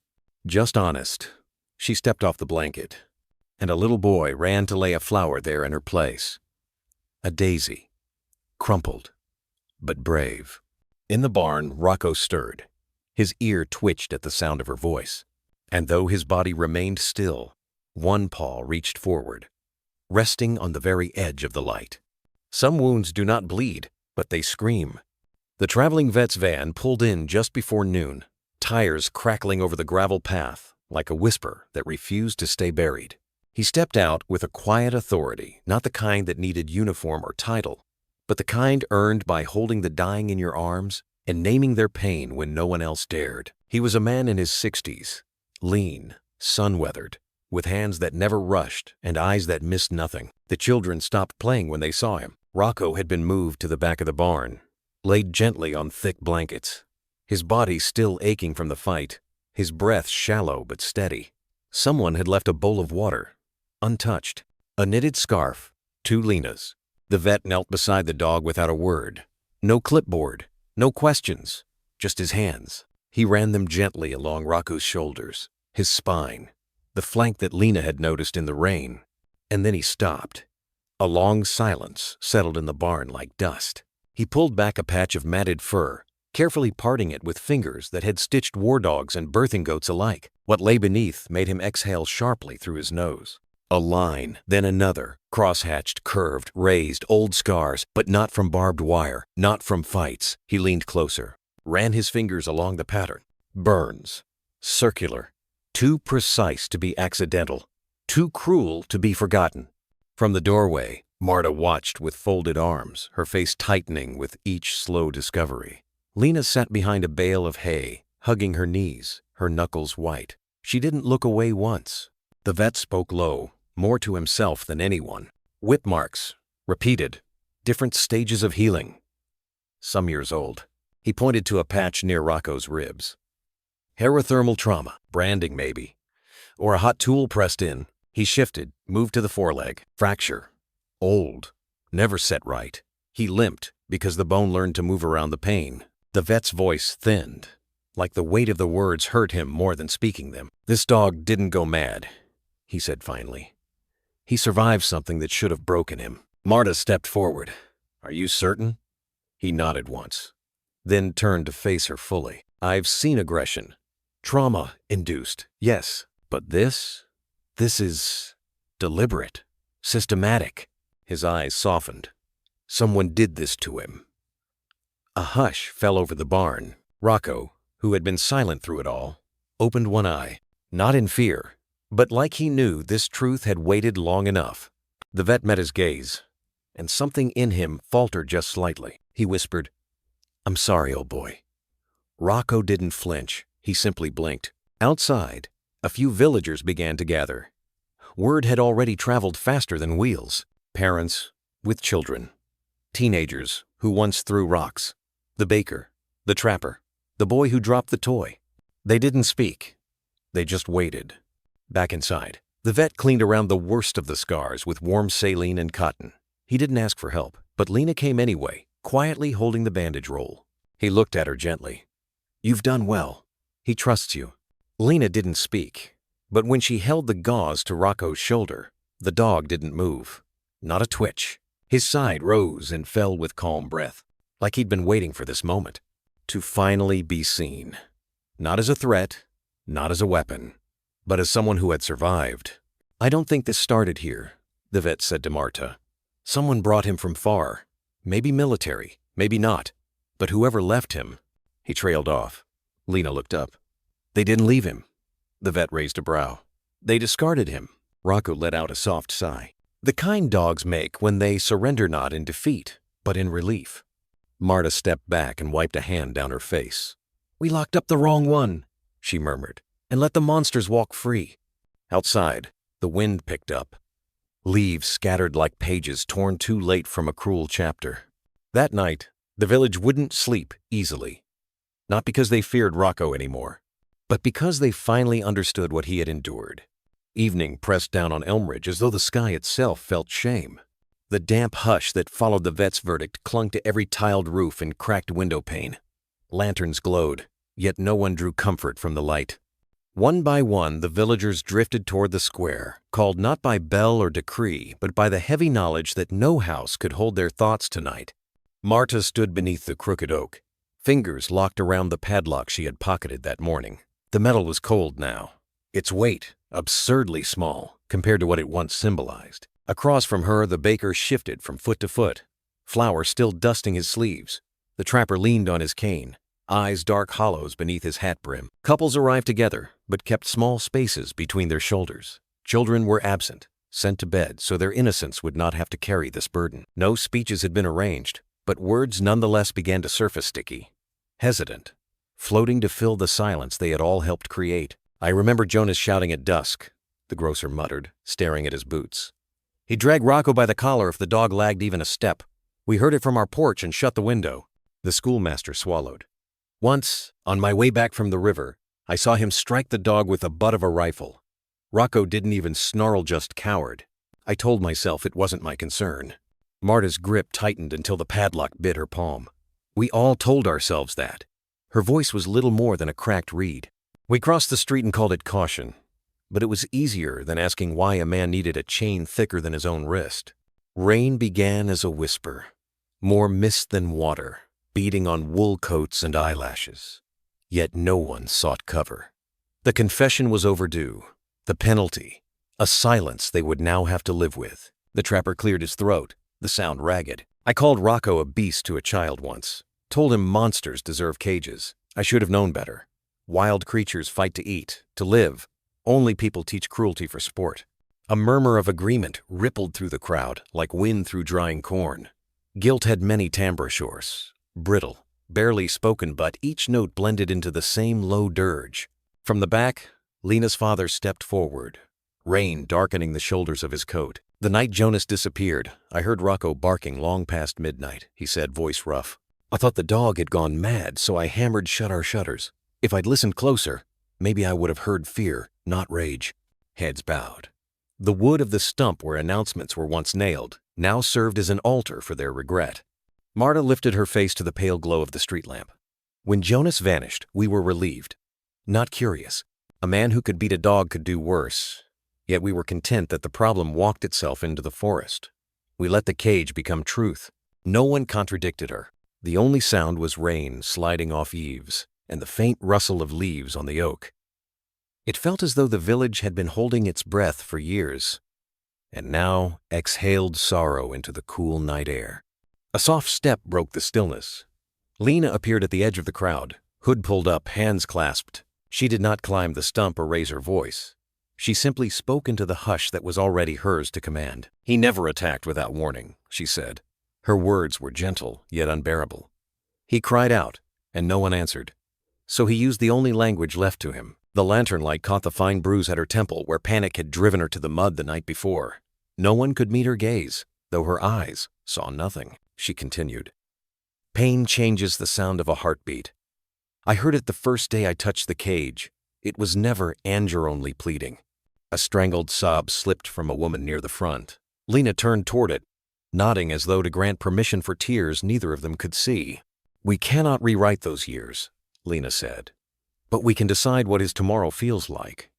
just honest. She stepped off the blanket, and a little boy ran to lay a flower there in her place. A daisy, crumpled, but brave. In the barn, Rocco stirred. His ear twitched at the sound of her voice, and though his body remained still, one paw reached forward, resting on the very edge of the light. Some wounds do not bleed, but they scream. The traveling vet's van pulled in just before noon, tires crackling over the gravel path, like a whisper that refused to stay buried. He stepped out with a quiet authority, not the kind that needed uniform or title, but the kind earned by holding the dying in your arms and naming their pain when no one else dared. He was a man in his 60s, lean, sun-weathered, with hands that never rushed and eyes that missed nothing. The children stopped playing when they saw him. Rocco had been moved to the back of the barn, laid gently on thick blankets, his body still aching from the fight, his breath shallow but steady. Someone had left a bowl of water, untouched, a knitted scarf, 2 Lenas. The vet knelt beside the dog without a word. No clipboard, no questions, just his hands. He ran them gently along Rocco's shoulders, his spine, the flank that Lena had noticed in the rain. And then he stopped. A long silence settled in the barn like dust. He pulled back a patch of matted fur, carefully parting it with fingers that had stitched war dogs and birthing goats alike. What lay beneath made him exhale sharply through his nose. A line, then another, cross-hatched, curved, raised, old scars, but not from barbed wire, not from fights. He leaned closer, ran his fingers along the pattern. Burns. Circular. Too precise to be accidental. Too cruel to be forgotten. From the doorway, Marta watched with folded arms, her face tightening with each slow discovery. Lena sat behind a bale of hay, hugging her knees, her knuckles white. She didn't look away once. The vet spoke low, more to himself than anyone. Whip marks, repeated, different stages of healing. Some years old. He pointed to a patch near Rocco's ribs. Herothermal trauma, branding maybe, or a hot tool pressed in. He shifted, moved to the foreleg. Fracture. Old. Never set right. He limped because the bone learned to move around the pain. The vet's voice thinned, like the weight of the words hurt him more than speaking them. This dog didn't go mad, he said finally. He survived something that should have broken him. Marta stepped forward. Are you certain? He nodded once, then turned to face her fully. I've seen aggression. Trauma-induced, yes. But this is deliberate, systematic. His eyes softened. Someone did this to him. A hush fell over the barn. Rocco, who had been silent through it all, opened one eye, not in fear, but like he knew this truth had waited long enough. The vet met his gaze, and something in him faltered just slightly. He whispered, I'm sorry, old boy. Rocco didn't flinch. He simply blinked. Outside, a few villagers began to gather. Word had already traveled faster than wheels. Parents with children. Teenagers who once threw rocks. The baker, the trapper, the boy who dropped the toy. They didn't speak. They just waited. Back inside, the vet cleaned around the worst of the scars with warm saline and cotton. He didn't ask for help, but Lena came anyway, quietly holding the bandage roll. He looked at her gently. You've done well. He trusts you. Lena didn't speak, but when she held the gauze to Rocco's shoulder, the dog didn't move. Not a twitch. His side rose and fell with calm breath, like he'd been waiting for this moment. To finally be seen. Not as a threat, not as a weapon, but as someone who had survived. I don't think this started here, the vet said to Marta. Someone brought him from far. Maybe military, maybe not. But whoever left him, he trailed off. Lena looked up. They didn't leave him. The vet raised a brow. They discarded him. Rocco let out a soft sigh. The kind dogs make when they surrender not in defeat, but in relief. Marta stepped back and wiped a hand down her face. We locked up the wrong one, she murmured, and let the monsters walk free. Outside, the wind picked up. Leaves scattered like pages torn too late from a cruel chapter. That night, the village wouldn't sleep easily. Not because they feared Rocco anymore, but because they finally understood what he had endured. Evening pressed down on Elmridge as though the sky itself felt shame. The damp hush that followed the vet's verdict clung to every tiled roof and cracked window pane. Lanterns glowed, yet no one drew comfort from the light. One by one, the villagers drifted toward the square, called not by bell or decree, but by the heavy knowledge that no house could hold their thoughts tonight. Marta stood beneath the crooked oak, fingers locked around the padlock she had pocketed that morning. The metal was cold now, its weight absurdly small compared to what it once symbolized. Across from her, the baker shifted from foot to foot, flour still dusting his sleeves. The trapper leaned on his cane, eyes dark hollows beneath his hat brim. Couples arrived together, but kept small spaces between their shoulders. Children were absent, sent to bed so their innocence would not have to carry this burden. No speeches had been arranged, but words nonetheless began to surface sticky, hesitant, floating to fill the silence they had all helped create. I remember Jonas shouting at dusk, the grocer muttered, staring at his boots. He dragged Rocco by the collar if the dog lagged even a step. We heard it from our porch and shut the window. The schoolmaster swallowed. Once, on my way back from the river, I saw him strike the dog with the butt of a rifle. Rocco didn't even snarl, just cowered. I told myself it wasn't my concern. Marta's grip tightened until the padlock bit her palm. We all told ourselves that. Her voice was little more than a cracked reed. We crossed the street and called it caution, but it was easier than asking why a man needed a chain thicker than his own wrist. Rain began as a whisper, more mist than water, beating on wool coats and eyelashes. Yet no one sought cover. The confession was overdue. The penalty, a silence they would now have to live with. The trapper cleared his throat, the sound ragged. I called Rocco a beast to a child once, told him monsters deserve cages. I should have known better. Wild creatures fight to eat, to live. Only people teach cruelty for sport. A murmur of agreement rippled through the crowd like wind through drying corn. Guilt had many timbrures, brittle, barely spoken, but each note blended into the same low dirge. From the back, Lena's father stepped forward, rain darkening the shoulders of his coat. The night Jonas disappeared, I heard Rocco barking long past midnight, he said, voice rough. I thought the dog had gone mad, so I hammered shut our shutters. If I'd listened closer, maybe I would have heard fear, not rage. Heads bowed. The wood of the stump where announcements were once nailed now served as an altar for their regret. Marta lifted her face to the pale glow of the street lamp. When Jonas vanished, we were relieved, not curious. A man who could beat a dog could do worse, yet we were content that the problem walked itself into the forest. We let the cage become truth. No one contradicted her. The only sound was rain sliding off eaves and the faint rustle of leaves on the oak. It felt as though the village had been holding its breath for years, and now exhaled sorrow into the cool night air. A soft step broke the stillness. Lena appeared at the edge of the crowd, hood pulled up, hands clasped. She did not climb the stump or raise her voice. She simply spoke into the hush that was already hers to command. He never attacked without warning, she said. Her words were gentle, yet unbearable. He cried out, and no one answered. So he used the only language left to him. The lantern light caught the fine bruise at her temple where panic had driven her to the mud the night before. No one could meet her gaze, though her eyes saw nothing. She continued. Pain changes the sound of a heartbeat. I heard it the first day I touched the cage. It was never anger-only pleading. A strangled sob slipped from a woman near the front. Lena turned toward it, nodding as though to grant permission for tears neither of them could see. We cannot rewrite those years, Lena said, but we can decide what his tomorrow feels like.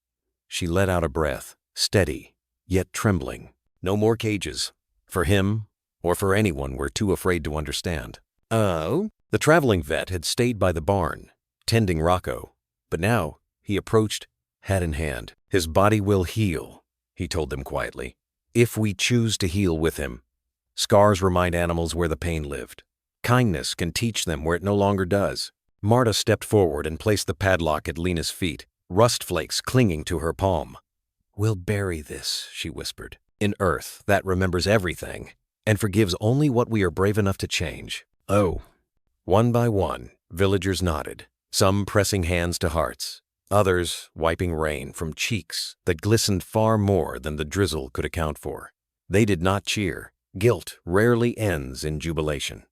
She let out a breath, steady, yet trembling. No more cages. For him, or for anyone we're too afraid to understand. Oh? The traveling vet had stayed by the barn, tending Rocco, but now he approached, hat in hand. His body will heal, he told them quietly, if we choose to heal with him. Scars remind animals where the pain lived. Kindness can teach them where it no longer does. Marta stepped forward and placed the padlock at Lena's feet, rust flakes clinging to her palm. We'll bury this, she whispered, in earth that remembers everything and forgives only what we are brave enough to change. Oh. One by one, villagers nodded, some pressing hands to hearts, others wiping rain from cheeks that glistened far more than the drizzle could account for. They did not cheer. Guilt rarely ends in jubilation.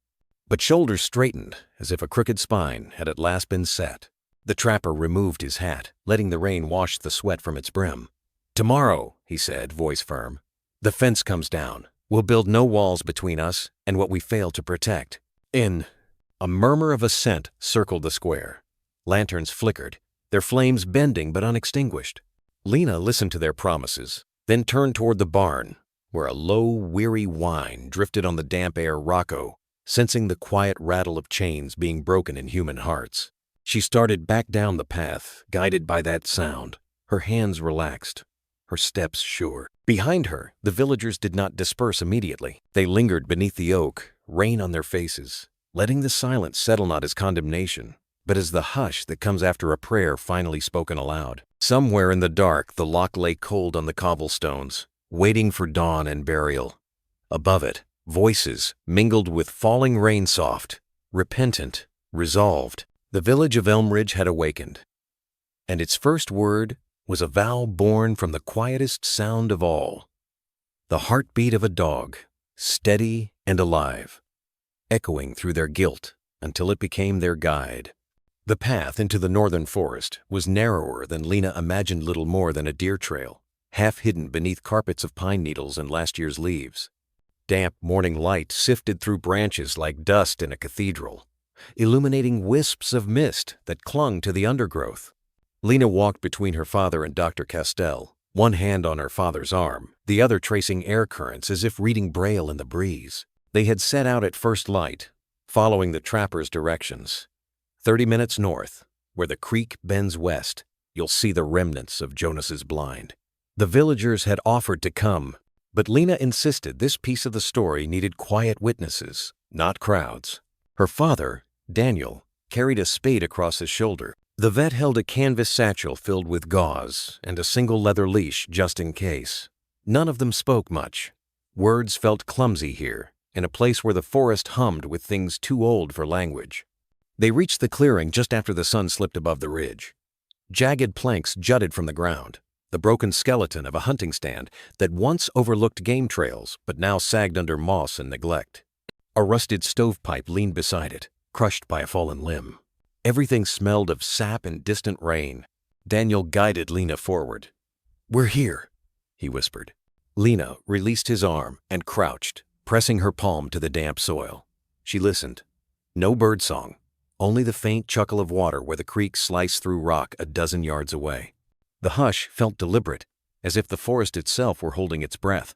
But shoulders straightened as if a crooked spine had at last been set. The trapper removed his hat, letting the rain wash the sweat from its brim. Tomorrow, he said, voice firm, the fence comes down. We'll build no walls between us and what we fail to protect. A murmur of assent circled the square. Lanterns flickered, their flames bending but unextinguished. Lena listened to their promises, then turned toward the barn, where a low, weary whine drifted on the damp air. Rocco, sensing the quiet rattle of chains being broken in human hearts. She started back down the path, guided by that sound, her hands relaxed, her steps sure. Behind her, the villagers did not disperse immediately. They lingered beneath the oak, rain on their faces, letting the silence settle not as condemnation, but as the hush that comes after a prayer finally spoken aloud. Somewhere in the dark, the lock lay cold on the cobblestones, waiting for dawn and burial. Above it, voices mingled with falling rain soft, repentant, resolved. The village of Elmridge had awakened, and its first word was a vow born from the quietest sound of all, the heartbeat of a dog, steady and alive, echoing through their guilt until it became their guide. The path into the northern forest was narrower than Lena imagined, little more than a deer trail, half hidden beneath carpets of pine needles and last year's leaves. Damp morning light sifted through branches like dust in a cathedral, illuminating wisps of mist that clung to the undergrowth. Lena walked between her father and Dr. Castell, one hand on her father's arm, the other tracing air currents as if reading Braille in the breeze. They had set out at first light, following the trapper's directions. 30 minutes north, where the creek bends west, you'll see the remnants of Jonas's blind. The villagers had offered to come, but Lena insisted this piece of the story needed quiet witnesses, not crowds. Her father, Daniel, carried a spade across his shoulder. The vet held a canvas satchel filled with gauze and a single leather leash just in case. None of them spoke much. Words felt clumsy here, in a place where the forest hummed with things too old for language. They reached the clearing just after the sun slipped above the ridge. Jagged planks jutted from the ground, the broken skeleton of a hunting stand that once overlooked game trails but now sagged under moss and neglect. A rusted stovepipe leaned beside it, crushed by a fallen limb. Everything smelled of sap and distant rain. Daniel guided Lena forward. "We're here," he whispered. Lena released his arm and crouched, pressing her palm to the damp soil. She listened. No birdsong, only the faint chuckle of water where the creek sliced through rock a dozen yards away. The hush felt deliberate, as if the forest itself were holding its breath.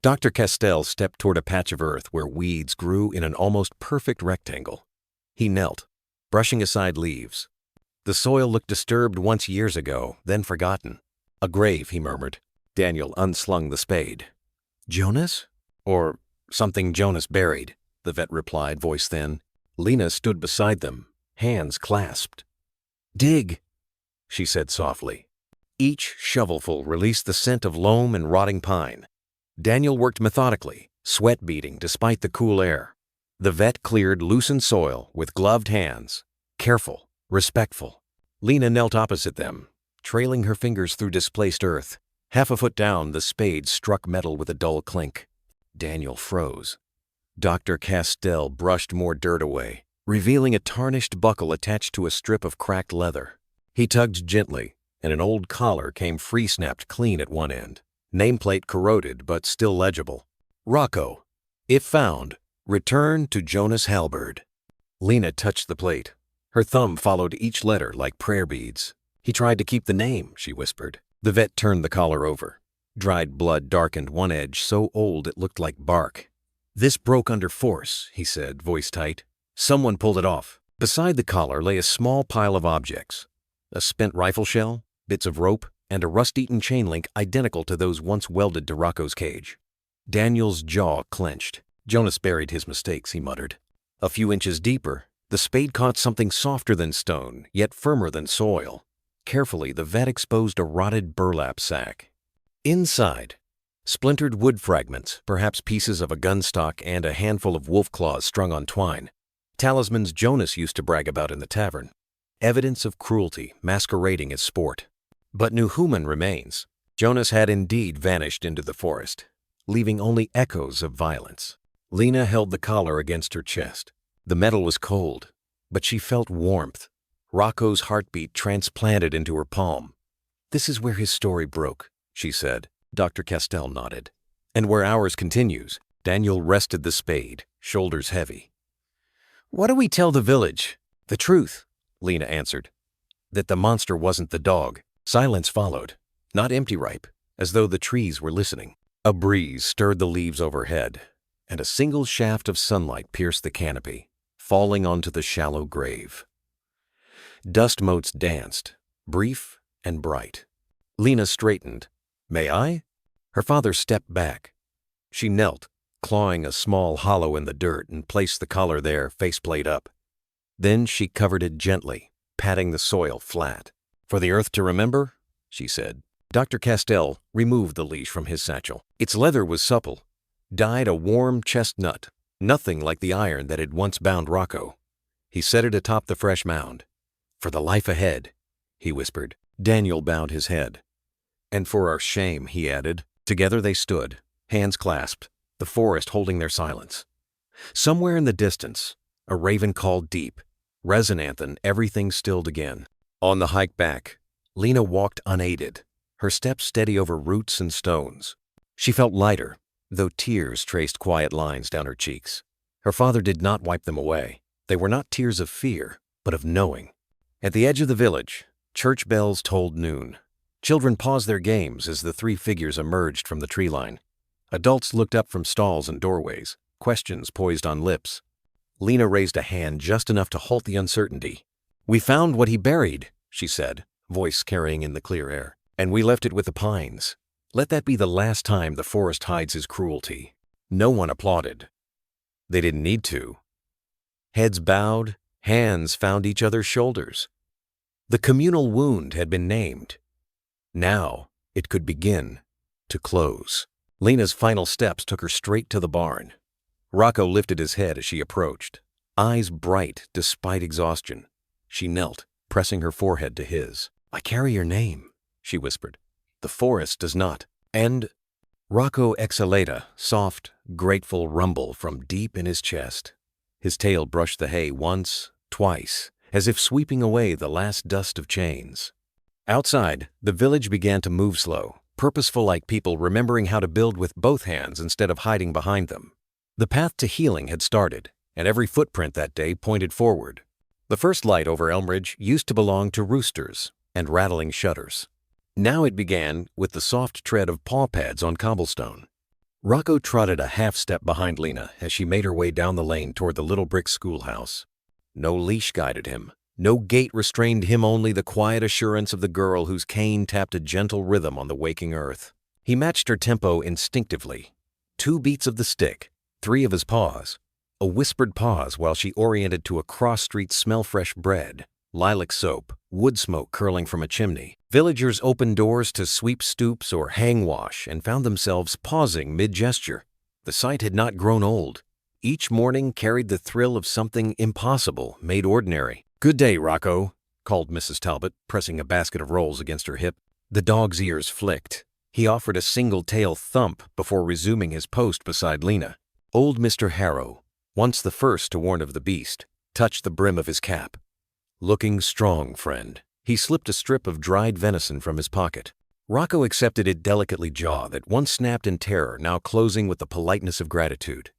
Dr. Castell stepped toward a patch of earth where weeds grew in an almost perfect rectangle. He knelt, brushing aside leaves. The soil looked disturbed once years ago, then forgotten. "A grave," he murmured. Daniel unslung the spade. "Jonas? Or something Jonas buried," the vet replied, voice thin. Lena stood beside them, hands clasped. "Dig," she said softly. Each shovelful released the scent of loam and rotting pine. Daniel worked methodically, sweat beading despite the cool air. The vet cleared loosened soil with gloved hands, careful, respectful. Lena knelt opposite them, trailing her fingers through displaced earth. Half a foot down, the spade struck metal with a dull clink. Daniel froze. Dr. Castell brushed more dirt away, revealing a tarnished buckle attached to a strip of cracked leather. He tugged gently, and an old collar came free-snapped clean at one end. Nameplate corroded but still legible. "Rocco, if found, return to Jonas Halberd." Lena touched the plate. Her thumb followed each letter like prayer beads. "He tried to keep the name," she whispered. The vet turned the collar over. Dried blood darkened one edge so old it looked like bark. "This broke under force," he said, voice tight. "Someone pulled it off." Beside the collar lay a small pile of objects. A spent rifle shell, bits of rope, and a rust-eaten chain link identical to those once welded to Rocco's cage. Daniel's jaw clenched. Jonas buried his mistakes, he muttered. A few inches deeper, the spade caught something softer than stone, yet firmer than soil. Carefully, the vet exposed a rotted burlap sack. Inside, splintered wood fragments, perhaps pieces of a gun stock and a handful of wolf claws strung on twine. Talismans Jonas used to brag about in the tavern. Evidence of cruelty masquerading as sport. But Nuhuman remains. Jonas had indeed vanished into the forest, leaving only echoes of violence. Lena held the collar against her chest. The metal was cold, but she felt warmth. Rocco's heartbeat transplanted into her palm. "This is where his story broke," she said. Dr. Castell nodded. "And where ours continues." Daniel rested the spade, shoulders heavy. "What do we tell the village?" "The truth," Lena answered. "That the monster wasn't the dog." Silence followed, not empty ripe, as though the trees were listening. A breeze stirred the leaves overhead, and a single shaft of sunlight pierced the canopy, falling onto the shallow grave. Dust motes danced, brief and bright. Lena straightened. "May I?" Her father stepped back. She knelt, clawing a small hollow in the dirt, and placed the collar there, faceplate up. Then she covered it gently, patting the soil flat. "For the earth to remember," she said. Dr. Castell removed the leash from his satchel. Its leather was supple, dyed a warm chestnut, nothing like the iron that had once bound Rocco. He set it atop the fresh mound. "For the life ahead," he whispered. Daniel bowed his head. "And for our shame," he added. Together they stood, hands clasped, the forest holding their silence. Somewhere in the distance, a raven called deep, resonant and everything stilled again. On the hike back, Lena walked unaided, her steps steady over roots and stones. She felt lighter, though tears traced quiet lines down her cheeks. Her father did not wipe them away. They were not tears of fear, but of knowing. At the edge of the village, church bells tolled noon. Children paused their games as the three figures emerged from the tree line. Adults looked up from stalls and doorways, questions poised on lips. Lena raised a hand just enough to halt the uncertainty. "We found what he buried," she said, voice carrying in the clear air. "And we left it with the pines. Let that be the last time the forest hides his cruelty." No one applauded. They didn't need to. Heads bowed, hands found each other's shoulders. The communal wound had been named. Now it could begin to close. Lena's final steps took her straight to the barn. Rocco lifted his head as she approached, eyes bright despite exhaustion. She knelt, pressing her forehead to his. "I carry your name," she whispered. "The forest does not." And Rocco exhaled a soft, grateful rumble from deep in his chest. His tail brushed the hay once, twice, as if sweeping away the last dust of chains. Outside, the village began to move slow, purposeful like people remembering how to build with both hands instead of hiding behind them. The path to healing had started, and every footprint that day pointed forward. The first light over Elmridge used to belong to roosters and rattling shutters. Now it began with the soft tread of paw pads on cobblestone. Rocco trotted a half-step behind Lena as she made her way down the lane toward the little brick schoolhouse. No leash guided him. No gate restrained him, only the quiet assurance of the girl whose cane tapped a gentle rhythm on the waking earth. He matched her tempo instinctively. 2 beats of the stick, 3 of his paws. A whispered pause while she oriented to a cross-street smell-fresh bread, lilac soap, wood smoke curling from a chimney. Villagers opened doors to sweep stoops or hang wash and found themselves pausing mid-gesture. The sight had not grown old. Each morning carried the thrill of something impossible made ordinary. "Good day, Rocco," called Mrs. Talbot, pressing a basket of rolls against her hip. The dog's ears flicked. He offered a single tail thump before resuming his post beside Lena. Old Mr. Harrow, once the first to warn of the beast, touched the brim of his cap. "Looking strong, friend." He slipped a strip of dried venison from his pocket. Rocco accepted it delicately jaw that once snapped in terror, now closing with the politeness of gratitude.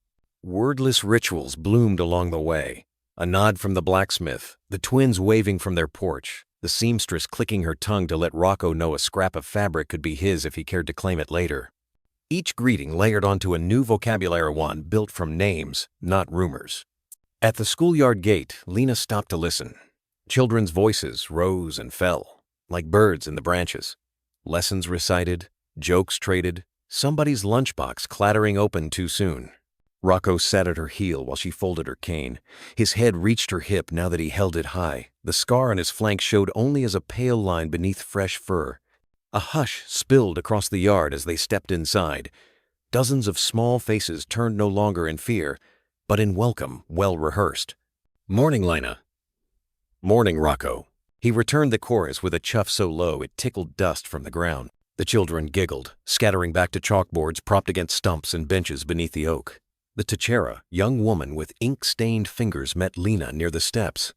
Wordless rituals bloomed along the way. A nod from the blacksmith, the twins waving from their porch, the seamstress clicking her tongue to let Rocco know a scrap of fabric could be his if he cared to claim it later. Each greeting layered onto a new vocabulary, one built from names, not rumors. At the schoolyard gate, Lena stopped to listen. Children's voices rose and fell, like birds in the branches. Lessons recited, jokes traded, somebody's lunchbox clattering open too soon. Rocco sat at her heel while she folded her cane. His head reached her hip now that he held it high. The scar on his flank showed only as a pale line beneath fresh fur. A hush spilled across the yard as they stepped inside. Dozens of small faces turned no longer in fear, but in welcome, well-rehearsed. "Morning, Lena." "Morning, Rocco." He returned the chorus with a chuff so low it tickled dust from the ground. The children giggled, scattering back to chalkboards propped against stumps and benches beneath the oak. The Tachera, young woman with ink-stained fingers, met Lena near the steps.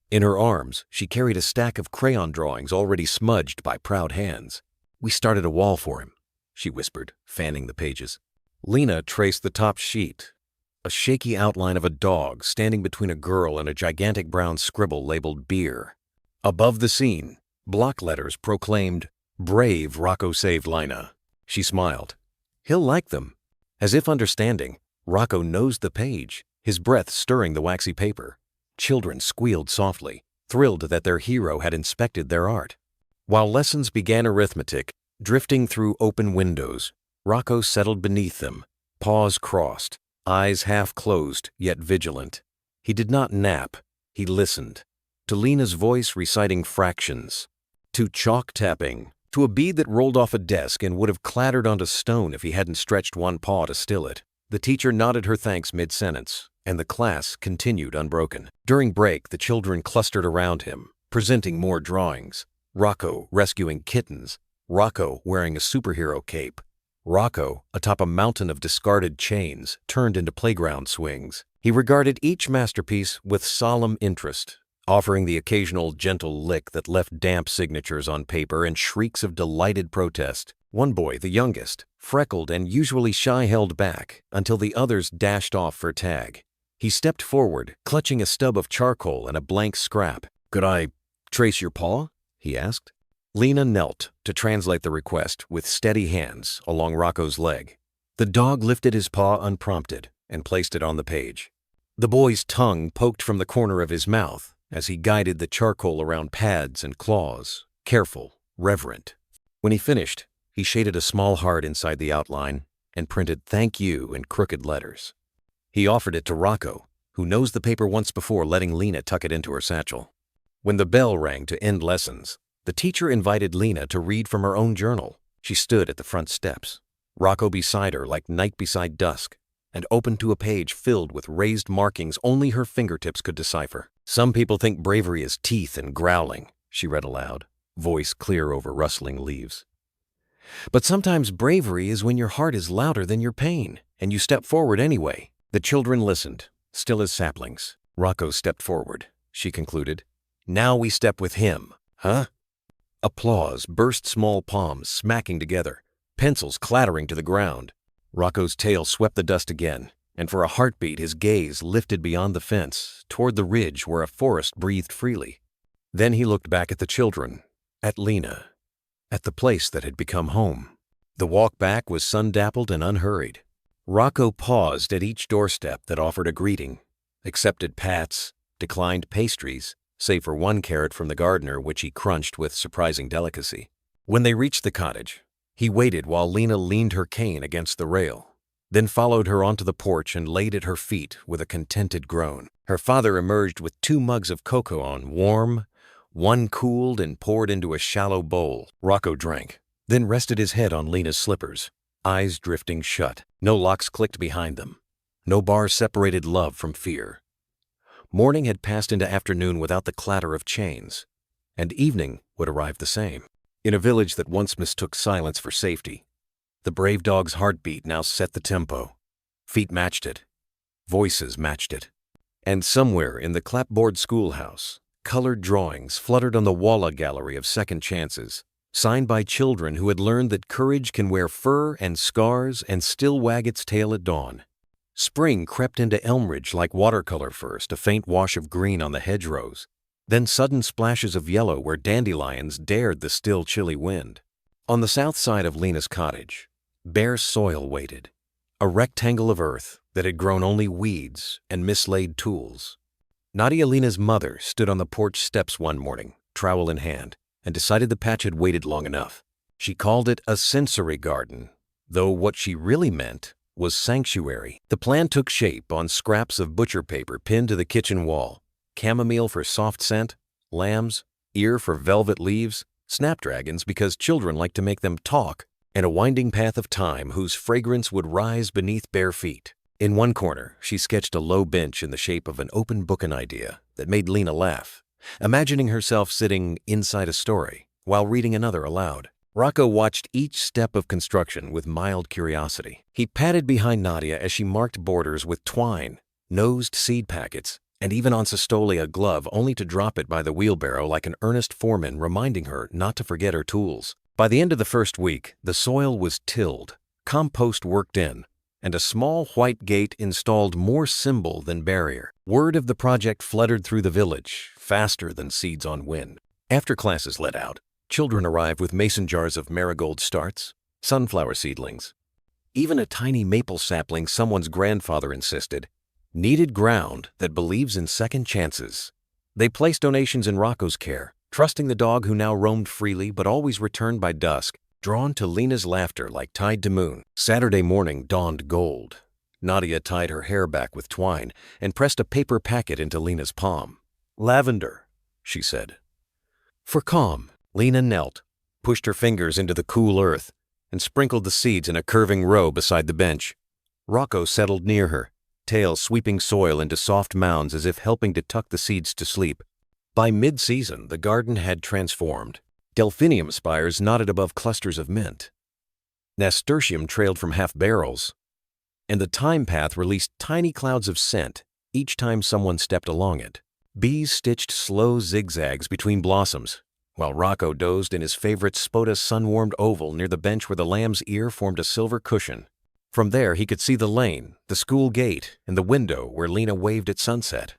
In her arms, she carried a stack of crayon drawings already smudged by proud hands. "We started a wall for him," she whispered, fanning the pages. Lena traced the top sheet, a shaky outline of a dog standing between a girl and a gigantic brown scribble labeled beer. Above the scene, block letters proclaimed, "Brave Rocco saved Lena." She smiled. "He'll like them." As if understanding, Rocco nosed the page, his breath stirring the waxy paper. Children squealed softly, thrilled that their hero had inspected their art. While lessons began arithmetic, drifting through open windows, Rocco settled beneath them, paws crossed, eyes half closed yet vigilant. He did not nap, he listened. to Lena's voice reciting fractions, to chalk tapping, to a bead that rolled off a desk and would have clattered onto stone if he hadn't stretched one paw to still it. The teacher nodded her thanks mid-sentence, and the class continued unbroken. During break, the children clustered around him, presenting more drawings. Rocco rescuing kittens, Rocco wearing a superhero cape, Rocco atop a mountain of discarded chains turned into playground swings. He regarded each masterpiece with solemn interest, offering the occasional gentle lick that left damp signatures on paper and shrieks of delighted protest. One boy, the youngest, freckled and usually shy, held back until the others dashed off for tag. He stepped forward, clutching a stub of charcoal and a blank scrap. "Could I trace your paw?" he asked. Lena knelt to translate the request with steady hands along Rocco's leg. The dog lifted his paw unprompted and placed it on the page. The boy's tongue poked from the corner of his mouth as he guided the charcoal around pads and claws, careful, reverent. When he finished, he shaded a small heart inside the outline and printed "Thank you" in crooked letters. He offered it to Rocco, who nosed the paper once before letting Lena tuck it into her satchel. When the bell rang to end lessons, the teacher invited Lena to read from her own journal. She stood at the front steps, Rocco beside her like night beside dusk, and opened to a page filled with raised markings only her fingertips could decipher. "Some people think bravery is teeth and growling," she read aloud, voice clear over rustling leaves. "But sometimes bravery is when your heart is louder than your pain, and you step forward anyway." The children listened, still as saplings. Rocco stepped forward, she concluded. "Now we step with him, huh?" Applause burst small palms smacking together, pencils clattering to the ground. Rocco's tail swept the dust again, and for a heartbeat his gaze lifted beyond the fence, toward the ridge where a forest breathed freely. Then he looked back at the children, at Lena, at the place that had become home. The walk back was sun-dappled and unhurried. Rocco paused at each doorstep that offered a greeting, accepted pats, declined pastries, save for one carrot from the gardener which he crunched with surprising delicacy. When they reached the cottage, he waited while Lena leaned her cane against the rail, then followed her onto the porch and laid at her feet with a contented groan. Her father emerged with 2 mugs of cocoa on warm, one cooled and poured into a shallow bowl. Rocco drank, then rested his head on Lena's slippers, eyes drifting shut. No locks clicked behind them. No bars separated love from fear. Morning had passed into afternoon without the clatter of chains, and evening would arrive the same. In a village that once mistook silence for safety, the brave dog's heartbeat now set the tempo. Feet matched it. Voices matched it. And somewhere in the clapboard schoolhouse, colored drawings fluttered on the walla gallery of second chances, signed by children who had learned that courage can wear fur and scars and still wag its tail at dawn. Spring crept into Elmridge like watercolor first, a faint wash of green on the hedgerows, then sudden splashes of yellow where dandelions dared the still chilly wind. On the south side of Lena's cottage, bare soil waited, a rectangle of earth that had grown only weeds and mislaid tools. Nadia, Lena's mother, stood on the porch steps one morning, trowel in hand, and decided the patch had waited long enough. She called it a sensory garden, though what she really meant was sanctuary. The plan took shape on scraps of butcher paper pinned to the kitchen wall, chamomile for soft scent, lambs, ear for velvet leaves, snapdragons because children like to make them talk, and a winding path of time whose fragrance would rise beneath bare feet. In one corner, she sketched a low bench in the shape of an open bookin' idea that made Lena laugh, imagining herself sitting inside a story while reading another aloud. Rocco watched each step of construction with mild curiosity. He padded behind Nadia as she marked borders with twine, nosed seed packets, and even on Sestoli a glove only to drop it by the wheelbarrow like an earnest foreman reminding her not to forget her tools. By the end of the first week, the soil was tilled, compost worked in, and a small white gate installed more symbol than barrier. Word of the project fluttered through the village, faster than seeds on wind. After classes let out, children arrived with mason jars of marigold starts, sunflower seedlings, even a tiny maple sapling someone's grandfather insisted needed ground that believes in second chances. They placed donations in Rocco's care, trusting the dog who now roamed freely but always returned by dusk, drawn to Lena's laughter like tide to moon. Saturday morning dawned gold. Nadia tied her hair back with twine and pressed a paper packet into Lena's palm. Lavender, she said. For calm, Lena knelt, pushed her fingers into the cool earth, and sprinkled the seeds in a curving row beside the bench. Rocco settled near her, tail sweeping soil into soft mounds as if helping to tuck the seeds to sleep. By mid-season, the garden had transformed. Delphinium spires nodded above clusters of mint. Nasturtium trailed from half barrels, and the thyme path released tiny clouds of scent each time someone stepped along it. Bees stitched slow zigzags between blossoms, while Rocco dozed in his favorite Spoda sun-warmed oval near the bench where the lamb's ear formed a silver cushion. From there he could see the lane, the school gate, and the window where Lena waved at sunset.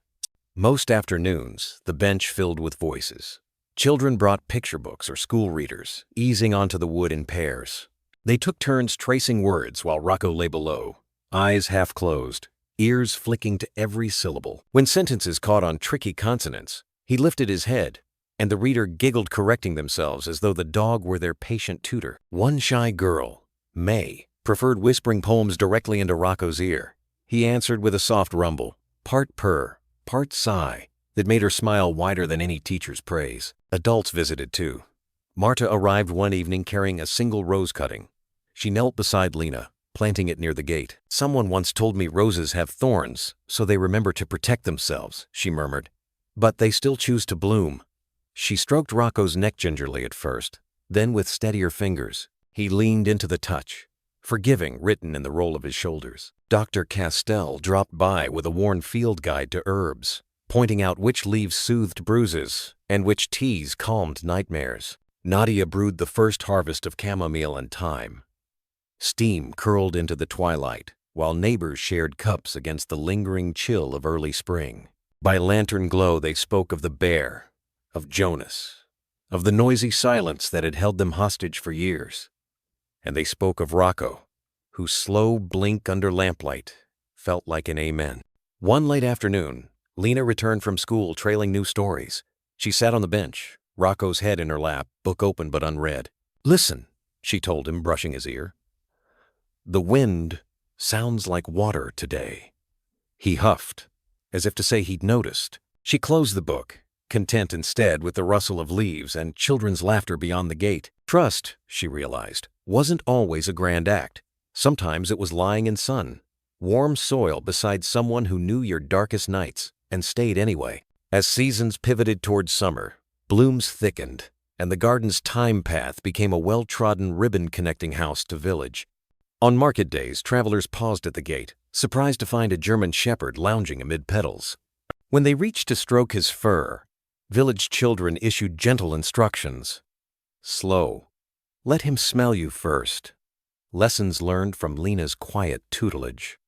Most afternoons, the bench filled with voices. Children brought picture books or school readers, easing onto the wood in pairs. They took turns tracing words while Rocco lay below, eyes half closed, ears flicking to every syllable. When sentences caught on tricky consonants, he lifted his head, and the reader giggled, correcting themselves as though the dog were their patient tutor. One shy girl, May, preferred whispering poems directly into Rocco's ear. He answered with a soft rumble, part purr, part sigh, that made her smile wider than any teacher's praise. Adults visited too. Marta arrived one evening carrying a single rose cutting. She knelt beside Lena, planting it near the gate. Someone once told me roses have thorns, so they remember to protect themselves, she murmured. But they still choose to bloom. She stroked Rocco's neck gingerly at first, then with steadier fingers, he leaned into the touch, forgiving written in the roll of his shoulders. Dr. Castell dropped by with a worn field guide to herbs, pointing out which leaves soothed bruises and which teas calmed nightmares. Nadia brewed the first harvest of chamomile and thyme. Steam curled into the twilight, while neighbors shared cups against the lingering chill of early spring. By lantern glow they spoke of the bear, of Jonas, of the noisy silence that had held them hostage for years. And they spoke of Rocco, whose slow blink under lamplight felt like an amen. One late afternoon, Lena returned from school trailing new stories. She sat on the bench, Rocco's head in her lap, book open but unread. Listen, she told him, brushing his ear. The wind sounds like water today. He huffed, as if to say he'd noticed. She closed the book, content instead with the rustle of leaves and children's laughter beyond the gate. Trust, she realized, wasn't always a grand act. Sometimes it was lying in sun, warm soil beside someone who knew your darkest nights and stayed anyway. As seasons pivoted toward summer, blooms thickened, and the garden's thyme path became a well-trodden ribbon connecting house to village. On market days, travelers paused at the gate, surprised to find a German shepherd lounging amid petals. When they reached to stroke his fur, village children issued gentle instructions. Slow. Let him smell you first. Lessons learned from Lena's quiet tutelage.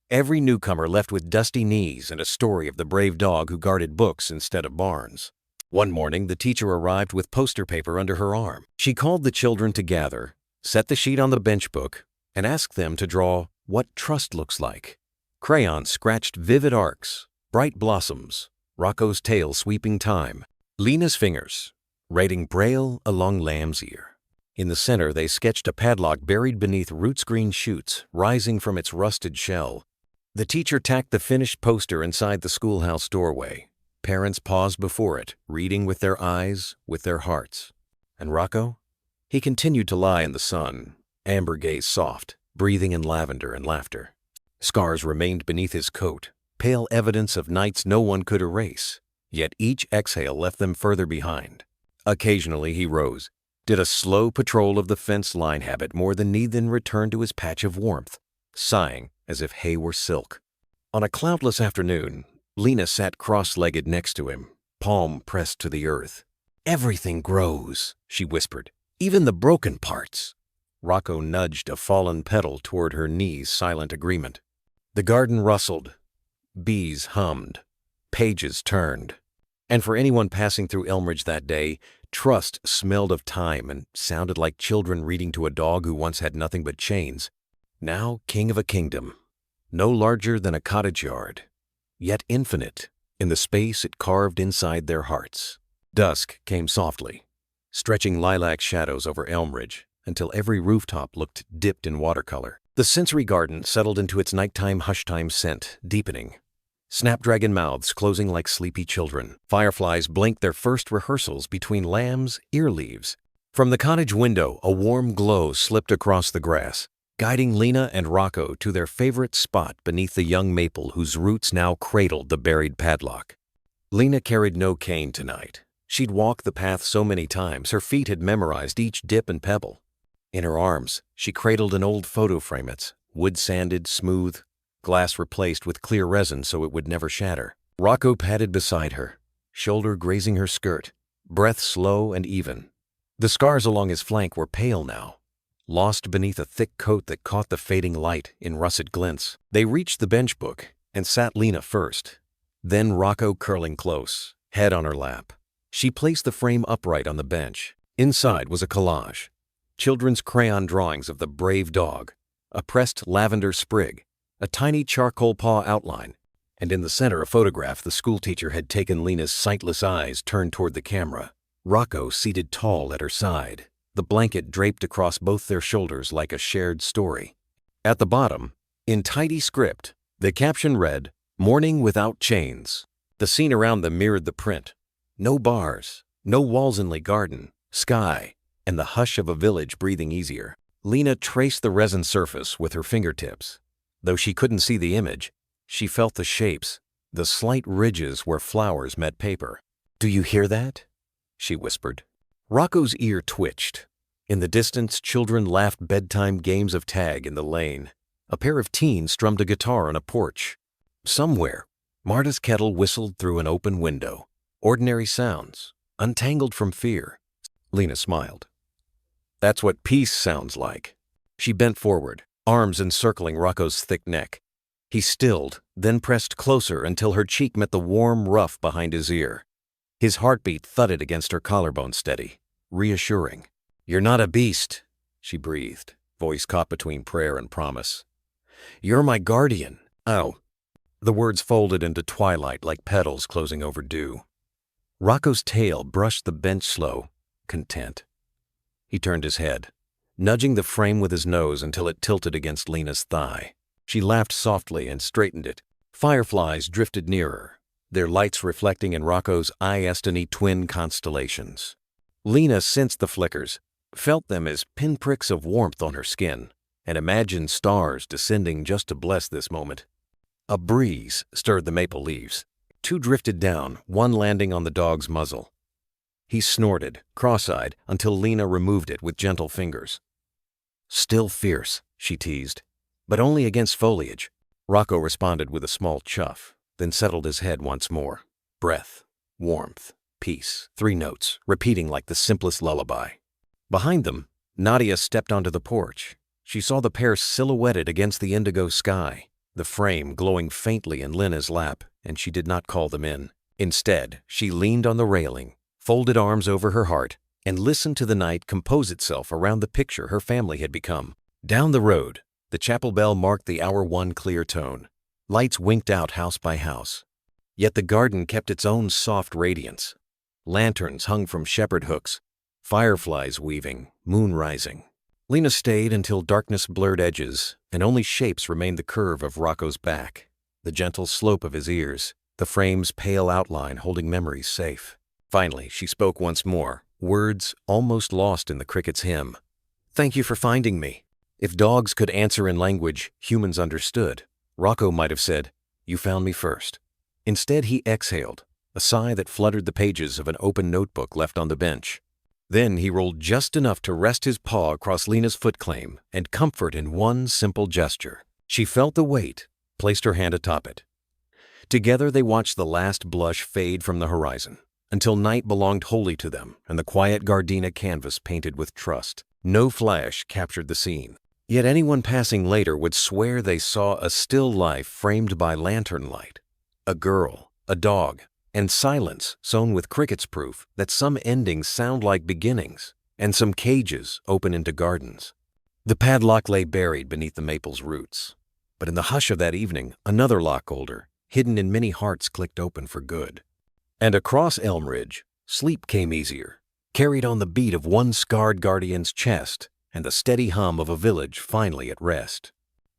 Every newcomer left with dusty knees and a story of the brave dog who guarded books instead of barns. One morning, the teacher arrived with poster paper under her arm. She called the children to gather, set the sheet on the bench book, and asked them to draw what trust looks like. Crayons scratched vivid arcs, bright blossoms, Rocco's tail sweeping thyme, Lena's fingers, writing Braille along lamb's ear. In the center, they sketched a padlock buried beneath roots-green shoots rising from its rusted shell. The teacher tacked the finished poster inside the schoolhouse doorway. Parents paused before it, reading with their eyes, with their hearts. And Rocco? He continued to lie in the sun, amber gaze soft, breathing in lavender and laughter. Scars remained beneath his coat, pale evidence of nights no one could erase, yet each exhale left them further behind. Occasionally he rose, did a slow patrol of the fence line habit more than need, then returned to his patch of warmth, sighing as if hay were silk. On a cloudless afternoon, Lena sat cross-legged next to him, palm pressed to the earth. Everything grows, she whispered, even the broken parts. Rocco nudged a fallen petal toward her knees, silent agreement. The garden rustled. Bees hummed. Pages turned. And for anyone passing through Elmridge that day, trust smelled of thyme and sounded like children reading to a dog who once had nothing but chains. Now king of a kingdom, no larger than a cottage yard, yet infinite in the space it carved inside their hearts. Dusk came softly, stretching lilac shadows over Elmridge, until every rooftop looked dipped in watercolor. The sensory garden settled into its nighttime hush-time scent, deepening. snapdragon mouths closing like sleepy children. Fireflies blinked their first rehearsals between lambs' ear leaves. From the cottage window, a warm glow slipped across the grass, guiding Lena and Rocco to their favorite spot beneath the young maple whose roots now cradled the buried padlock. Lena carried no cane tonight. She'd walked the path so many times her feet had memorized each dip and pebble. In her arms, she cradled an old photo frame. It's wood-sanded, smooth, glass replaced with clear resin so it would never shatter. Rocco padded beside her, shoulder grazing her skirt, breath slow and even. The scars along his flank were pale now, lost beneath a thick coat that caught the fading light in russet glints. They reached the bench book and sat Lena first, then Rocco curling close, head on her lap. She placed the frame upright on the bench. Inside was a collage. Children's crayon drawings of the brave dog, a pressed lavender sprig, a tiny charcoal paw outline, and in the center a photograph the schoolteacher had taken. Lena's sightless eyes turned toward the camera. Rocco seated tall at her side, the blanket draped across both their shoulders like a shared story. At the bottom, in tidy script, the caption read, "Morning without chains." The scene around them mirrored the print. No bars, no Walsenley garden, sky, and the hush of a village breathing easier. Lena traced the resin surface with her fingertips. Though she couldn't see the image, she felt the shapes, the slight ridges where flowers met paper. "Do you hear that?" she whispered. Rocco's ear twitched. In the distance, children laughed bedtime games of tag in the lane. A pair of teens strummed a guitar on a porch. Somewhere, Marta's kettle whistled through an open window. Ordinary sounds, untangled from fear. Lena smiled. "That's what peace sounds like." She bent forward, arms encircling Rocco's thick neck. He stilled, then pressed closer until her cheek met the warm ruff behind his ear. His heartbeat thudded against her collarbone steady, reassuring. "You're not a beast," she breathed, voice caught between prayer and promise. "You're my guardian." "Oh." The words folded into twilight like petals closing over dew. Rocco's tail brushed the bench slow, content. He turned his head, nudging the frame with his nose until it tilted against Lena's thigh. She laughed softly and straightened it. Fireflies drifted nearer, their lights reflecting in Rocco's eye-estony twin constellations. Lena sensed the flickers, felt them as pinpricks of warmth on her skin, and imagined stars descending just to bless this moment. A breeze stirred the maple leaves. Two drifted down, one landing on the dog's muzzle. He snorted, cross-eyed, until Lena removed it with gentle fingers. "Still fierce," she teased, "but only against foliage." Rocco responded with a small chuff, then settled his head once more. Breath, warmth, peace, 3 notes, repeating like the simplest lullaby. Behind them, Nadia stepped onto the porch. She saw the pair silhouetted against the indigo sky, the frame glowing faintly in Lena's lap, and she did not call them in. Instead, she leaned on the railing, folded arms over her heart, and listened to the night compose itself around the picture her family had become. Down the road, the chapel bell marked the hour 1 clear tone. Lights winked out house by house. Yet the garden kept its own soft radiance. Lanterns hung from shepherd hooks, fireflies weaving, moon rising. Lena stayed until darkness blurred edges, and only shapes remained: the curve of Rocco's back, the gentle slope of his ears, the frame's pale outline holding memories safe. Finally, she spoke once more, words almost lost in the cricket's hymn. "Thank you for finding me." If dogs could answer in language humans understood, Rocco might have said, "You found me first." Instead, he exhaled, a sigh that fluttered the pages of an open notebook left on the bench. Then he rolled just enough to rest his paw across Lena's footclame and comfort in one simple gesture. She felt the weight, placed her hand atop it. Together they watched the last blush fade from the horizon, until night belonged wholly to them and the quiet gardenia canvas painted with trust. No flash captured the scene. Yet anyone passing later would swear they saw a still life framed by lantern light, a girl, a dog, and silence sown with crickets, proof that some endings sound like beginnings, and some cages open into gardens. The padlock lay buried beneath the maple's roots. But in the hush of that evening, another lock holder, hidden in many hearts, clicked open for good. And across Elm Ridge, sleep came easier, carried on the beat of one scarred guardian's chest and the steady hum of a village finally at rest.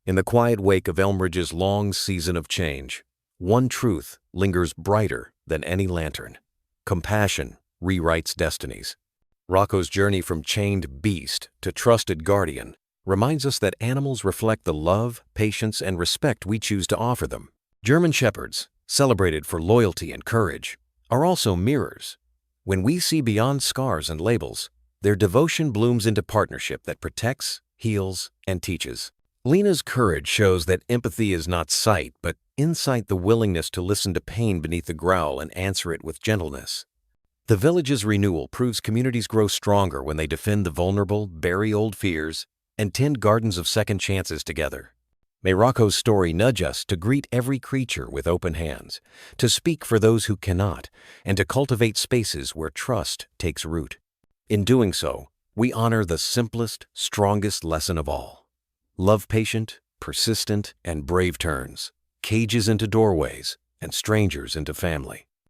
In the quiet wake of Elm Ridge's long season of change, one truth lingers brighter than any lantern. Compassion rewrites destinies. Rocco's journey from chained beast to trusted guardian reminds us that animals reflect the love, patience, and respect we choose to offer them. German Shepherds, celebrated for loyalty and courage, are also mirrors. When we see beyond scars and labels, their devotion blooms into partnership that protects, heals, and teaches. Lena's courage shows that empathy is not sight, but insight, the willingness to listen to pain beneath the growl and answer it with gentleness. The village's renewal proves communities grow stronger when they defend the vulnerable, bury old fears, and tend gardens of second chances together. May Rocco's story nudge us to greet every creature with open hands, to speak for those who cannot, and to cultivate spaces where trust takes root. In doing so, we honor the simplest, strongest lesson of all. Love patient, persistent, and brave turns, cages into doorways, and strangers into family.